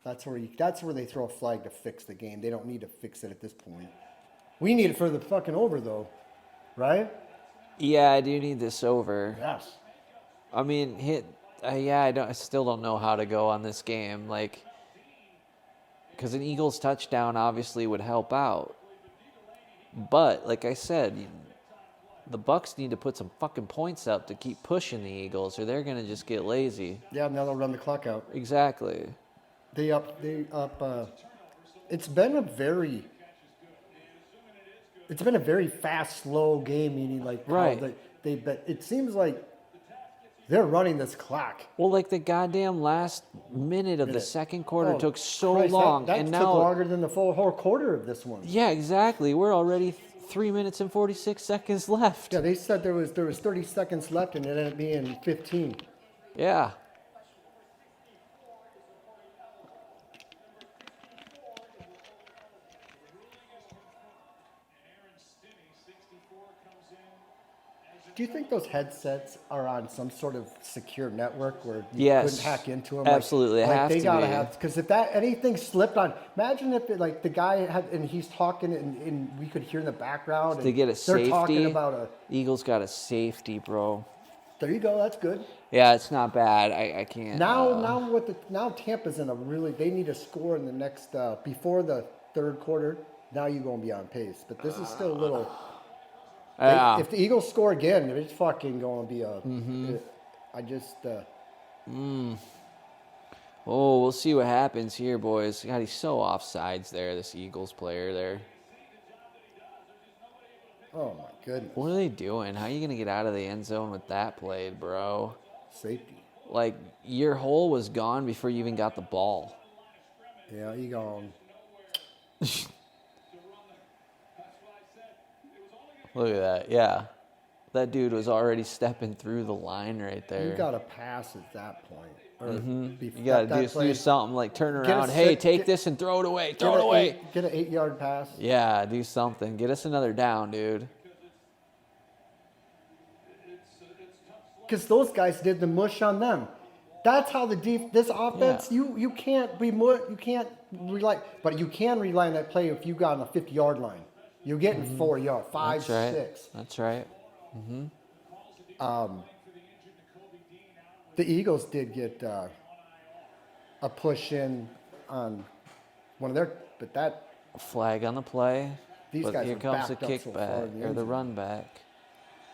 That's where they throw a flag to fix the game. They don't need to fix it at this point. We need it for the fucking over though, right? Yeah, I do need this over. Yes. I mean, I still don't know how to go on this game. Like, because an Eagles touchdown obviously would help out. But, like I said, the Bucks need to put some fucking points up to keep pushing the Eagles, or they're going to just get lazy. Yeah, now they'll run the clock out. Exactly. They up. It's been a very fast, slow game. Meaning, like, Right. But it seems like they're running this clock. Well, like the goddamn last minute of the second quarter took so Christ, long, That and took now longer than the whole quarter of this one. yeah, exactly. We're already 3 minutes and 46 seconds left. Yeah, they said there was 30 seconds left, and it ended up being 15. Yeah. Do you think those headsets are on some sort of secure network where you Yes. couldn't hack into them? Absolutely, it have they to gotta be. have, because if that anything slipped on, imagine if it, like the guy had and he's talking and we could hear in the background. They and get a they're safety. talking about Eagles got a safety, bro. There you go. That's good. Yeah, it's not bad. I can't. Now Tampa's in a really. They need a score in the next before the third quarter. Now you're gonna be on pace, but this is still a little. Yeah. If the Eagles score again, it's fucking going to be a. Mm-hmm. Oh, we'll see what happens here, boys. God, he's so offsides there, this Eagles player there. Oh my goodness. What are they doing? How are you going to get out of the end zone with that played, bro? Safety. Like, your hole was gone before you even got the ball. Yeah, you gone. Look at that. Yeah. That dude was already stepping through the line right there. You got to pass at that point. Or You got to do something like turn around. Hey, take this and throw it away. Throw it away. Get an 8-yard pass. Yeah, do something. Get us another down, dude. Because those guys did the mush on them. That's how this offense. Yeah. You can't you can't rely, but you can rely on that play if you got on the 50-yard line. You're getting 4 yards, 5, That's right. 6. That's right. The Eagles did get a push in on one of their, but that A flag on the play. These but guys here are comes the backed up so far kickback in the or end the zone. run back.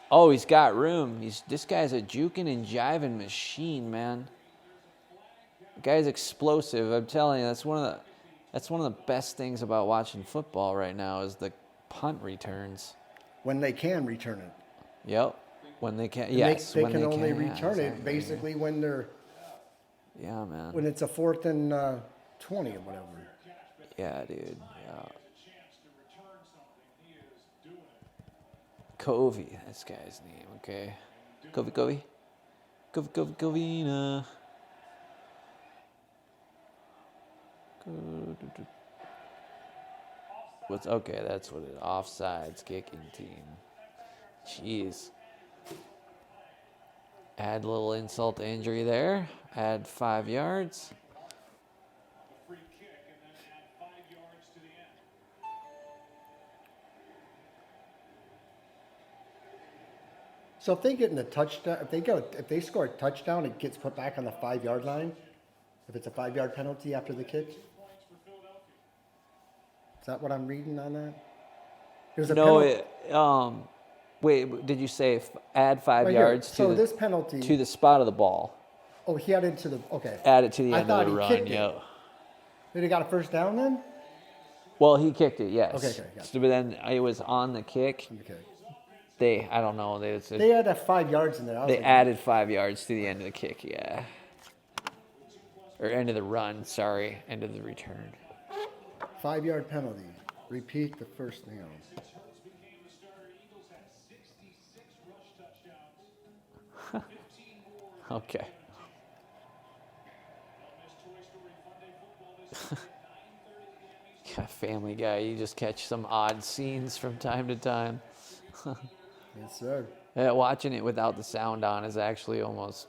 Oh, he's got room. This guy's a juking and jiving machine, man. The guy's explosive. I'm telling you, that's one of the best things about watching football right now is the punt returns. when they can return it. Yep. When they can, And yes. they when can they only can, yeah, return it exactly. basically when they're Yeah, man. when it's a 4th and 20 or whatever. Yeah, dude. Yeah. Covey, this guy's name, okay. Covey. Covina. That's what it offsides kicking team. Jeez. Add a little insult to injury there. Add 5 yards. Free kick and then add 5 yards to the end. So if they get in the touchdown, if they score a touchdown, it gets put back on the 5-yard line. If it's a 5-yard penalty after the kick. Is that what I'm reading on that? There's a No, penalty. wait, did you say add 5 Right here. yards So this penalty. to the spot of the ball? Oh, he had it to the. Okay. Add it to the I end thought of the he run, kicked it. yep. Did he got a first down then? Well, he kicked it, yes. Okay, gotcha. So, but then it was on the kick. Okay. I don't know. They had that 5 yards in there. I was They like, added 5 yards to the end of the kick, yeah. Or end of the run, sorry. End of the return. 5-yard penalty. Repeat the first down. Okay. Yeah, Family Guy, you just catch some odd scenes from time to time. Yes, sir. Yeah, watching it without the sound on is actually almost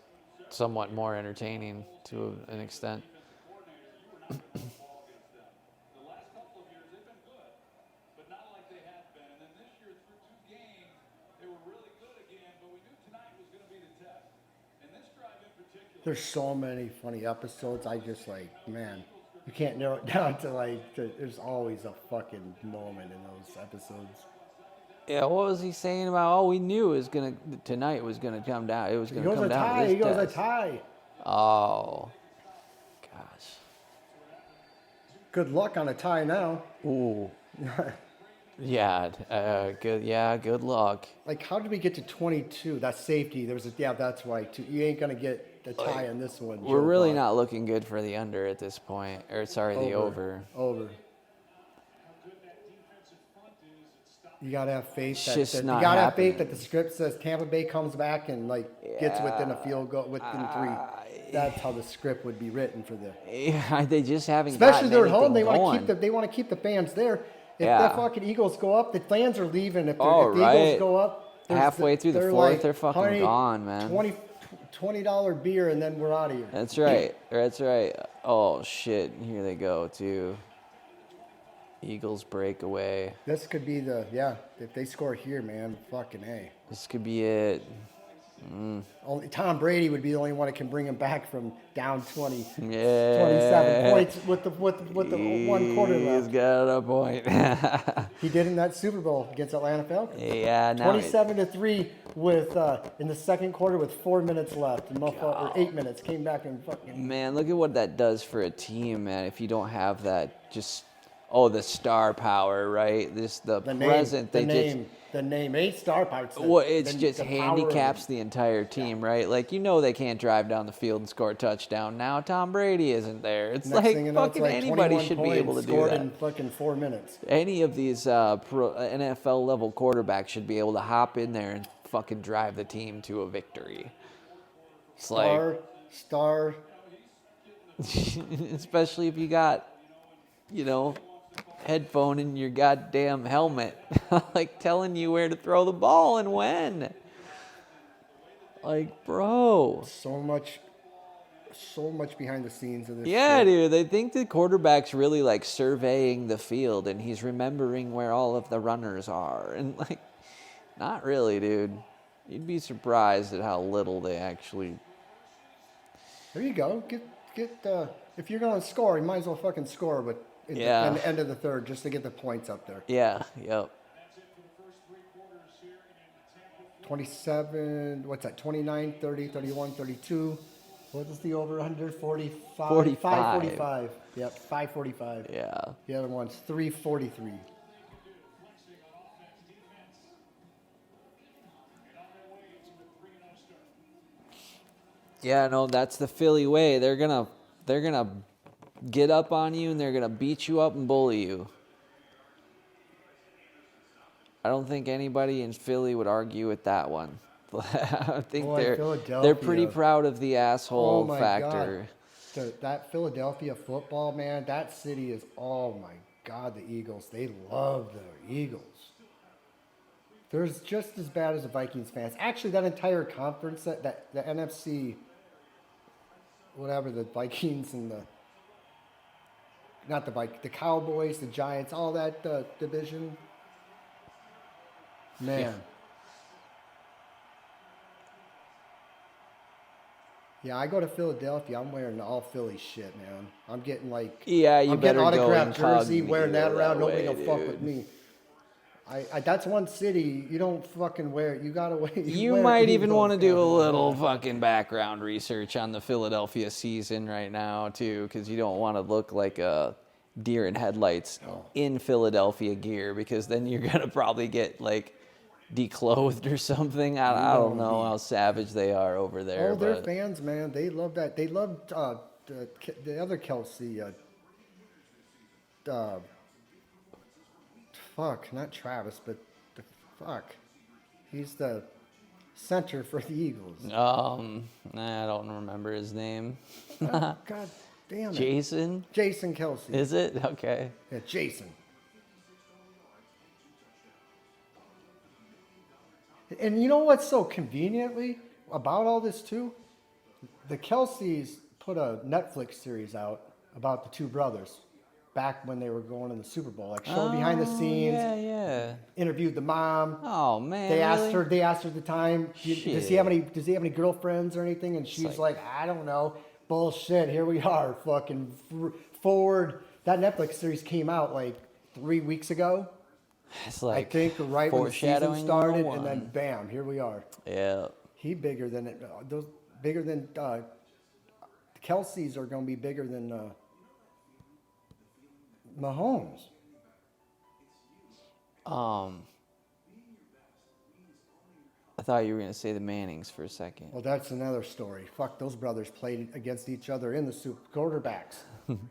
somewhat more entertaining to an extent. The last couple of years, they've been good, but not like they have been. And then this year, through 2 games, they were really good again, but we knew tonight was going to be the test. And this drive in particular, There's so many funny episodes. I just like, man, you can't narrow it down to there's always a fucking moment in those episodes. Yeah, what was he saying about? Oh, we knew it was tonight was gonna come down. It was He gonna goes come a down. tie. To He this goes a test. tie. Oh, gosh. Good luck on a tie now. Ooh. Yeah. Good. Yeah. Good luck. Like, how did we get to 22? That's safety. That's right. Too. You ain't gonna get the tie on this one. We're Joe really Buck. not looking good for the under at this point. Or sorry, the over. Over. You gotta have faith. It's That, just that, not you gotta have faith happening. that the script says Tampa Bay comes back and gets within a field goal within 3. That's how the script would be written for the. Yeah, they just haven't. Especially gotten they're at home. They anything want to going. keep the fans there. If Yeah. the fucking Eagles go up, the fans are leaving. If the right. Eagles go up, Halfway through the they're fourth, like, they're fucking "Honey, gone, man." $20 beer and then we're out of here. That's right. That's right. Oh shit! Here they go too. Eagles breakaway. This could be if they score here, man, fucking A. This could be it. Only Tom Brady would be the only one that can bring him back from down 20, Yeah. 27 points with the 1 quarter He's left. got a point. He did in that Super Bowl against Atlanta Falcons. Yeah. Now 27-3 with in the second quarter with 4 minutes left. Or 8 minutes. Came back and fucking. man, look at what that does for a team, man. If you don't have that, just the star power, right? The present. The name, 8 star parts. Well, it's just the power handicaps of the entire team, right? Like, they can't drive down the field and score a touchdown. Now Tom Brady isn't there. It's Next like thing you know, fucking it's like anybody 21 should be able to do scored that. in fucking 4 minutes. Any of these NFL level quarterbacks should be able to hop in there and fucking drive the team to a victory. It's Star. especially if you got, headphone in your goddamn helmet, like telling you where to throw the ball and when. Like, bro. So much behind the scenes of this. Yeah, shit. dude. They think the quarterback's really like surveying the field and he's remembering where all of the runners are. And like, not really, dude. You'd be surprised at how little they actually. There you go. Get if you're gonna score, you might as well fucking score. But at the end of the third, just to get the points up there. Yeah. Yep. 27. What's that? 29, 30, 31, 32. What is the over under? 45. 45. 545. Yep, 545. Yeah. The other one's 343. Yeah, no, that's the Philly way. They're gonna get up on you and they're gonna beat you up and bully you. I don't think anybody in Philly would argue with that one. I think Boy, they're Philadelphia. pretty proud of the asshole Oh my factor. God. That Philadelphia football, man, that city is, oh my God, the Eagles. They love the Eagles. They're just as bad as the Vikings fans. Actually, that entire conference, the NFC, whatever, the Vikings and the Cowboys, the Giants, all that division. Man. Yeah. Yeah, I go to Philadelphia. I'm wearing all Philly shit, man. I'm getting like Yeah, you I'm getting better go autographed jersey, incognito wearing that around. that Nobody way, will fuck with dude. me. I that's one city you don't fucking wear it. You gotta wear. You wear might even Eagles, want to do a man. little fucking background research on the Philadelphia season right now, too, because you don't want to look like a deer in headlights in Philadelphia gear, because then you're going to probably get, like, declothed or something. I don't know how savage they are over there. Oh, they're but fans, man. They love that. They loved the other Kelsey. Fuck, not Travis, but the fuck. He's the center for the Eagles. I don't remember his name. God damn it. Jason? Jason Kelsey. Is it? Okay. Yeah, Jason. And you know what's so conveniently about all this too? the Kelseys put a Netflix series out about the two brothers back when they were going in the Super Bowl. Like showing behind the scenes, Yeah. interviewed the mom. Oh man. They really? asked her at the time, does he have any girlfriends or anything? And she's like, I don't know. Bullshit. Here we are, fucking forward. That Netflix series came out like 3 weeks ago. It's like I think right when the season foreshadowing started, 101. and then bam, here we are. Yeah. He bigger than it. The Kelseys are going to be bigger than Mahomes. I thought you were gonna say the Mannings for a second. Well, that's another story. Fuck, those brothers played against each other in the Super quarterbacks.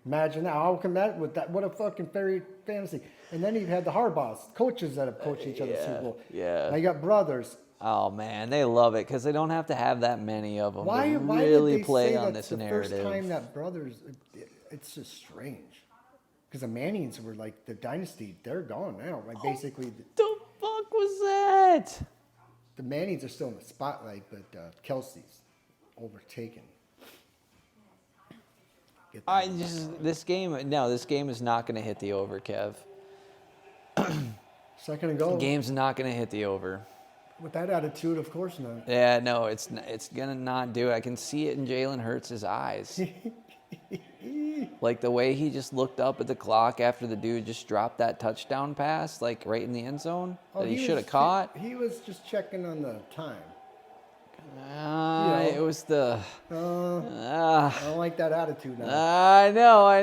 Imagine that. How come that? With that, what a fucking fairy fantasy. And then you had the Harbaughs, coaches that have coached each other Super Bowl. yeah. Now you got brothers. Oh man, they love it because they don't have to have that many of them. Why to did really they play say on that's this the narrative. first time that brothers? It's just strange. Because the Mannings were like the dynasty. They're gone now. Like basically, The fuck was that? the Mannings are still in the spotlight, but Kelsey's overtaken. Get that. This game is not going to hit the over, Kev. Second and goal. The game's not going to hit the over. With that attitude, of course not. Yeah, no, it's going to not do it. I can see it in Jalen Hurts' eyes. Like the way he just looked up at the clock after the dude just dropped that touchdown pass, like right in the end zone that he should have caught. He was just checking on the time. It was the. I don't like that attitude now. I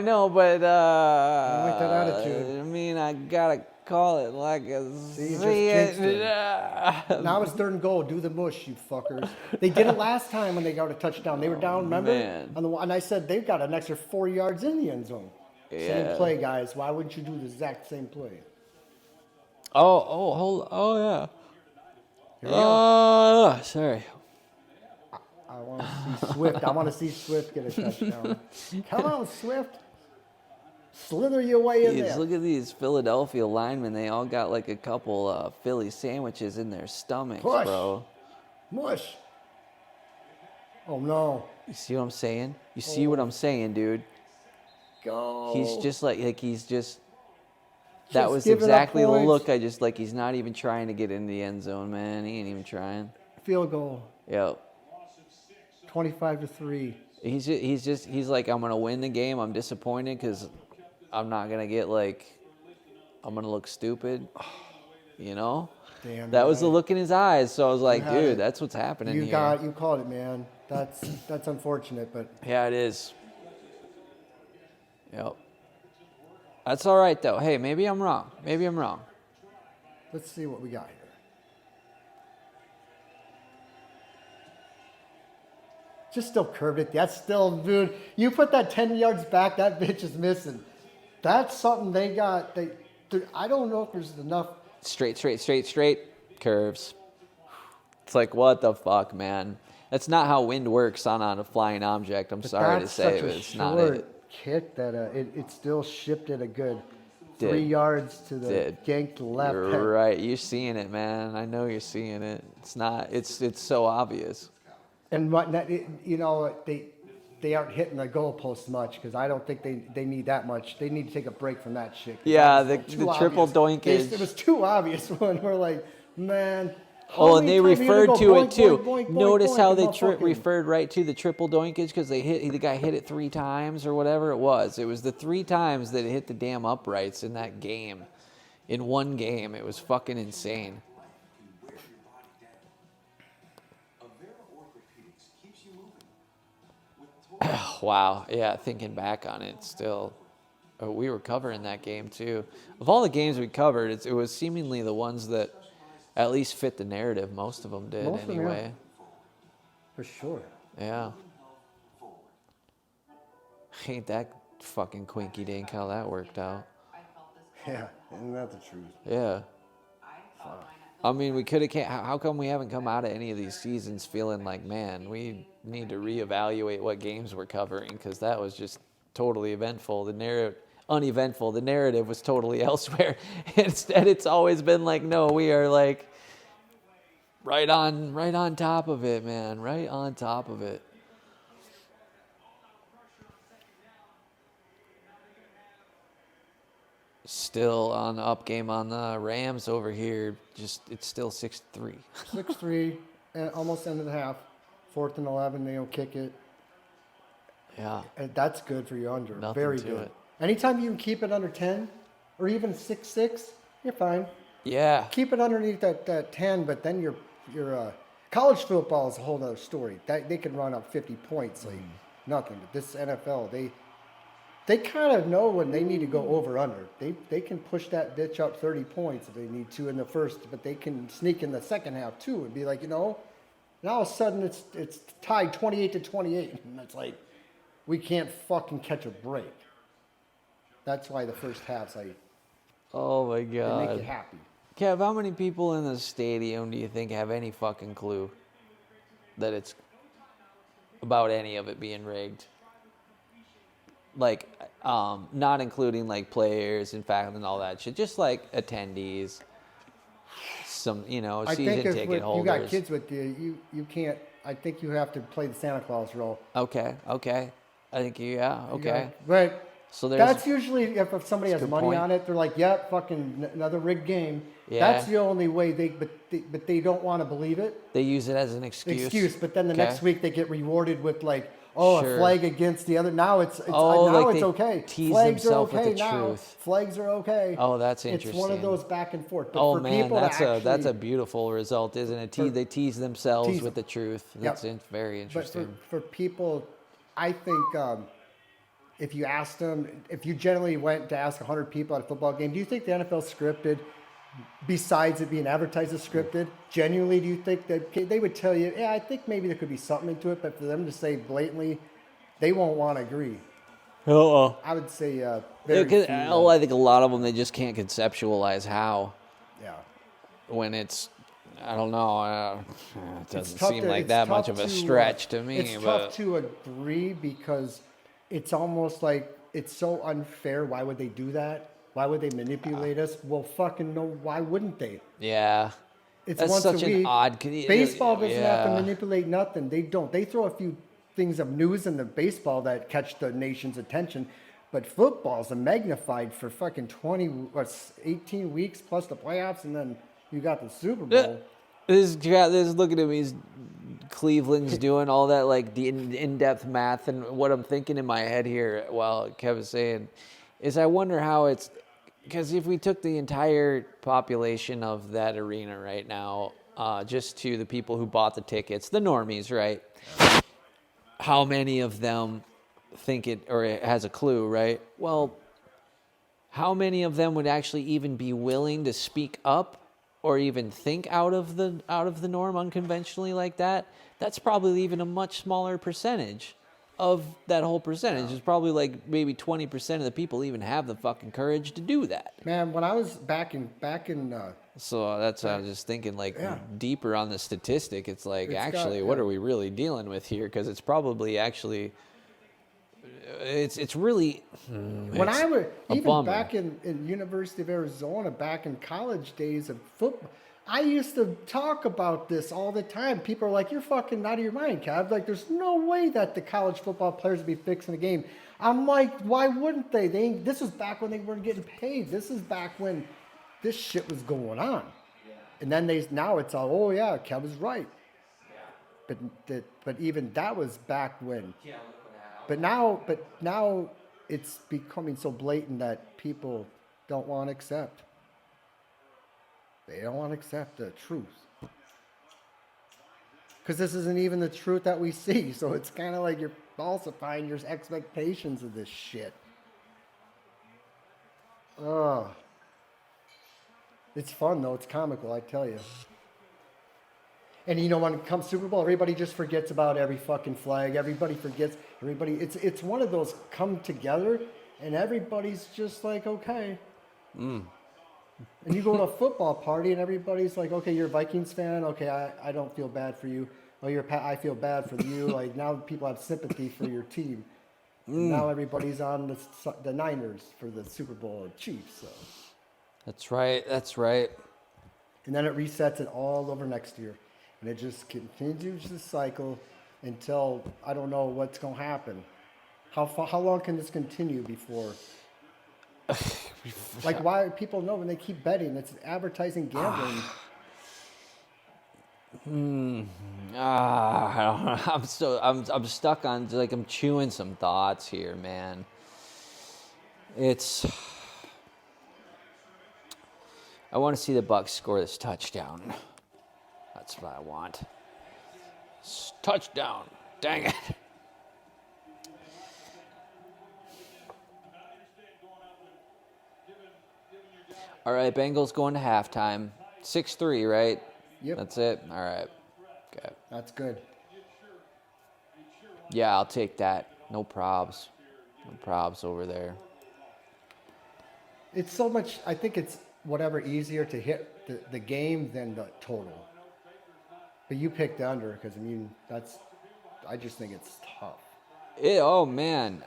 know, but I don't like that attitude. I mean, I gotta call it like a. See, you just jinxed it. Now it's third and goal. Do the mush, you fuckers. They did it last time when they got a touchdown. They were down, remember? man. And I said they've got an extra 4 yards in the end zone. Yeah. Same play, guys. Why wouldn't you do the exact same play? Yeah. Here we go. Sorry. I want to see Swift. I want to see Swift get a touchdown. Come on, Swift. Slither your way in there. Look at these Philadelphia linemen. They all got like a couple Philly sandwiches in their stomachs, Push. bro. Mush. Oh, no. You see what I'm saying? You see what I'm saying, dude? Go. He's just like he's just. That was giving up exactly the points. look. I just like he's not even trying to get in the end zone, man. He ain't even trying. Field goal. Yep. 25-3. He's like, I'm gonna win the game. I'm disappointed because I'm not gonna get I'm gonna look stupid. You know. Damn. That was the look in his eyes. So I was like, had it. dude, that's what's happening You here. you called it, man. That's unfortunate, but Yeah, it is. Yep. That's all right, though. Hey, maybe I'm wrong. let's see what we got here. Just still curved it. That's still, dude. You put that 10 yards back, that bitch is missing. That's something they got. I don't know if there's enough. Straight. Curves. It's like, what the fuck, man? That's not how wind works on a flying object. I'm sorry to That's say, such but a it's not short it. kick that it still shipped it a good Did. 3 yards to the Did. ganked left. You're right. You're seeing it, man. I know you're seeing it. It's not. It's so obvious. And they aren't hitting the goalpost much because I don't think they need that much. They need to take a break from that shit. 'Cause Yeah, that was the too triple obvious. doinkage. It was too obvious when we're like, man. Oh, and they referred to it too. Notice how they referred. referred right to the triple doinkage because the guy hit it 3 times or whatever it was. It was the 3 times that it hit the damn uprights in that game. In one game, it was fucking insane. Wow. Yeah, thinking back on it, still, we were covering that game too. Of all the games we covered, it was seemingly the ones that at least fit the narrative. Most of them did, Most of them, anyway. yeah. For sure. Yeah. Ain't that fucking quinky dink how that worked out. Yeah, isn't that the truth? Yeah. I mean, we could have. How come we haven't come out of any of these seasons feeling like, man, we need to reevaluate what games we're covering because that was just totally eventful. Uneventful. The narrative was totally elsewhere. Instead, it's always been like, no, we are like right on top of it, man. Right on top of it. Still on the up game on the Rams over here. It's still 6-3. 6-3, almost end of the half. 4th and 11, they'll kick it. Yeah. And that's good for your under. Nothing Very to good. it. Anytime you can keep it under 10 or even 6-6, you're fine. Yeah. Keep it underneath that 10, but then your college football is a whole other story. They can run up 50 points like nothing. But this NFL, they kind of know when they need to go over under. They can push that bitch up 30 points if they need to in the first, but they can sneak in the second half too and be like, now all of a sudden it's tied 28-28, and it's like we can't fucking catch a break. That's why the first half's like Oh my they God. make you happy. Kev, how many people in the stadium do you think have any fucking clue that it's about any of it being rigged? Like, not including like players and faculty and all that shit, just like attendees, some I season think if ticket you holders. got kids with you can't. I think you have to play the Santa Claus role. Okay. I think okay. But So there's that's usually if somebody has good money point. on it, they're like, "Yep, fucking another rigged game." Yeah. That's the only way but they don't want to believe it. they use it as an excuse. But then the Okay. next week they get rewarded with like, "Oh, Sure. a flag against the other." Now it's Oh, now like it's they okay. tease Flags are themselves with okay the now. truth. Flags are okay. Oh, that's It's one interesting. of those back and forth. But Oh for man, people that's to a actually, beautiful result, isn't it? For- They tease themselves tease with the them. truth. Yep. That's very But interesting. for people, I think if you asked them, if you generally went to ask 100 people at a football game, do you think the NFL scripted, besides it being advertised as scripted? Genuinely, do you think that they would tell you, yeah, I think maybe there could be something into it, but for them to say blatantly, they won't want to agree. I would say very few. I think a lot of them they just can't conceptualize how Yeah. when it's. I don't know. It doesn't tough seem to- like it's that tough much of a to, stretch to me. It's but tough to agree because it's almost like it's so unfair. Why would they do that? Why would they manipulate us? Well, fucking no. Why wouldn't they? yeah, It's that's once such a an week. odd. Baseball doesn't have to yeah. manipulate nothing. They don't. They throw a few things of news in the baseball that catch the nation's attention. But football's a magnified for fucking 18 weeks plus the playoffs, and then you got the Super Bowl. This looking at me. Cleveland's doing all that like the in-depth math, and what I'm thinking in my head here while Kevin's saying is I wonder how it's because if we took the entire population of that arena right now, just to the people who bought the tickets, the normies, right? How many of them think it or it has a clue, right? Well, how many of them would actually even be willing to speak up or even think out of the norm unconventionally like that? That's probably even a much smaller percentage of that whole percentage. It's probably like maybe 20% of the people even have the fucking courage to do that. Man, when I was back in So that's what I was just thinking, like Yeah. deeper on the statistic. It's like It's got- actually, what yeah. are we really dealing with here? Because it's probably actually, it's really. when it's I was a even bummer. back in University of Arizona, back in college days of football, I used to talk about this all the time. People are like, "You're fucking out of your mind, Kev." Like, there's no way that the college football players would be fixing the game. I'm like, why wouldn't they? This was back when they weren't getting paid. This is back when this shit was going on. And then now it's all, oh yeah, Kev was right. But even that was back when. But now it's becoming so blatant that people don't want to accept. They don't want to accept the truth. Because this isn't even the truth that we see. So it's kind of like you're falsifying your expectations of this shit. Oh. It's fun though. It's comical, I tell you. And you know, when it comes Super Bowl, everybody just forgets about every fucking flag. Everybody forgets. It's one of those come together, and everybody's just like, okay. And you go to a football party, and everybody's like, okay, you're a Vikings fan. Okay, I don't feel bad for you. Oh, I feel bad for you. Like now, people have sympathy for your team. Now everybody's on the Niners for the Super Bowl or Chiefs. So. That's right. That's right. And then it resets it all over next year. And it just continues the cycle until I don't know what's going to happen. How long can this continue before? Like, why people know when they keep betting? It's advertising gambling. I don't know. I'm stuck on, like, I'm chewing some thoughts here, man. I want to see the Bucks score this touchdown. That's what I want. Touchdown. Dang it. All right, Bengals going to halftime. 6-3, right? Yep. That's it? All right. Okay. That's good. Yeah, I'll take that. No probs. No probs over there. It's so much, I think it's whatever easier to hit the game than the total. But you picked under because, I mean, I just think it's tough. Oh, man.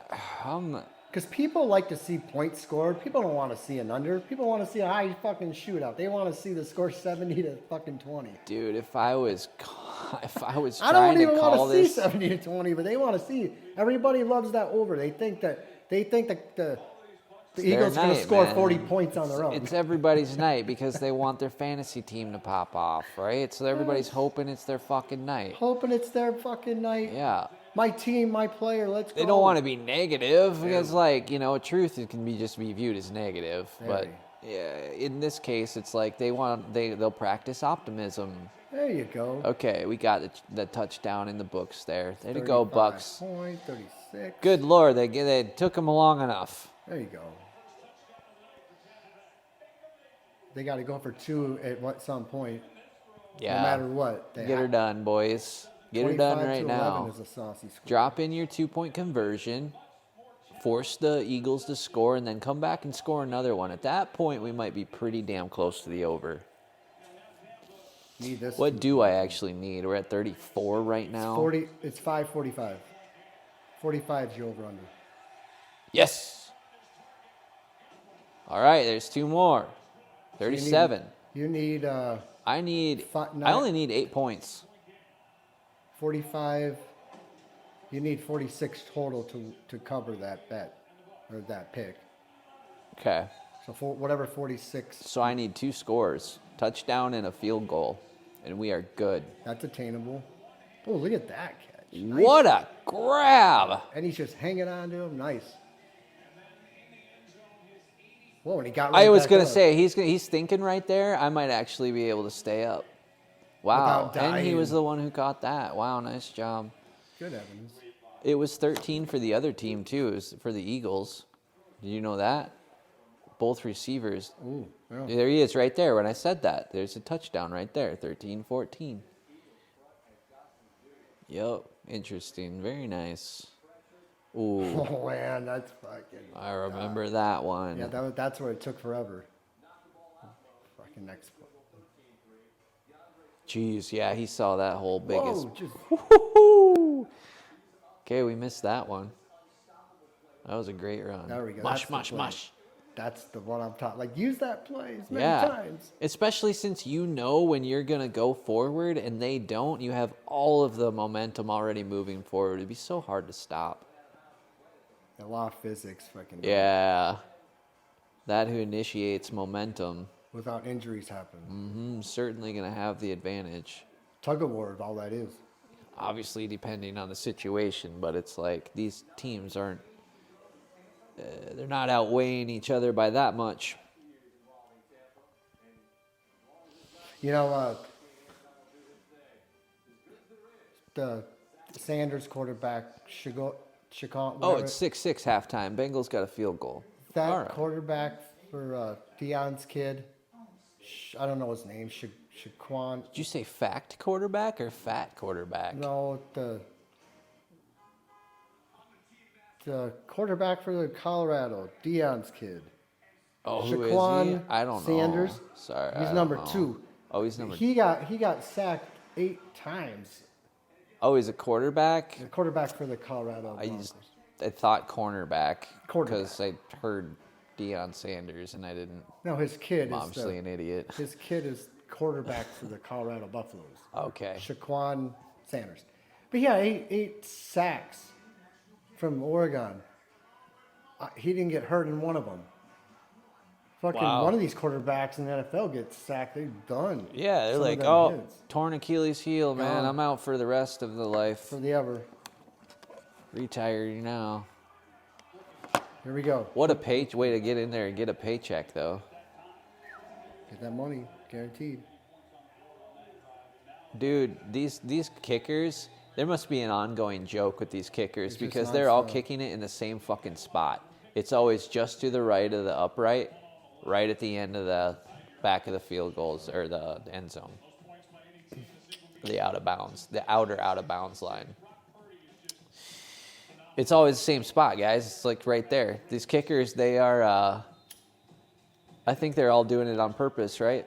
Because people like to see points scored. People don't want to see an under. People want to see a high fucking shootout. They want to see the score 70 to fucking 20. Dude, if I was I trying don't to even want call to see this, 70 to 20, but they want to see. Everybody loves that over. They think that the Eagles are going to night, score man. 40 points on their own. it's everybody's night because they want their fantasy team to pop off, right? So everybody's hoping it's their fucking night. Hoping it's their fucking night. Yeah. My team, my player, let's go. They don't want to be negative because, like, you know, truth can be just be viewed as negative. But yeah, in this case, it's like they'll practice optimism. There you go. Okay, we got the touchdown in the books there. There you go, 35 Bucks. Point, 36. Good Lord, they took them long enough. There you go. They got to go for two at some point. Yeah. No matter what. Get her done, boys. Get her done right 25-11 now. is a saucy score. Drop in your 2-point conversion, force the Eagles to score, and then come back and score another one. At that point, we might be pretty damn close to the over. Need this. What do I actually need? We're at 34 right now. 40. It's 5:45. 45 is your over under. Yes. All right, there's two more. 37. You need I nine- only need 8 points. 45. You need 46 total to cover that bet or that pick. Okay. So for whatever 46, So I need 2 scores, touchdown and a field goal, and we are good. that's attainable. Oh, look at that catch. Nice. What a grab! And he's just hanging on to him. Nice. Whoa, and he got right I was back gonna up. say he's thinking right there. I might actually be able to stay up. Wow, Without and he was dying. the one who caught that. Wow, nice job. Good Evans. It was 13 for the other team too. It was for the Eagles. Did you know that? Both receivers. Ooh, yeah. There he is right there when I said that. There's a touchdown right there, 13-14. Yep, interesting. Very nice. Ooh, Oh, man, that's fucking... I remember that one. Yeah, that's where it took forever. Fucking next one. Jeez, yeah, he saw that whole biggest. Whoa, just... Woo-hoo-hoo. Okay, we missed that one. That was a great run. There we go. Mush, That's the mush, play. mush. That's the one I'm talking. Like, use that play as many Yeah, times. especially since you know when you're going to go forward and they don't, you have all of the momentum already moving forward. It'd be so hard to stop. The law of physics, fucking... Yeah. That who initiates momentum, Without injuries happening. certainly going to have the advantage. Tug of war is all that is. Obviously, depending on the situation, but it's like these teams aren't, they're not outweighing each other by that much. You know, the Sanders quarterback, Chacon, Oh, it's 6-6 halftime. Bengals got a field goal. that All right. quarterback for Dion's kid. I don't know his name. Shaquan. Did you say fact quarterback or fat quarterback? No, the quarterback for the Colorado, Dion's kid. Oh, who is he? Shaquan I don't Sanders. know. Sorry, I He's don't number know. 2. Oh, he's number. He got sacked 8 times. Oh, he's a quarterback. The quarterback for the Colorado Broncos. I thought cornerback Quarterback. because I heard Deion Sanders and I didn't. No, his kid I'm is obviously an idiot. his kid is quarterback for the Colorado Buffaloes. Okay. Shaquan Sanders. But yeah, 8 sacks from Oregon. He didn't get hurt in one of them. fucking one of these quarterbacks in the NFL gets sacked, they're done. Yeah, they're Some of like, them oh, hits. torn Achilles heel, man. Gone. I'm out for the rest of the life. For the ever. Retire you now. Here we go. What a way to get in there and get a paycheck, though. Get that money, guaranteed. Dude, these kickers, there must be an ongoing joke with these kickers It's just because they're all nonstop. kicking it in the same fucking spot. It's always just to the right of the upright, right at the end of the back of the field goals or the end zone. The out of bounds, the outer out of bounds line. It's always the same spot, guys. It's like right there. These kickers, they are, I think they're all doing it on purpose, right?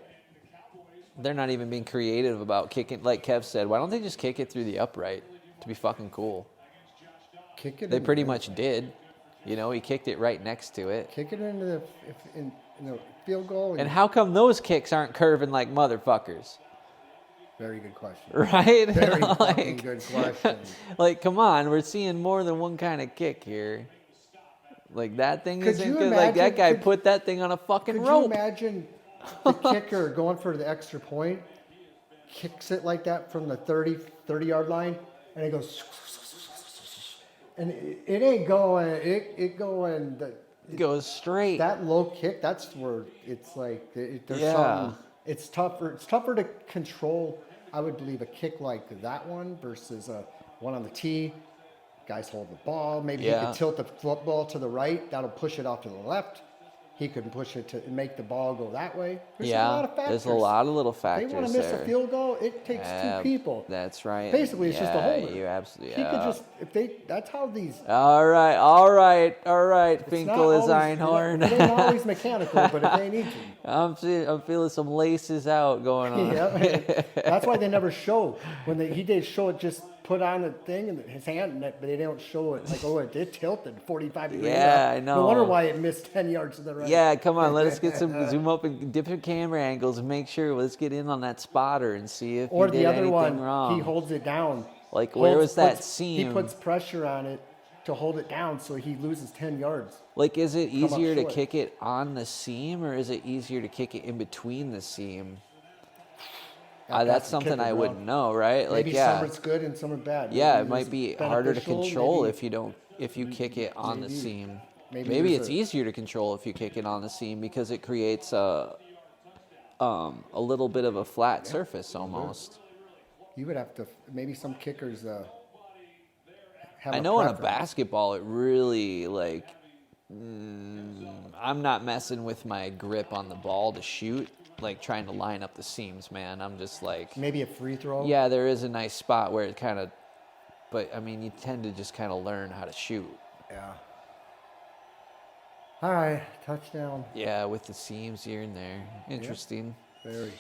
They're not even being creative about kicking. Like Kev said, why don't they just kick it through the upright to be fucking cool? Kick it. They in pretty the- much did. You know, he kicked it right next to it. Kick it into the in the field goal. And how come those kicks aren't curving like motherfuckers? Very good question. Right? Very fucking like, good question. like, come on, we're seeing more than one kind of kick here. Like, that thing Could isn't you good. Like, that imagine- guy could- put that thing on a fucking Could rope. you imagine the kicker going for the extra point, kicks it like that from the 30-yard line, and it goes, and it ain't going. It going. Goes straight. That low kick. That's where it's like there's Yeah. something. It's tougher. It's tougher to control. I would believe a kick like that one versus a one on the tee. Guys hold the ball. Maybe he Yeah. could tilt the football to the right. That'll push it off to the left. He could push it to make the ball go that way. There's a lot of factors. there's a lot of little They factors want to miss there. a field goal. It takes Yeah, two people. That's right. Basically, it's just a Yeah, holder. You absolutely. He could Yeah. just if they. That's how these. All right. It's Finkel not is always- Einhorn. It ain't always mechanical, but if they need to. I'm feeling some laces out going on. Yeah, that's why they never show when he did show it. Just put on the thing and his hand, but they don't show it. Like, oh, it did tilted 45 degrees. Yeah, up. I know. No wonder why it missed 10 yards to the right. Yeah, come on. Let us get some zoom up and different camera angles and make sure. Let's get in on that spotter and see if Or he the did other anything one, wrong. he holds it down. Like, where was that He seam? puts pressure on it to hold it down, so he loses 10 yards. Like, is it up easier to short. kick it on the seam or is it easier to kick it in between the seam? That's That's the something kicker, I bro. wouldn't know, right? Like, Maybe yeah. some it's good and some are bad. Yeah, Maybe it might it's be harder to beneficial, control maybe- if you kick it on the maybe- seam. maybe Maybe there's it's a- easier to control if you kick it on the seam because it creates a little bit of a flat surface almost. You would have to, maybe some kickers have I know in a preference. basketball it really like I'm not messing with my grip on the ball to shoot, like trying to line up the seams, man. I'm just like Maybe a free throw. yeah, there is a nice spot where it kind of, but I mean, you tend to just kind of learn how to shoot. Yeah. All right, touchdown. Yeah, with the seams here and there. Interesting. Very.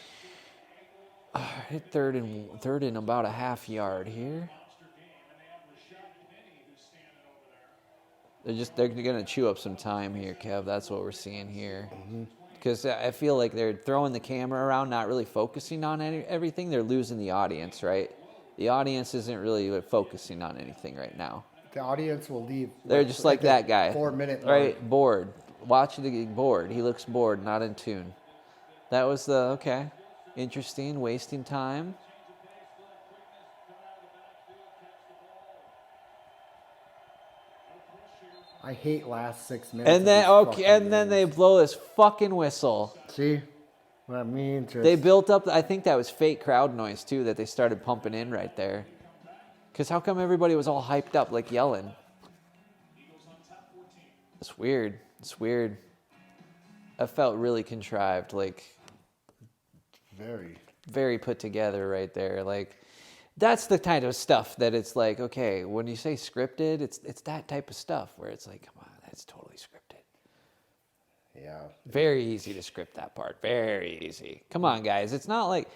Hit third and about a half yard here. They're gonna chew up some time here, Kev. That's what we're seeing here. Because I feel like they're throwing the camera around, not really focusing on everything. They're losing the audience, right? The audience isn't really focusing on anything right now. The audience will leave. They're just like the that guy. 4-minute mark. Right, bored. Watching the bored. He looks bored, not in tune. That was okay. Interesting, wasting time. I hate last 6 minutes. And of then these okay, fucking and then they games. blow this fucking whistle. See what I mean? Just, They built up. I think that was fake crowd noise too that they started pumping in right there. Cause how come everybody was all hyped up like yelling? It's weird. It's weird. That felt really contrived, like very put together right there. Like that's the kind of stuff that it's like, okay, when you say scripted, it's that type of stuff where it's like, come on, that's totally scripted. Yeah. Very easy to script that part. Very easy. Come on, guys. It's not like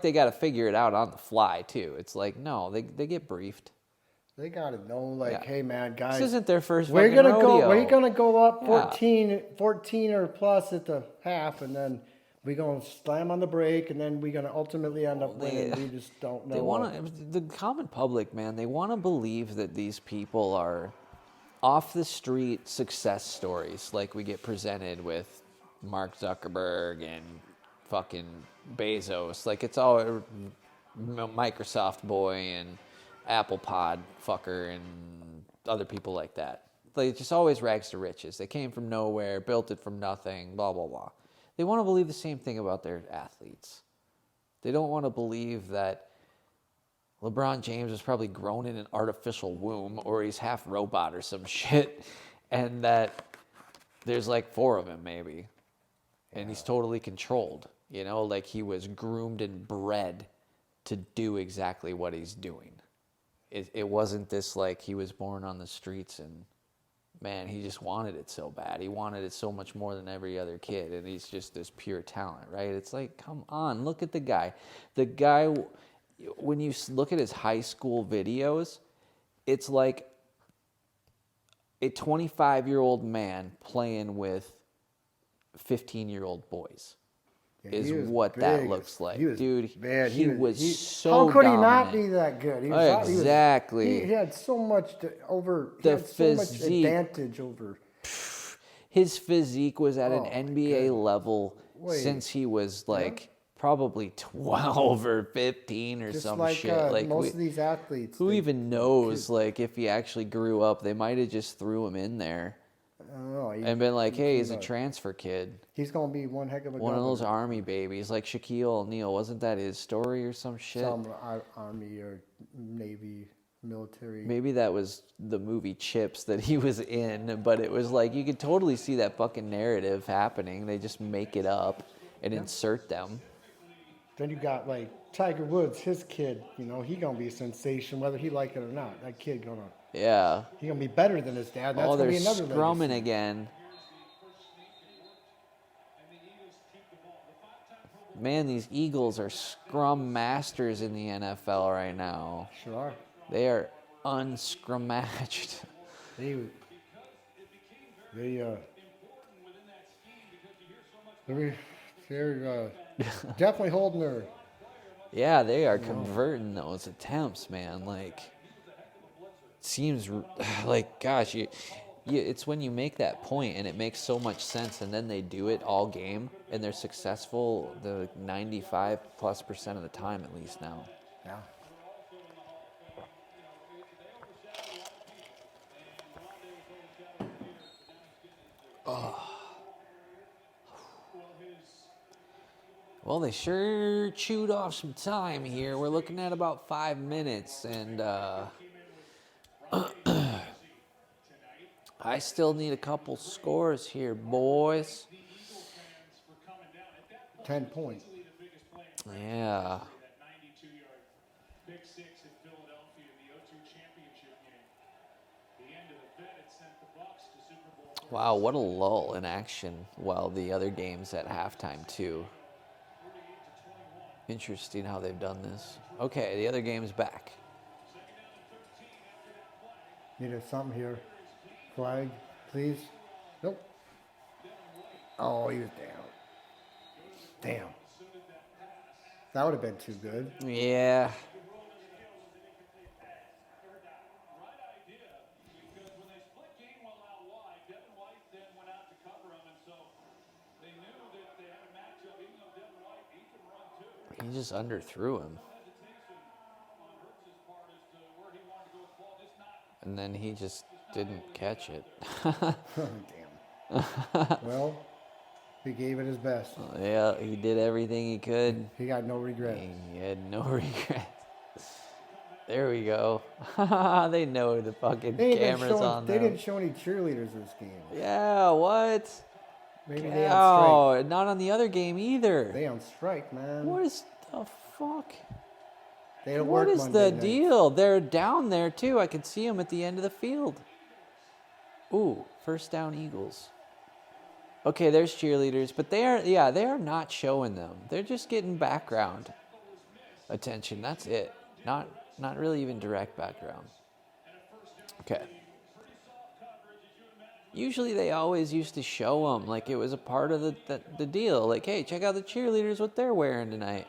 they got to figure it out on the fly too. It's like, no, they get briefed. They gotta know, like, Yeah. hey man, guys, This isn't their first we're fucking gonna rodeo. go. We're gonna go up Yeah. 14 or plus at the half, and then we're gonna slam on the brake, and then we're gonna ultimately end up winning. We just don't know. They want to. The common public, man, they want to believe that these people are off the street success stories, like we get presented with Mark Zuckerberg and fucking Bezos. Like, it's all Microsoft boy and Apple Pod fucker and other people like that. Like, just always rags to riches. They came from nowhere, built it from nothing, blah, blah, blah. They want to believe the same thing about their athletes. They don't want to believe that LeBron James was probably grown in an artificial womb, or he's half robot or some shit, and that there's like 4 of him maybe, and he's totally controlled. You know, like he was groomed and bred to do exactly what he's doing. It wasn't this like he was born on the streets and, man, he just wanted it so bad. He wanted it so much more than every other kid, and he's just this pure talent, right? It's like, come on, look at the guy. The guy, when you look at his high school videos, it's like a 25-year-old man playing with 15-year-old boys. Yeah, Is he was what big. that looks like. He was, Dude, man, he was so how could he not dominant. be that good? He Exactly. He had so much he The had so much physique. advantage over. His physique was at an Oh, my NBA level Wait. since he was like probably 12 or 15 or Just some like, shit. Like most of these athletes. who they- even knows like if he actually grew up? They might have just threw him in there I don't know. and been like, "Hey, he's a transfer kid." He's gonna be one heck of a One of those governor. army babies, like Shaquille O'Neal. Wasn't that his story or some shit? Some army or navy military. Maybe that was the movie Chips that he was in, but it was like you could totally see that fucking narrative happening. They just make it up and insert them. Then you got like Tiger Woods, his kid. You know, he gonna be a sensation whether he like it or not. That kid Yeah. he gonna be better than his dad. That's Oh, gonna they're be another scrumming legacy. again. Man, these Eagles are scrum masters in the NFL right now. Sure are. They are unscrum-matched. They're definitely holding their. Yeah, they are converting those attempts, man. Like, seems like, gosh, it's when you make that point and it makes so much sense, and then they do it all game and they're successful the 95+% of the time, at least now. Yeah. Well, they sure chewed off some time here. We're looking at about 5 minutes, and I still need a couple scores here, boys. 10 points. Yeah. That 92-yard pick six in Philadelphia in the O2 championship game. The end of the Fed had sent the Bucks to Super Bowl. Wow, what a lull in action while the other game's at halftime, too. Interesting how they've done this. Okay, the other game's back. Needed something here. Flag, please. Nope. Oh, he was down. Damn. That would have been too good. Yeah. He just underthrew him. And then he just didn't catch it. Damn. Well, he gave it his best. Yeah, he did everything he could. He got no regrets. He had no regrets. There we go. They know the fucking camera's on They them. didn't show any cheerleaders this game. Yeah, what? Maybe they on strike. Oh, not on the other game either. They on strike, man. What is the fuck? They don't What work is Monday the night. deal? They're down there too. I can see them at the end of the field. Ooh, first down Eagles. Okay, there's cheerleaders, but they are not showing them. They're just getting background attention. That's it. Not really even direct background. Okay. Usually they always used to show them, like it was a part of the deal. Like, hey, check out the cheerleaders, what they're wearing tonight.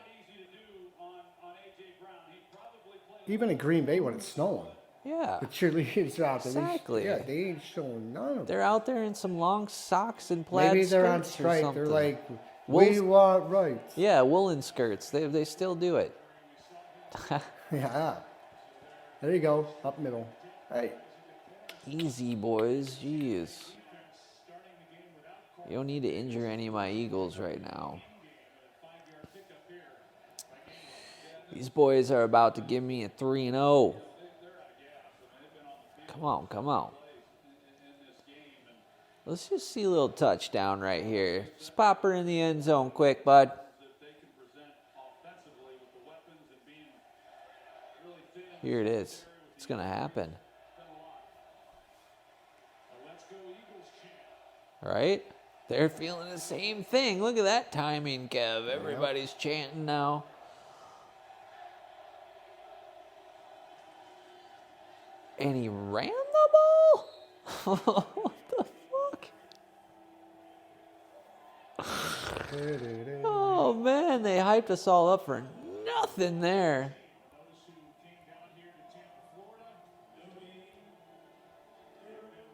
Even in Green Bay when it's snowing. Yeah. The cheerleaders are out there. Exactly. They ain't showing none of it. They're out there in some long socks and plaid Maybe they're on skirts or strike. something. They're like, Wool- we want rights. Yeah, woolen skirts. They still do it. Yeah. There you go. Up middle. Hey. Easy, boys. Jeez. You don't need to injure any of my Eagles right now. These boys are about to give me a 3-0. Come on, come on. Let's just see a little touchdown right here. Just pop her in the end zone quick, bud. Here it is. It's going to happen. Right? They're feeling the same thing. Look at that timing, Kev. Everybody's chanting now. And he ran the ball? What the fuck? Oh, man. They hyped us all up for nothing there.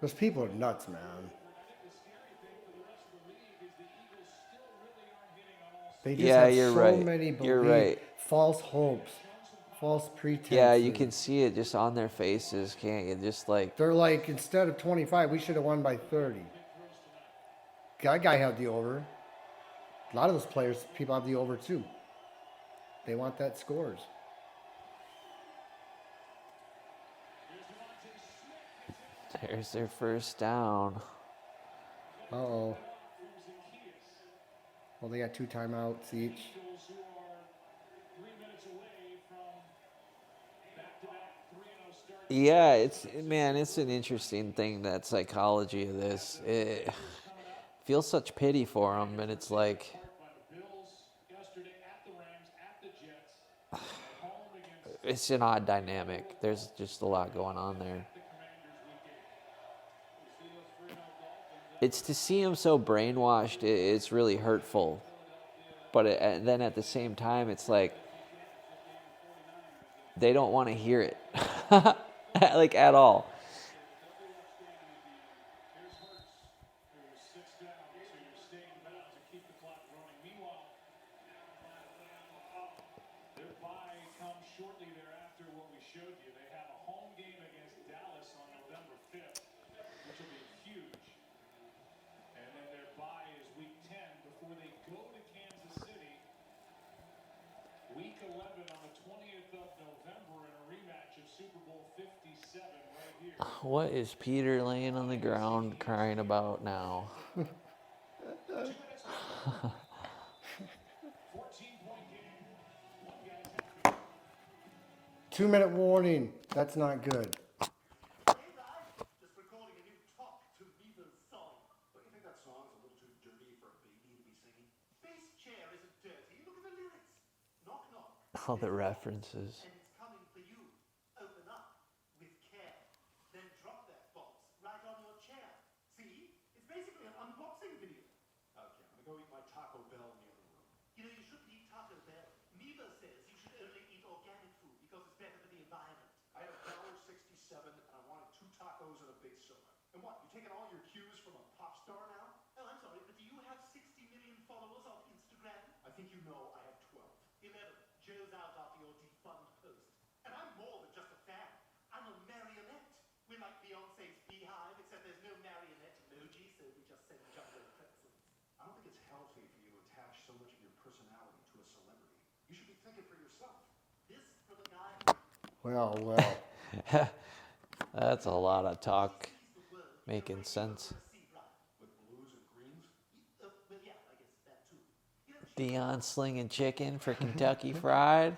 Those people are nuts, man. They just have you're so right. many You're right. false hopes, false pretenses. Yeah, you can see it just on their faces, can't you? Just like, They're like, instead of 25, we should have won by 30. That guy had the over. A lot of those players, people have the over too. They want that scores. there's their first down. Uh-oh. Well, they got 2 timeouts each. Yeah, it's an interesting thing, that psychology of this. It feels such pity for them, and it's like, it's an odd dynamic. There's just a lot going on there. It's to see them so brainwashed, it's really hurtful. But then at the same time, it's like, they don't want to hear it. Like, at all. Their bye comes shortly thereafter what we showed you. They have a home game against Dallas on November 5th, which will be huge. And then their bye is week 10 before they go to Kansas City. Week 11 on the 20th of November in a rematch of Super Bowl 57 right here. What is Peter laying on the ground crying about now? 2-minute warning. That's not good. Just recording a new talk to Beaver's song. Don't you think that song's a little too dirty for a baby to be singing? This chair isn't dirty. Look at the lyrics. Knock, knock. All the references. And it's coming for you. Open up with care. Then drop that box right on your chair. See? It's basically an unboxing video. Okay, I'm gonna go eat my Taco Bell in the other room. You know, you shouldn't eat Taco Bell. Meeva says you should only eat organic food because it's better for the environment. I had $1.67 and I wanted 2 tacos and a big soda. And what, you taking all your cues from a pop star now? Oh, I'm sorry, but do you have 60 million followers on Instagram? I think you know I have 12. 11. Joe's out after your defunct post. And I'm more than just a fan. I'm a marionette. We're like Beyonce's Beehive, except there's no marionette emoji, so we just send jumbo pretzels. I don't think it's healthy for you to attach so much of your personality to a celebrity. You should be thinking for yourself. This for the guy Well. That's a lot of talk making sense. With blues and greens. well, yeah, I guess that too. Dion slinging chicken for Kentucky Fried.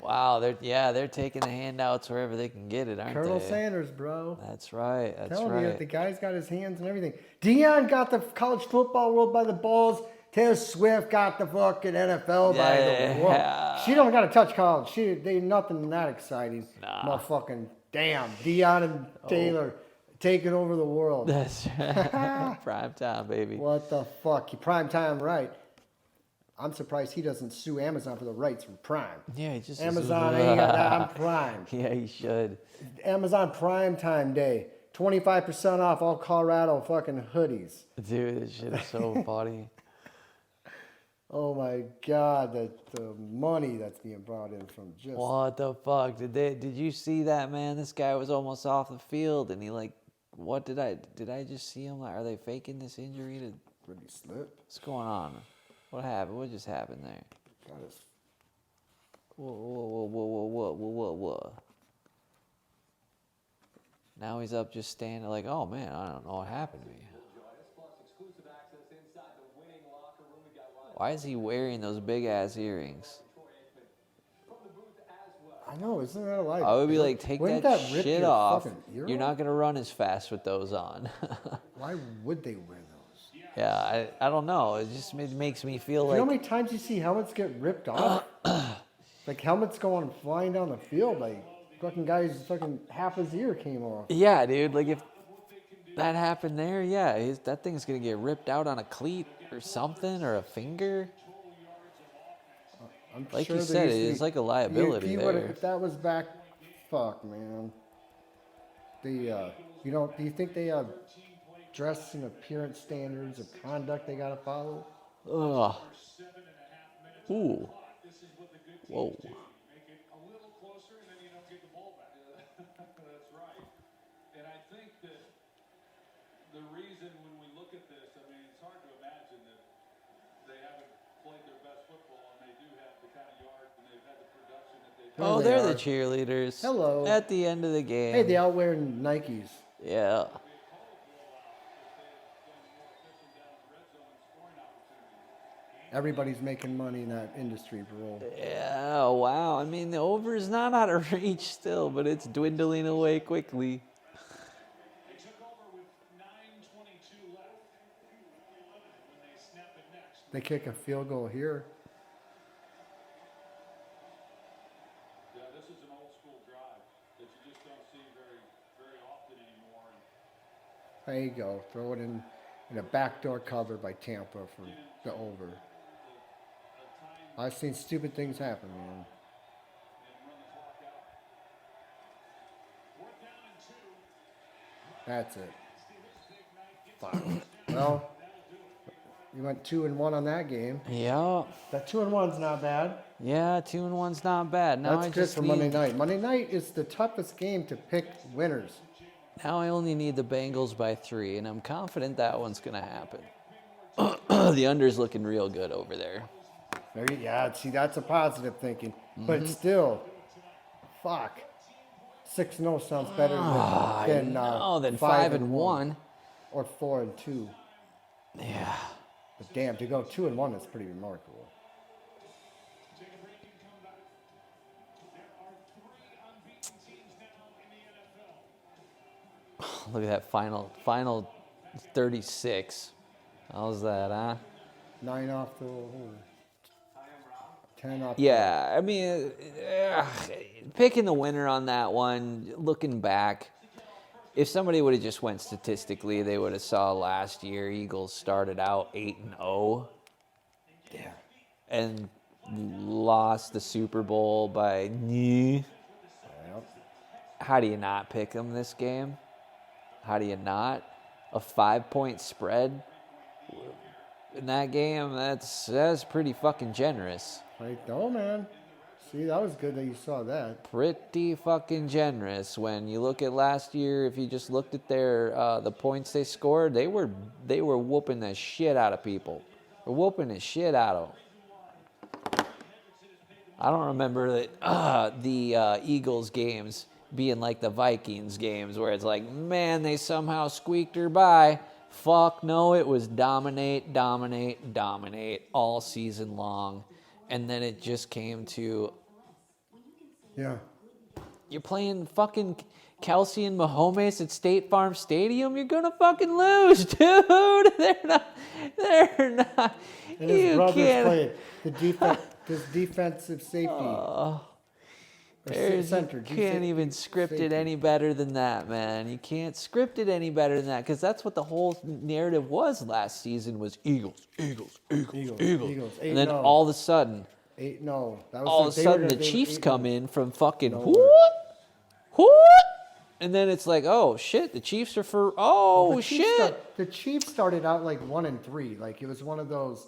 Wow, they're taking the handouts wherever they can get it, aren't Colonel they? Sanders, bro. That's right. That's Telling you, right. the guy's got his hands and everything. Dion got the college football world by the balls. Taylor Swift got the fucking NFL by the world. She don't got to touch college. They nothing that exciting. Nah. Motherfucking damn. Dion and Taylor taking over the world. That's right. Prime time, baby. What the fuck? You prime time right. I'm surprised he doesn't sue Amazon for the rights from Prime. Yeah, he just Amazon ain't got that on Prime. Yeah, he should. Amazon Prime Time Day. 25% off all Colorado fucking hoodies. Dude, this shit is so funny. Oh my God, the money that's being brought in from just... What the fuck? Did you see that, man? This guy was almost off the field, and he what did I just see him? Are they faking this injury? Did he slip? What's going on? What happened? What just happened there? Got his... Whoa. Now he's up just standing like, oh man, I don't know what happened to me. Why is he wearing those big ass earrings? I know, isn't that a lie? I would be like, take Wouldn't that rip shit your off. fucking ear You're off? not gonna run as fast with those on. Why would they wear those? Yeah, I don't know. It makes me feel Do you know how like many times you see helmets get ripped off? Like helmets going flying down the field, like fucking guys fucking half his ear came off. yeah, dude. Like if that happened there, yeah, that thing's gonna get ripped out on a cleat or something or a finger. I'm Like sure you there said, used to it's be- like a liability if you there. would've- If that was back, fuck man. Do you think they have dress and appearance standards of conduct they gotta follow? Ugh. Ooh. Whoa. Make it a little closer, and then you don't get the ball back. That's right. And I think that the reason when we look at this, I mean, it's hard to imagine that they haven't played their best football, and they do have the kind of yards, and they've had the production that they've Oh, they they're are. the cheerleaders. Hello. At the end of the game. Hey, they all wearing Nikes. Yeah. Everybody's making money in that industry, bro. Yeah, wow. I mean, the over is not out of reach still, but it's dwindling away quickly. They took over with 9:22 left. When they snap it next. They kick a field goal here. Yeah, this is an old school drive that you just don't see very often anymore. There you go. Throw it in a backdoor cover by Tampa for the over. I've seen stupid things happen, man. That's it. Fuck. Well, you went 2-1 on that game. Yeah. That 2-1's not bad. Yeah, 2-1's not bad. Now That's I good just for need, Monday night. Monday night is the toughest game to pick winners. Now I only need the Bengals by 3, and I'm confident that one's going to happen. The under's looking real good over there. Yeah, see, that's a positive thinking. But still, fuck. 6-0 sounds better than 5-1. or 4-2. Yeah. But damn, to go 2-1 is pretty remarkable. Take a break and come back. There are 3 unbeaten teams now in the NFL. Look at that final 36. How's that, huh? 9 off the 10 off. Yeah, I mean, picking the winner on that one, looking back, if somebody would have just went statistically, they would have saw last year Eagles started out 8-0. Yeah. And lost the Super Bowl by Yep. How do you not pick them this game? How do you not? A 5-point spread in that game, that's pretty fucking generous. Right, no, man. See, that was good that you saw that. Pretty fucking generous. When you look at last year, if you just looked at their the points they scored, they were whooping the shit out of people. They're whooping the shit out of them. I don't remember that the Eagles games being like the Vikings games where it's like, man, they somehow squeaked her by. Fuck no, it was dominate all season long. And then it just came to, Yeah. you're playing fucking Kelsey and Mahomes at State Farm Stadium, you're gonna fucking lose, dude. They're not. And his You brothers can't. played his defensive safety. You center. can't even script it any better than that, man. You can't script it any better than that because that's what the whole narrative was last season was Eagles. Eagles. And then all of a sudden, No. That was all of a sudden the Chiefs come in from fucking what? And then it's like, oh shit, the Chiefs are for shit. The Chiefs started out like 1-3. Like it was one of those.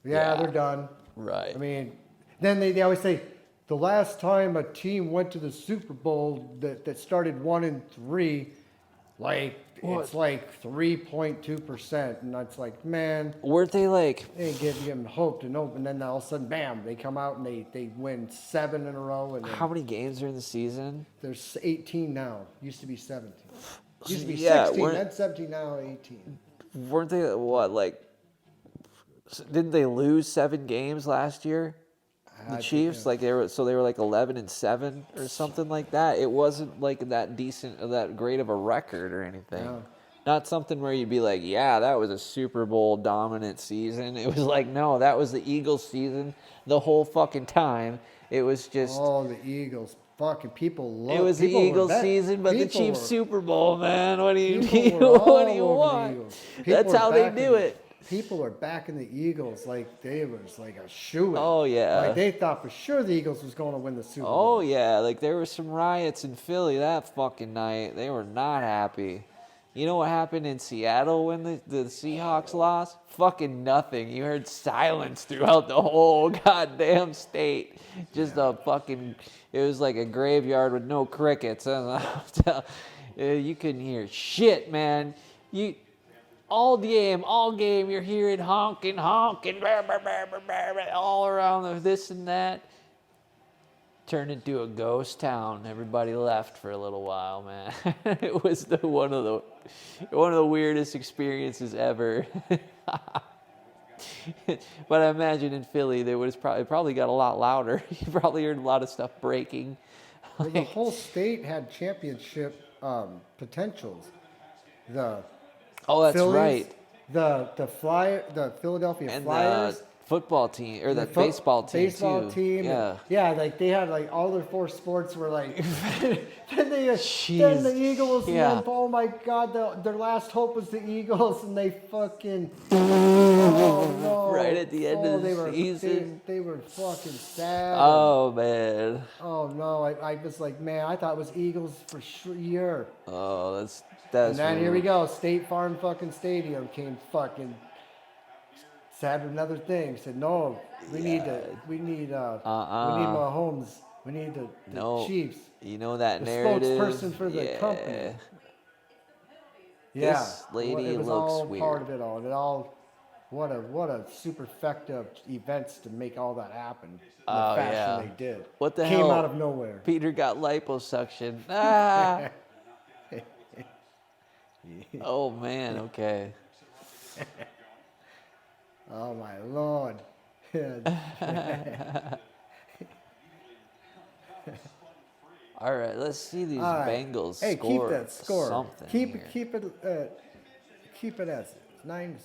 Yeah, they're done. Right. I mean, then they always say the last time a team went to the Super Bowl that started 1-3, like it's like 3.2%, and that's like, man, Weren't they like? they ain't giving them hope to know. And then all of a sudden, bam, they come out and they win 7 in a row. And How many games are in the season? there's 18 now. Used to be 17. Used to be Yeah, 16, then 17, now 18. Weren't they what like? Didn't they lose 7 games last year? The Chiefs, like they were like 11-7 or something like that. It wasn't like that decent, that great of a record or anything. No. Not something where you'd be like, yeah, that was a Super Bowl dominant season. It was like, no, that was the Eagles season the whole fucking time. It was just. Oh, the Eagles. Fucking people love It was the Eagles season, but the Chiefs Super Bowl, man. What do you need? What do you want? That's how they do it. People were backing the Eagles like they was like a shoo-in. Oh, yeah. Like they thought for sure the Eagles was going to win the Super Bowl. Oh, yeah. Like, there were some riots in Philly that fucking night. They were not happy. You know what happened in Seattle when the Seahawks lost? Fucking nothing. You heard silence throughout the whole goddamn state. Just a fucking... It was like a graveyard with no crickets. You couldn't hear shit, man. All game, you're hearing honking, blah, blah, blah, blah, blah, all around this and that. Turned into a ghost town. Everybody left for a little while, man. It was one of the weirdest experiences ever. But I imagine in Philly, they would have probably got a lot louder. You probably heard a lot of stuff breaking. Well, the whole state had championship potentials. Oh, that's Phillies, right. The Philadelphia And Flyers. the football team, or the baseball team, too. Yeah. Yeah, like they had like all their 4 sports were like. then the Eagles. Yeah. And then, oh my God, their last hope was the Eagles, and they fucking. Oh no! Right at the end of the season. They were fucking sad. Oh, man. Oh no! I was like, man, I thought it was Eagles for sure. Oh, that's. And then here we go. State Farm fucking Stadium came fucking. Said another thing. Said no. We need Mahomes. We need the Chiefs. You know that the narrative. Spokesperson for the company. Yeah. This lady it was looks all weird. part of it all. What a superfecta of events to make all that happen in the fashion they did. What the Came hell? out of nowhere. Peter got liposuction. Ah. Oh man. Okay. Oh my Lord. All right. Let's see these Bengals Hey, score. keep that score. Something Keep here. it as 9-6.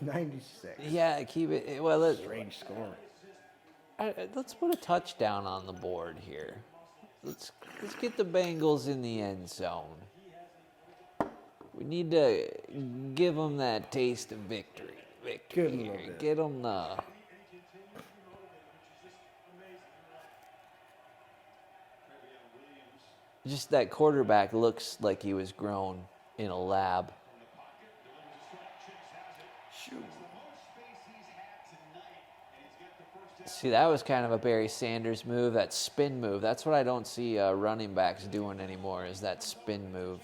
96. Yeah, keep it. Well, let's. Strange score. Let's put a touchdown on the board here. Let's get the Bengals in the end zone. We need to give them that taste of victory. Give 'em a little Here. bit. Get them the. Just that quarterback looks like he was grown in a lab. See, that was kind of a Barry Sanders move, that spin move. That's what I don't see running backs doing anymore, is that spin move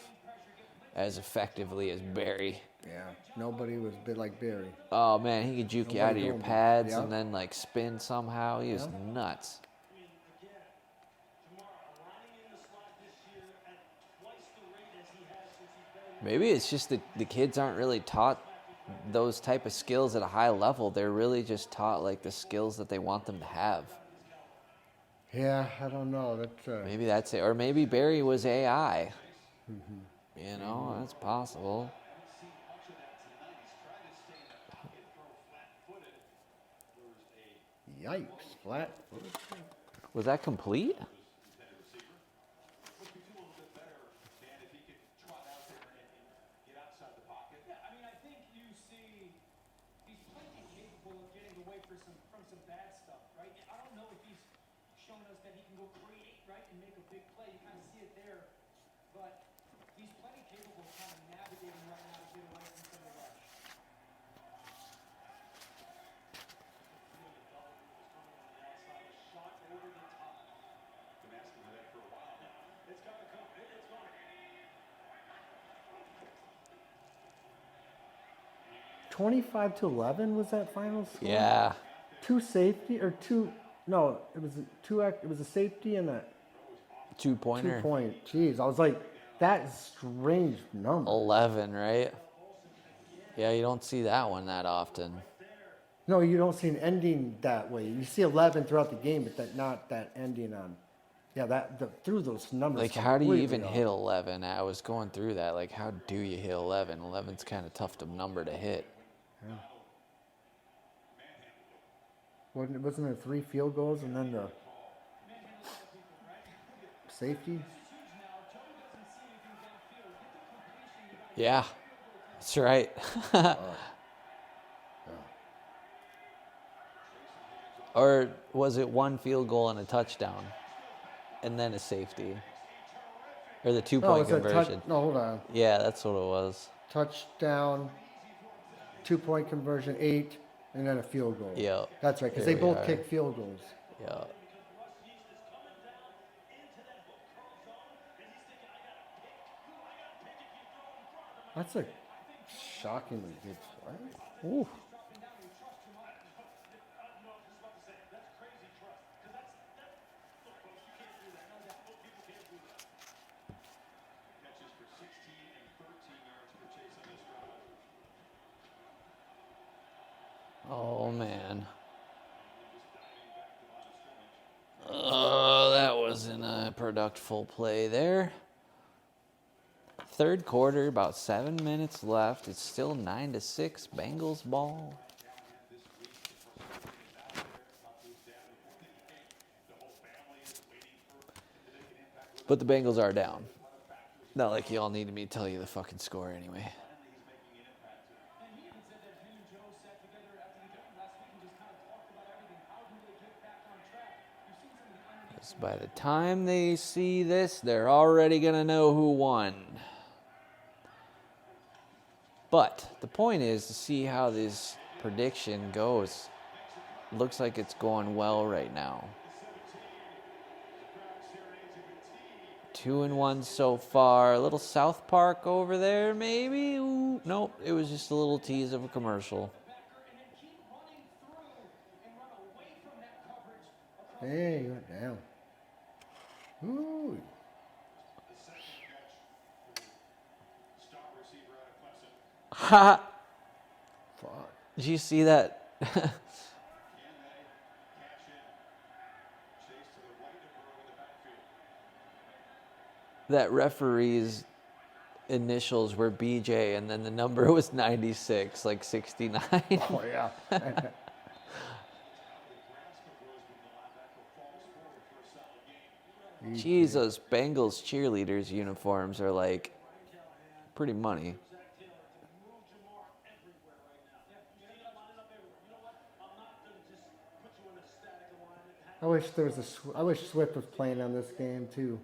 as effectively as Barry. Yeah, nobody was a bit like Barry. Oh, man, he could juke you out of Nobody your going to- pads yeah. and then, like, spin somehow. He was nuts. Maybe it's just that the kids aren't really taught those type of skills at a high level. They're really just taught, like, the skills that they want them to have. Yeah, I don't know. That's Maybe that's it. Or maybe Barry was AI. You know, that's possible. yikes. Flat. Was that complete? Would be a little bit better, Dan, if he could trot out there and get outside the pocket. Yeah, I mean, I think you see he's plenty capable of getting away from some bad stuff, right? I don't know if he's shown us that he can go create, right, and make a big play. You kind of see it there, but he's plenty capable of kind of navigating right now to get away from some of the rush. Shot over the top. Been asking for that for a while now. It's got to come. It's gone. 25-11 was that final score? Yeah. Two safety or two? No, it was it was a safety and a 2-pointer. 2-point. Jeez, I was like, that is strange number. 11, right? Yeah, you don't see that one that often. No, you don't see an ending that way. You see 11 throughout the game, but not that ending on. Yeah, through those numbers. Like, how do you even completely hit off. 11? I was going through that. Like, how do you hit 11? 11's kind of tough number to hit. Wasn't there 3 field goals and then the safety? Yeah, that's right. Or was it 1 field goal and a touchdown, and then a safety, or the 2-point it's a conversion? no, hold on. Yeah, that's what it was. Touchdown, 2-point conversion, 8, and then a field goal. Yeah. That's right, because There they we both are. kick field goals. Yeah. That's a shockingly good play. Ooh. Catches for 16 and 13 yards per chase on this drive. Oh man. Oh, that wasn't a productive play there. Third quarter, about 7 minutes left. It's still 9-6, Bengals ball. But the Bengals are down. Not like y'all needed me to tell you the fucking score anyway. And he even said that him and Joe sat together after the game last week and just kind of talked about everything. How do they get back on track? You've seen some of the underneath. 'Cause by the time they see this, they're already going to know who won. But the point is to see how this prediction goes. Looks like it's going well right now. 2-1 so far. A little South Park over there, maybe? Ooh, nope, it was just a little tease of a commercial. Hey, you went down. Ooh. Star receiver out of Clemson. Ha! Fuck. Did you see that? Can they cash in? Chase to the right of Burrow in the backfield. That referee's initials were BJ, and then the number was 96, like 69. Oh, yeah. Jesus, Bengals cheerleaders uniforms are like pretty money. I wish Swift was playing on this game, too.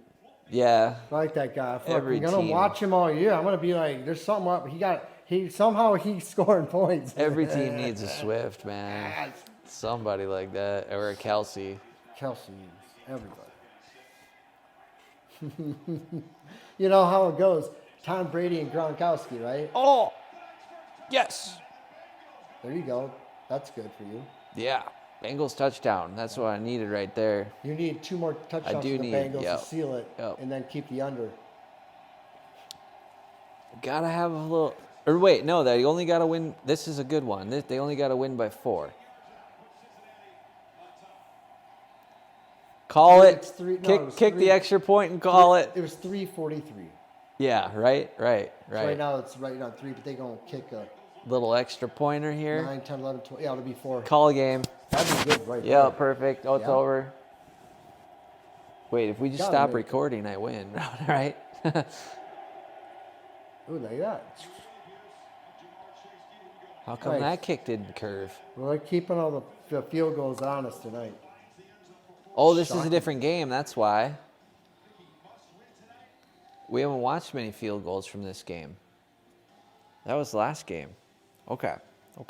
Yeah, I like that guy. Every I'm gonna team. watch him all year. I'm gonna be like, there's something up. Somehow he's scoring points. every team needs a Swift, man. Somebody like that, or a Kelsey. Kelsey, everybody. You know how it goes. Tom Brady and Gronkowski, right? Oh, yes. There you go. That's good for you. Yeah, Bengals touchdown. That's what I needed right there. You need 2 more touchdowns do for the need, Bengals yep. to seal it, Yep. and then keep the under. Gotta have a little. Or wait, no, they only gotta win. This is a good one. They only gotta win by 4. Call it. It's three- no, kick it was kick 3. the extra point and call it. It was 3:43. Yeah, right. So right now it's right now 3, but they're gonna kick a Little extra pointer here. 9, 10, 11, 12. Yeah, it'll be 4. Call a game. That'd be good, right? Yeah, there. perfect. Oh, it's Yeah. over. Wait, if we just Gotta stop make it. recording, I win, right? Ooh, like that. How come Nice. that kick didn't curve? We're keeping all the field goals on us tonight. Oh, this is a Shocking. different game. That's why. We haven't watched many field goals from this game. That was the last game. Okay. You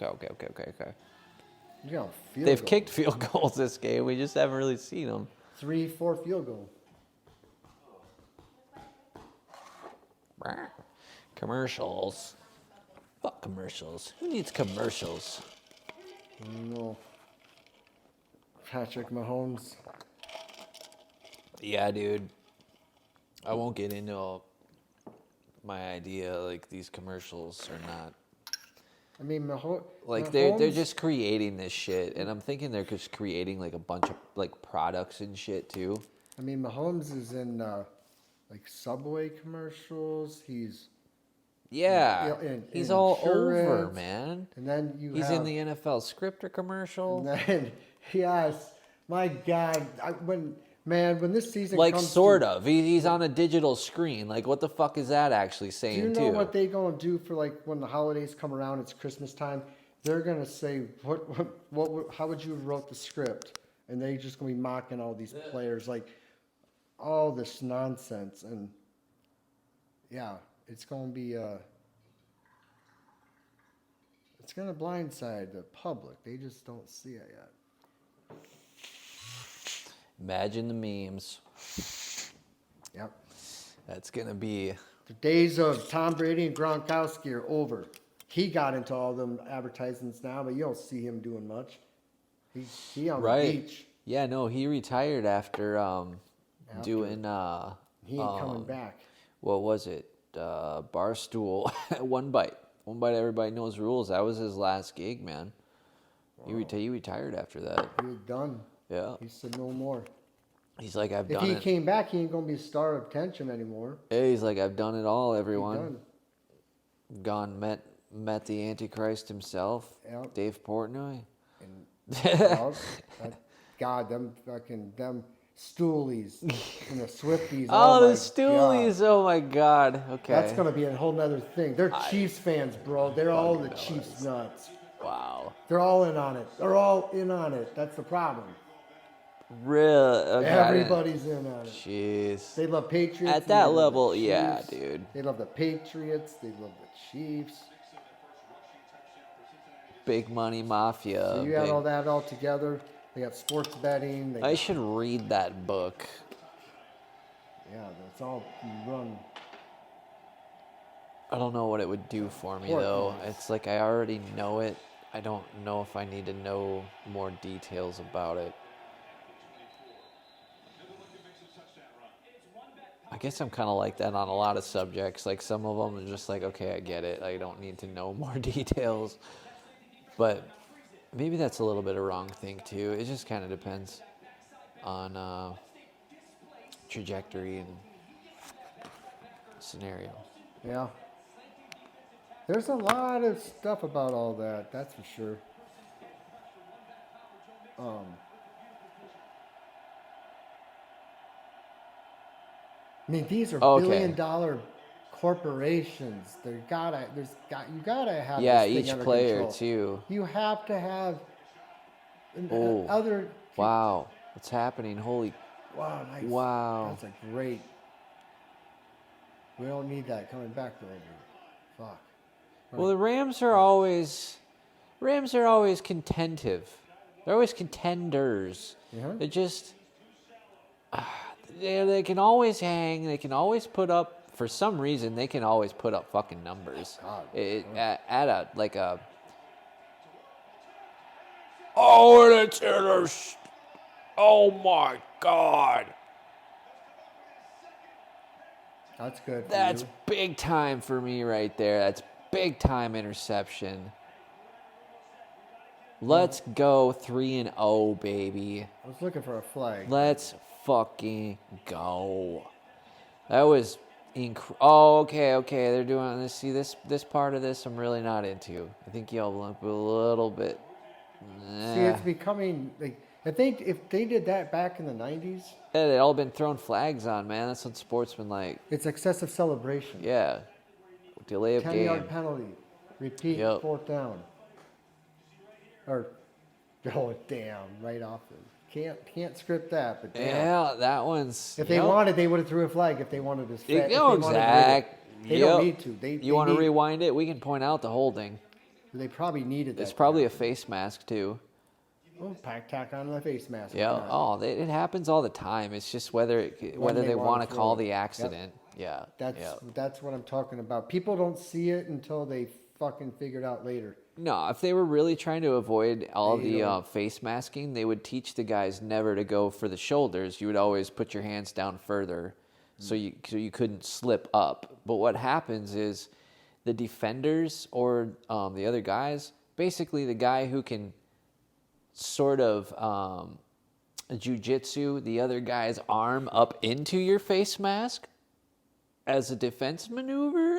know, field They've goals. kicked field goals this game. We just haven't really seen them. 3-4 field goal. Commercials. Fuck commercials. Who needs commercials? No. Patrick Mahomes. Yeah, dude. I won't get into my idea like these commercials are not. I mean, Mahomes. Like they're just creating this shit, and I'm thinking they're just creating like a bunch of like products and shit too. I mean, Mahomes is in like Subway commercials. He's He's all over, insurance. man. And then He's in the NFL scripter commercial. And then, yes, my God, when this season Like comes sort to, of. He's on a digital screen. Like what the fuck is that actually Do saying you know too? what they gonna do for like when the holidays come around? It's Christmas time. They're gonna say, how would you have wrote the script? And they just gonna be mocking all these players, like all this nonsense. And yeah, it's gonna be it's gonna blindside the public. They just don't see it yet. Imagine the memes. Yep. That's gonna be. The days of Tom Brady and Gronkowski are over. He got into all them advertisements now, but you don't see him doing much. He on the beach. Yeah, no, he retired after doing He ain't coming back. what was it? Barstool. One bite. Everybody knows rules. That was his last gig, man. He retired after that. He was done. Yeah. He said no more. He's like, I've If done he it. came back, he ain't gonna be a star of attention anymore. Yeah, he's like, I've done it all, He everyone. done. Gone, met the Antichrist himself, Yep. Dave Portnoy. Well, God, them stoolies and the Swifties. Oh, my the Stoolies! God. Oh my God! Okay. That's gonna be a whole nother thing. They're Chiefs fans, bro. They're all the Chiefs nuts. Wow. They're all in on it. They're all in on it. That's the problem. Real. Okay, Everybody's in on it. Jeez. They love Patriots. At and that they love the level, yeah, Chiefs. dude. They love the Patriots. They love the Chiefs. Big money mafia. So you got all that all together. They got sports betting. They I got, should read that book. yeah, it's all run. I don't know what it would do for me Sport though. movies. It's like I already know it. I don't know if I need to know more details about it. I guess I'm kind of like that on a lot of subjects. Like some of them are just like, okay, I get it. I don't need to know more details. But maybe that's a little bit of wrong thing too. It just kind of depends on trajectory and scenario. Yeah. There's a lot of stuff about all that. That's for sure. I mean, these are Okay. billion-dollar corporations. You gotta have Yeah, this thing each under player control. too. You have to have Oh. other. Wow, what's happening? Holy, Wow, nice. Wow. That's a great. We don't need that coming back forever. Fuck. well, the Rams are always contentive. They're always contenders. Yeah. They're just they can always hang. They can always put up. For some reason, they can always put up fucking numbers. God. At a like a. Oh, and it's oh my God. That's good. For That's you. big time for me right there. That's big time interception. Let's go 3-0, baby. I was looking for a flag. Let's fucking go. That was oh, okay. They're doing this. See, this part of this I'm really not into. I think y'all lump a little bit. See, it's becoming like If they did that back in the 90s, Yeah, they'd all been throwing flags on, man. That's what sportsmen like. it's excessive celebration. Yeah. Delay of 10-yard game. penalty. Repeat, Yep. 4th down. Or, oh, damn, right off. Can't script that, but damn. Yeah, that one's. If they wanted, they would have threw a flag if they wanted to. If they Oh, wanted to exact. read it. They don't need to. You want to need- rewind it? We can point out the holding. They probably needed that. It's probably a face mask, too. Oh, tack on the face mask. Yeah. Oh, it happens all the time. It's just whether they they wanna want to throw call it. the Yep. accident. Yeah. That's what I'm talking about. People don't see it until they fucking figure it out later. No, if they were really trying to avoid all They the don't. face masking, they would teach the guys never to go for the shoulders. You would always put your hands down further, so you couldn't slip up. But what happens is the defenders or the other guys, basically the guy who can sort of jujitsu the other guy's arm up into your face mask as a defense maneuver,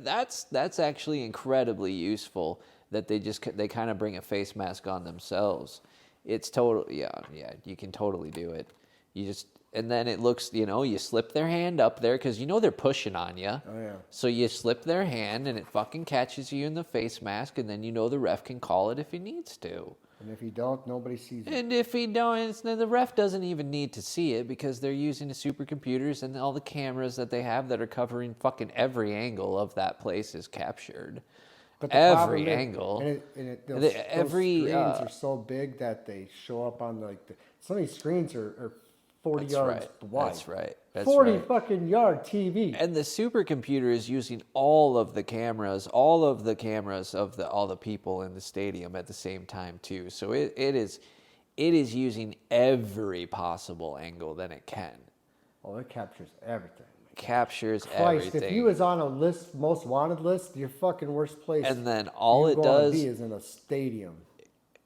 that's actually incredibly useful. That they kind of bring a face mask on themselves. It's yeah. You can totally do it. And then it looks, you slip their hand up there because they're pushing on you. Oh yeah. So you slip their hand and it fucking catches you in the face mask, and then the ref can call it if he needs to. And if you don't, nobody sees it. And if he don't, the ref doesn't even need to see it because they're using the supercomputers and all the cameras that they have that are covering fucking every angle of that place is captured. But the problem Every is- angle. those Every, screens are so big that they show up on some of these screens are 40 That's yards right. wide. That's right. That's 40 right. fucking yard TV. And the supercomputer is using all of the cameras of all the people in the stadium at the same time too. So it is using every possible angle that it can. Oh, it captures everything. Captures Christ, everything. if you was on a list, most wanted list, your fucking worst place. And then all you it gonna does, be is in a stadium.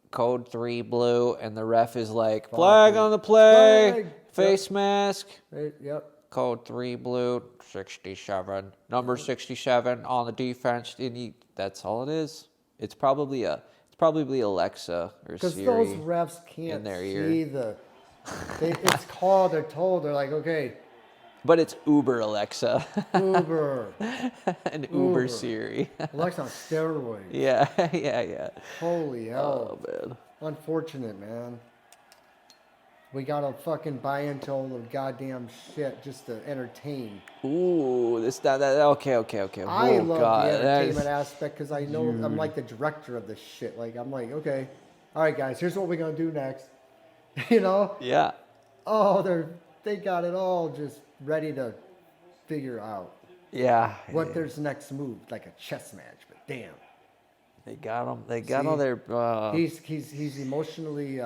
code 3 blue, and the ref is like, flag on the play, Flag. face mask. Right, yep. Code 3 blue, 67, number 67 on the defense. And that's all it is. It's probably Alexa or Because Siri. those refs can't their see ear. it's called, they're told, they're like, okay, But it's Uber Alexa Uber. and Uber Uber. Siri. Alexa on steroids. yeah. Holy hell. Oh, man. Unfortunate, man. We gotta fucking buy into all the goddamn shit just to entertain. Ooh, okay. I Oh, love God. the that entertainment is- aspect because I know I'm like the director of this shit. Like, I'm like, okay, all right, guys, here's what we're gonna do next. Yeah. Oh, they got it all just ready to figure out Yeah. what their next move, like a chess match. But damn, They got them. They got See? all their. he's emotionally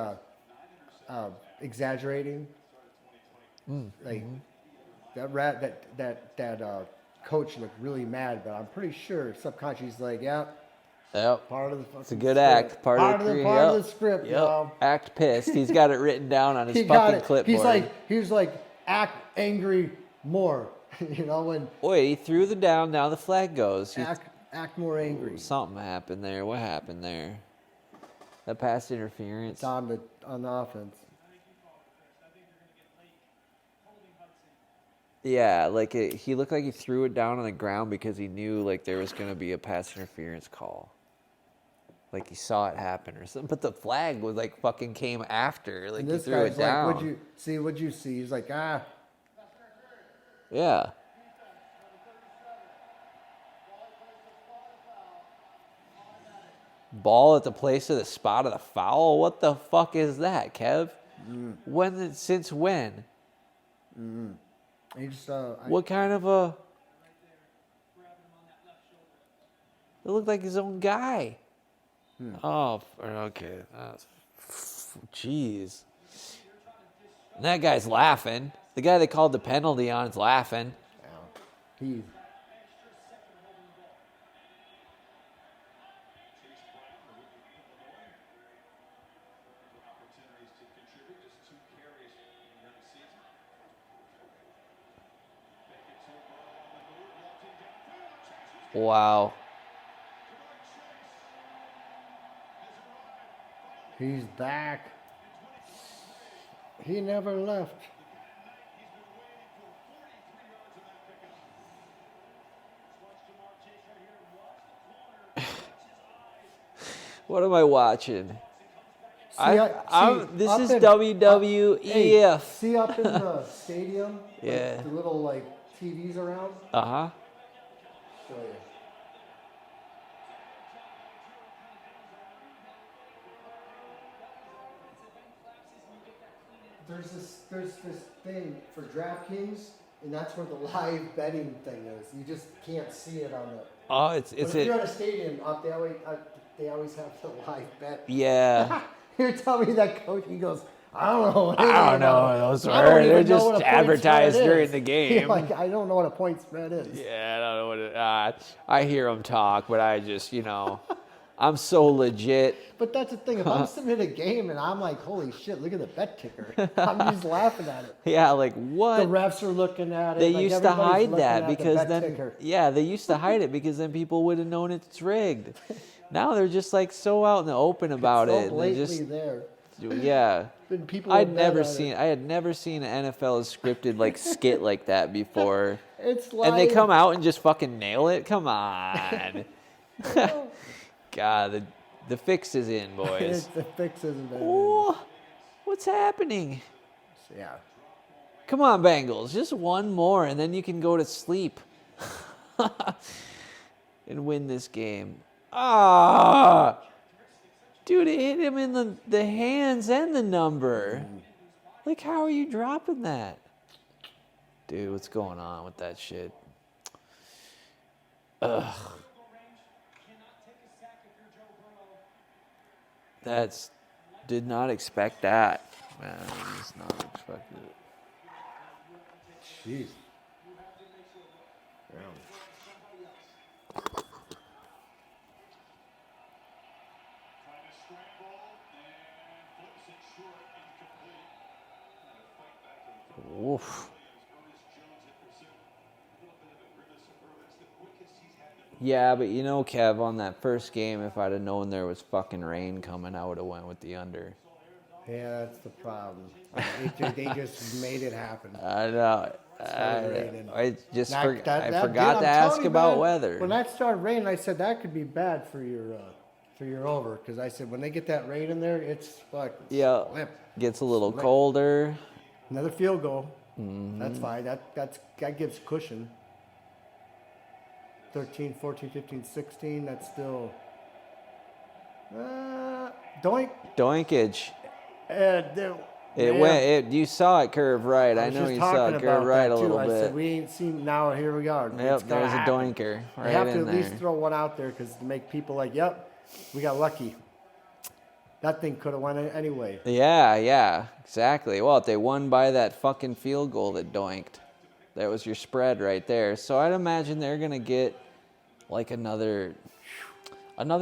exaggerating. Like that coach looked really mad, but I'm pretty sure subconsciously he's like, yeah, Yep. part of the fucking It's a good script. act. Part of the script, Yep. y'all. Act pissed. He's got it written down on his He got fucking it. clipboard. He's like act angry more, when Wait, he threw the down. Now the flag goes. act more angry. Something happened there. What happened there? That pass interference. It's on the offense. Yeah, like he looked like he threw it down on the ground because he knew like there was going to be a pass interference call. Like he saw it happen or something. But the flag was like fucking came after. Like And he this threw it guy's down. like, what'd you see? He's like, Yeah. Ball at the place of the spot of the foul? What the fuck is that, Kev? Since when? he just What kind of a... It looked like his own guy. Oh, okay. Jeez. And that guy's laughing. The guy they called the penalty on is laughing. he Opportunities to contribute, just 2 carries during the season. Make it 2 on the move, walking downfield, Wow. he's back. He never left. What am I watching? This up is in- WWEF. Hey, see up in the stadium? Yeah. Like, the little, like, TVs around? Uh-huh. Show you. There's this thing for DraftKings, and that's where the live betting thing is. You just can't see it on the. Oh, it's But if you're at a stadium, they always have the live bet. Yeah. You're telling me that coach, he goes, I don't know. I don't know what those I don't were. even They're know just what a point advertised spread during is." the game. Like, I don't know what a point spread is. Yeah, I don't know what it. I hear them talk, but I just, I'm so legit. But that's the thing. If I'm sitting at a game and I'm like, holy shit, look at the bet ticker. I'm just laughing at it. Yeah, like what? The refs are looking at it. They like, used to everybody's hide looking that at the because bet then, ticker. yeah, they used to hide it because then people would have known it's rigged. Now they're just like so out in the open about It's it. so and they blatantly just, there. yeah. And people I will bet on it. had never seen an NFL scripted like skit like that before. It's like. And they come out and just fucking nail it. Come on. God, the fix is in, boys. The fix isn't there. Ooh, what's happening? Yeah. Come on, Bengals. Just one more, and then you can go to sleep and win this game. Ah! Dude, it hit him in the hands and the number. Like, how are you dropping that? Dude, what's going on with that shit? Ugh. Did not expect that. Man, I just not expected it. Jeez. Yeah. Oof. Yeah, but Kev, on that first game, if I'd have known there was fucking rain coming, I would have went with the under. Yeah, that's the problem. They just made it happen. I know. raining. I That forgot did, to I'm ask telling you, about man, weather. When that started raining, I said that could be bad for your over, because I said when they get that rain in there, it's fucking Yeah, slip. gets a little Slip. colder. Another field goal. Mm-hmm. That's fine. That gives cushion. 13, 14, 15, 16. That's still. Doink. Doinkage. It went. You saw it curve right. I was know just you saw talking it curve about right that, a too. little I bit. said we ain't seen. Now here we are. Yep, It's gonna there's a happen. doinker They right have to in at least there. throw one out there because to make people like, yep, we got lucky. That thing could have went anyway. Yeah, exactly. Well, if they won by that fucking field goal that doinked, that was your spread right there. So I'd imagine they're gonna get like another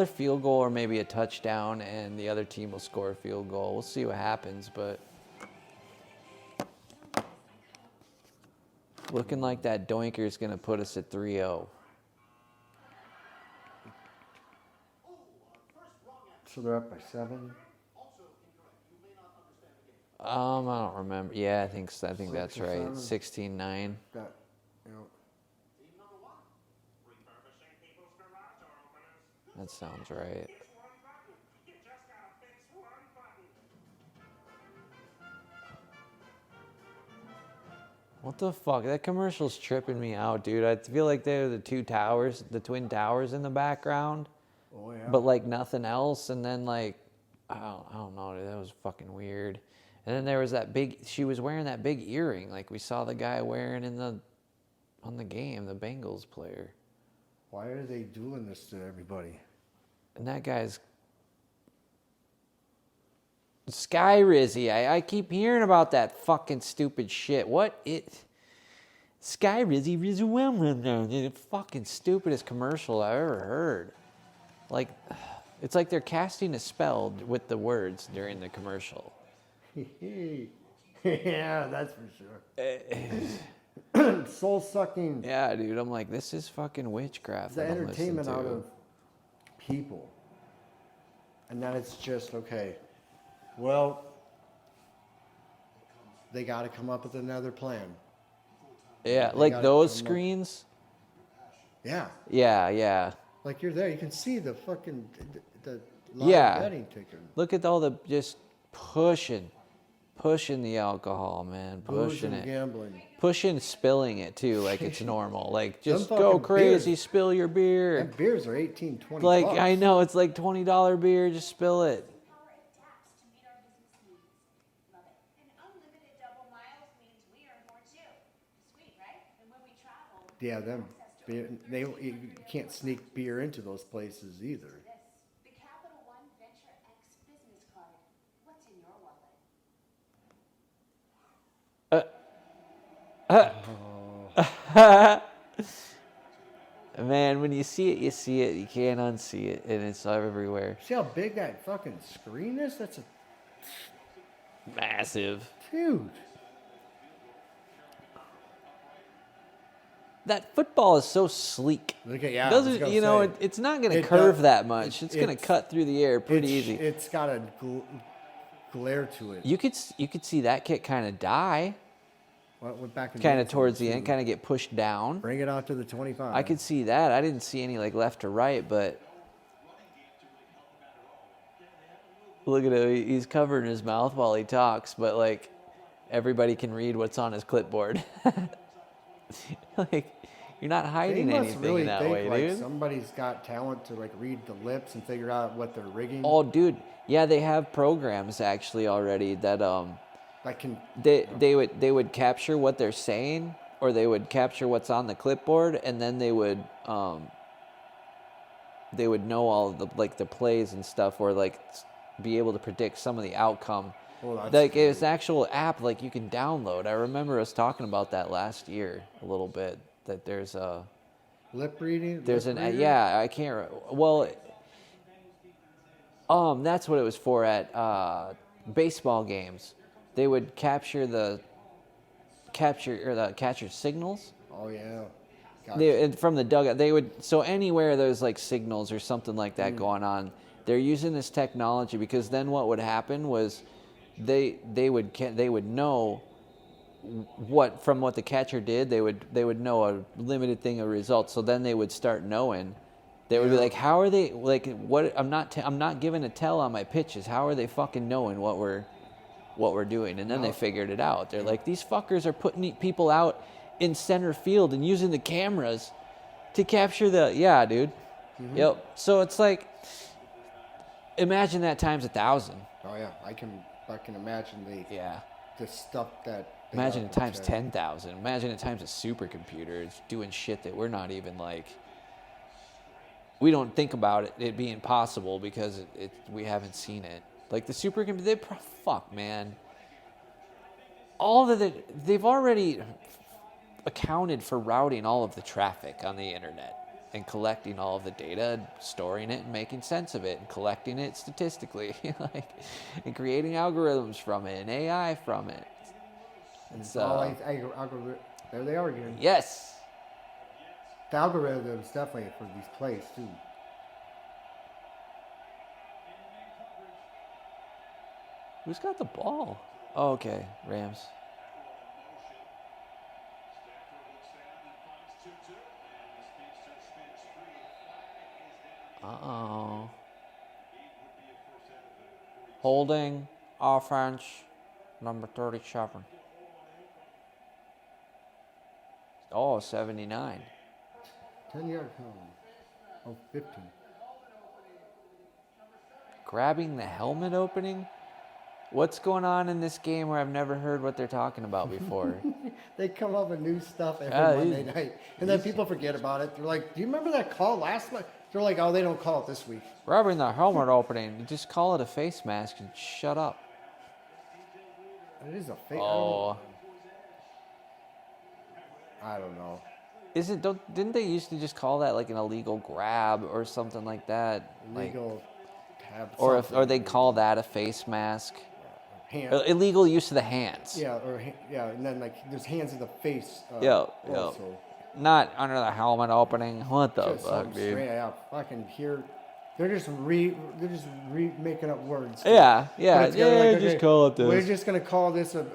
field goal or maybe a touchdown, and the other team will score a field goal. We'll see what happens, but looking like that doinker is gonna put us at 3-0. So they're up by 7. I don't remember. Yeah, I think that's right. 16-9. Got, you know, That sounds right. What the fuck? That commercial's tripping me out, dude. I feel like they're the twin towers in the background, oh yeah. but like nothing else. And then like, I don't know, dude, that was fucking weird. And then there was she was wearing that big earring, like we saw the guy wearing on the game, the Bengals player. Why are they doing this to everybody? And that guy's Sky Rizzy. I keep hearing about that fucking stupid shit. Sky Rizzy the fucking stupidest commercial I've ever heard. Like, it's like they're casting a spell with the words during the commercial. Yeah, that's for sure. Soul sucking. Yeah, dude. I'm like, this is fucking witchcraft. The that I'm listening entertainment to. out of people. And then it's just, okay, well, they got to come up with another plan. Yeah, They like gotta those come up- screens. Yeah, Yeah. like you're there, you can see the fucking the live Yeah. betting ticker. Look at all the just pushing the alcohol, man, Booze pushing and it, gambling. pushing, spilling it too, like it's normal. Like Them just go fucking crazy, beers. spill your beer. And beers are 18, 20 Like bucks. I know it's like $20 beer, just spill it. Power adapts to meet our business needs. Love it. And unlimited double miles means we earn more too. Sweet, right? And when we travel, Yeah, them beer, you can't sneak beer into those places either. this. The Capital One Venture X business card. What's in your wallet? Man, when you see it, you see it. You can't unsee it, and it's everywhere. See how big that fucking screen is? That's a Massive. huge. That football is so sleek. Look at I was Doesn't gonna you know? say, It's not going to it curve does- that much. It's going to it's- cut through the air pretty easy. It's got a glare to it. You could see that kit kind of die, What went back in kind of the towards the too. end, kind of get pushed down. Bring it out to the 25. I could see that. I didn't see any like left to right, but look at him. He's covering his mouth while he talks, but like everybody can read what's on his clipboard. Like you're not They hiding must anything really in that think way, like dude. somebody's got talent to like read the lips and figure out what they're rigging. Oh, dude. Yeah, they have programs actually already that That can they would capture what they're saying, or they would capture what's on the clipboard, and then they would know all of the like the plays and stuff, or like be able to predict some of the outcome. Well, that's Like it's an actual app like you can download. I remember us talking about that last year a little bit. That there's a lip reading. there's lip an reader? yeah I can't well that's what it was for at baseball games. They would capture the catcher signals. Oh yeah. Gotcha. And from the dugout, they would so anywhere there's like signals or something like that going on, they're using this technology because then what would happen was they would know what from what the catcher did. They would know a limited thing of results. So then they would start knowing. They would be like, how are they like what? I'm not giving a tell on my pitches. How are they fucking knowing what we're doing? And then they figured it out. They're like, these fuckers are putting people out in center field and using the cameras to capture the dude. Yep. So it's like, imagine that times 1,000. Oh yeah, I can imagine the stuff that. they Imagine have it to times check. 10,000. Imagine it times a supercomputer. It's doing shit that we're not even like. We don't think about it being possible because we haven't seen it. Like the supercomputer, fuck man. All of they've already accounted for routing all of the traffic on the internet and collecting all of the data, and storing it and making sense of it and collecting it statistically, like, and creating algorithms from it and AI from it. It's there they are again. yes. The algorithms definitely for these plays too. Who's got the ball? Oh, okay, Rams. Uh-oh. Holding offense number 37. Oh, 79. 10-yard penalty. Oh, 15. Grabbing the helmet opening? What's going on in this game where I've never heard what they're talking about before? They come up with new stuff every Ah, Monday night, and then people forget about it. They're like, "Do you remember that call last month?" They're like, "Oh, they don't call it this week." Grabbing the helmet opening. You just call it a face mask and shut up. It is a fake. Oh. I don't know. Didn't they used to just call that like an illegal grab or something like that? Like, Legal tab. or something. they call that a face mask? hand. Illegal use of the hands. Yeah, and then like there's hands in the face. Yeah. Also. Not under the helmet opening. What the Just fuck, something dude? straight out. Fucking here. They're just making up words. Yeah, Put yeah, it together yeah. like, Just okay, call it We're this. just gonna call this a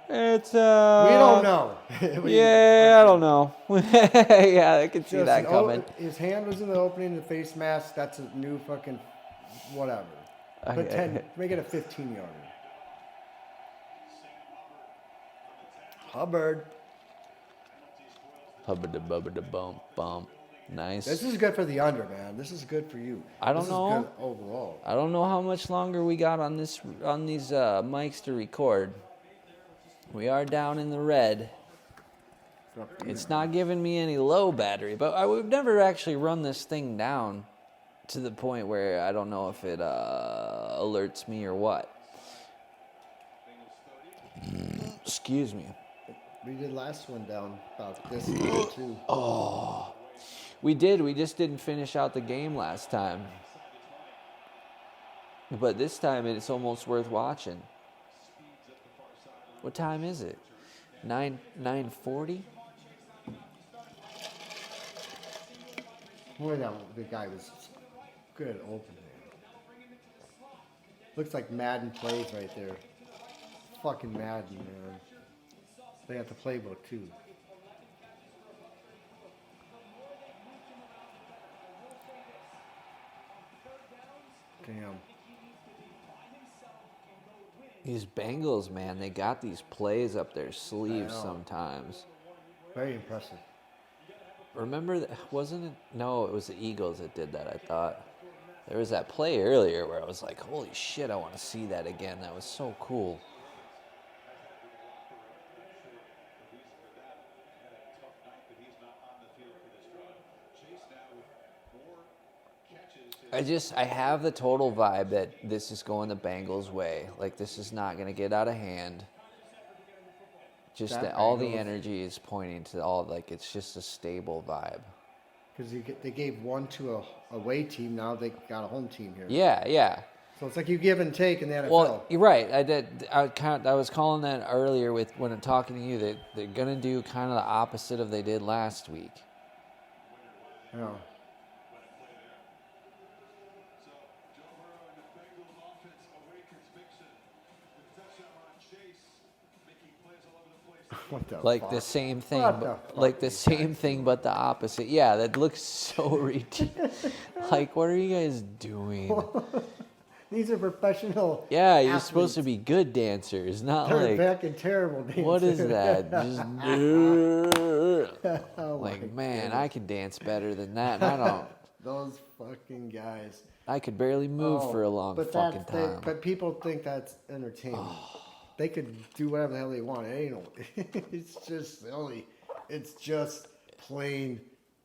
It's we don't know. Yeah, I don't know. Yeah, I can see Just that coming. his hand was in the opening, the face mask. That's a new fucking whatever. But Okay. make it a 15-yarder. Hubbard. Hubba da bump bump. Nice. This is good for the under, man. This is good for you. I don't this know. Is good overall. I don't know how much longer we got on these mics to record. We are down in the red. It's not giving me any low battery, but we've never actually run this thing down to the point where I don't know if it alerts me or what. Excuse me. We did last one down about this too. Oh, we did. We just didn't finish out the game last time. But this time it's almost worth watching. What time is it? 9:40? Boy, the guy was good opening. Looks like Madden plays right there. Fucking Madden, man. They got the playbook too. Damn. These Bengals, man, they got these plays up their sleeves I know. sometimes. Very impressive. Remember, wasn't it? No, it was the Eagles that did that, I thought. There was that play earlier where I was like, holy shit, I want to see that again. That was so cool. I have the total vibe that this is going the Bengals' way. Like, this is not going to get out of hand. Just that all the Bengals- energy is pointing to all, like, it's just a stable vibe. Because they gave one to a away team, now they got a home team here. Yeah, yeah. So it's like you give and take in the NFL. Well, you're right. I was calling that earlier when I'm talking to you that they're gonna do kind of the opposite of they did last week. Yeah. What the Like fuck? the same thing, What the but fuck, like the these same thing, but the opposite. Yeah, that looks so ridiculous. Like, what are you guys doing? These are professional. Yeah, you're supposed to athletes. be good dancers, not They're like. fucking terrible dancers. What is that? Just Oh like, my man, goodness. I can dance better than that. And I don't. Those fucking guys. I could barely move Oh, for a long but fucking that's- time. but people think that's entertainment. They could do whatever the hell they want. It ain't no, it's just silly. It's just plain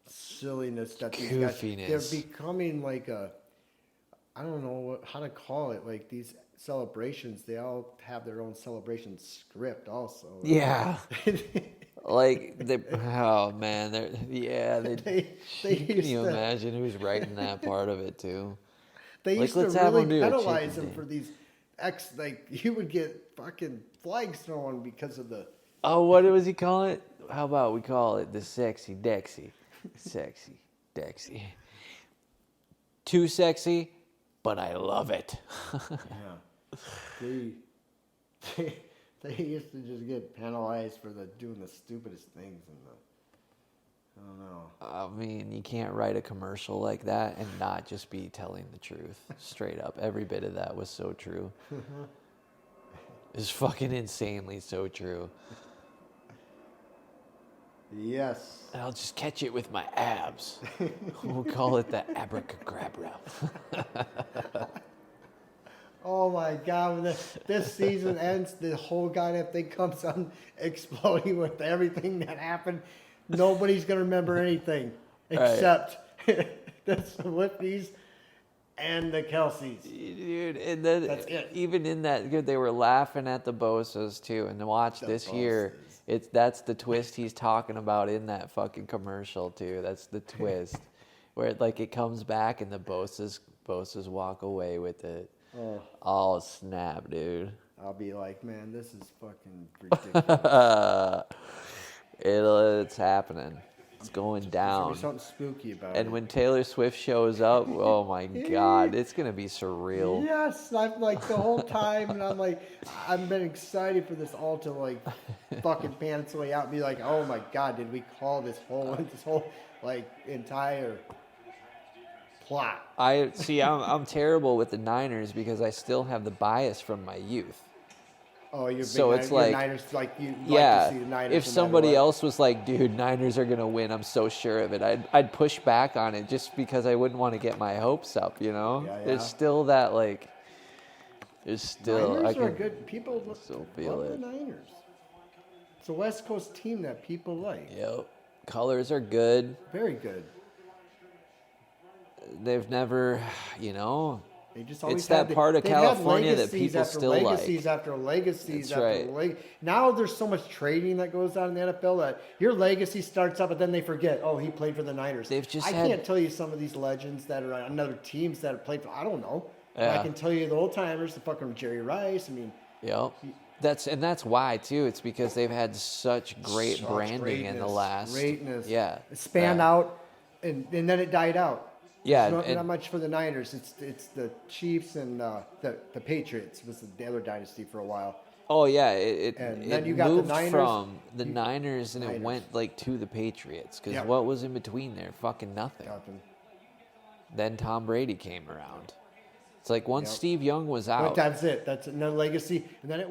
silliness that these guys. Goofiness. They're becoming like a. I don't know how to call it. Like these celebrations, they all have their own celebration script. Also. Yeah. Like, oh man, They can used you to- imagine who's writing that part of it too? They Like, used to let's have really them do a penalize chicken them dance. for these like you would get fucking flags thrown because of the. Oh, what was he calling it? How about we call it the sexy Dexy? Sexy Dexy. Too sexy, but I love it. Yeah. They used to just get penalized for doing the stupidest things and I don't know. I mean, you can't write a commercial like that and not just be telling the truth. Straight up. Every bit of that was so true. It's fucking insanely so true. Yes. And I'll just catch it with my abs. We'll call it the abracadabra. Oh my God! When this season ends, the whole goddamn thing comes on exploding with everything that happened. Nobody's gonna remember anything except the Swifties and the Kelseys. Dude, and then That's it. even in that, they were laughing at the Bosas too. And to watch this year, that's the twist he's talking about in that fucking commercial too. That's the twist, where it comes back and the Bosas walk away with it. Oh snap, dude! I'll be like, man, this is fucking ridiculous. It's happening. It's going There's down. something spooky about And it. when Taylor Swift shows up, oh my God, it's gonna be surreal. Yes, I'm like the whole time, and I'm like, I've been excited for this all to like fucking pan its way out and be like, oh my God, did we call this whole like entire plot? I'm terrible with the Niners because I still have the bias from my youth. Oh, you're So big, it's you're like, Niners, like you like Yeah, to see the Niners. if no matter somebody what. else was like, dude, Niners are gonna win, I'm so sure of it, I'd push back on it just because I wouldn't want to get my hopes up, you know? Yeah, There's yeah. still that like, there's still Niners I are can good. People still feel love it. the Niners. It's a West Coast team that people like. Yep, colors are good. Very good. They've never, you know, They just always it's that had part of they've had California that legacies people after still legacies like. after legacies That's after right. Now there's so much trading that goes on in the NFL that your legacy starts up, but then they forget. Oh, he played for the Niners. They've just I had- can't tell you some of these legends that are on other teams that have played for. I don't know. But I Yeah. can tell you the old timers, the fucking Jerry Rice. I mean, Yep. That's why too. It's because they've had such great such branding in the last greatness. Yeah. It spanned that- out, and then it died out. Yeah, It's not, and- not much for the Niners. It's the Chiefs and the Patriots was the other dynasty for a while. Oh yeah, it And it then you got the moved Niners. from the Niners and it Niners. went like to the Patriots because Yep. what was in between there? Fucking nothing. Nothing. Then Tom Brady came around. It's like once Yep. Steve Young was out. But that's it. That's another legacy. And then it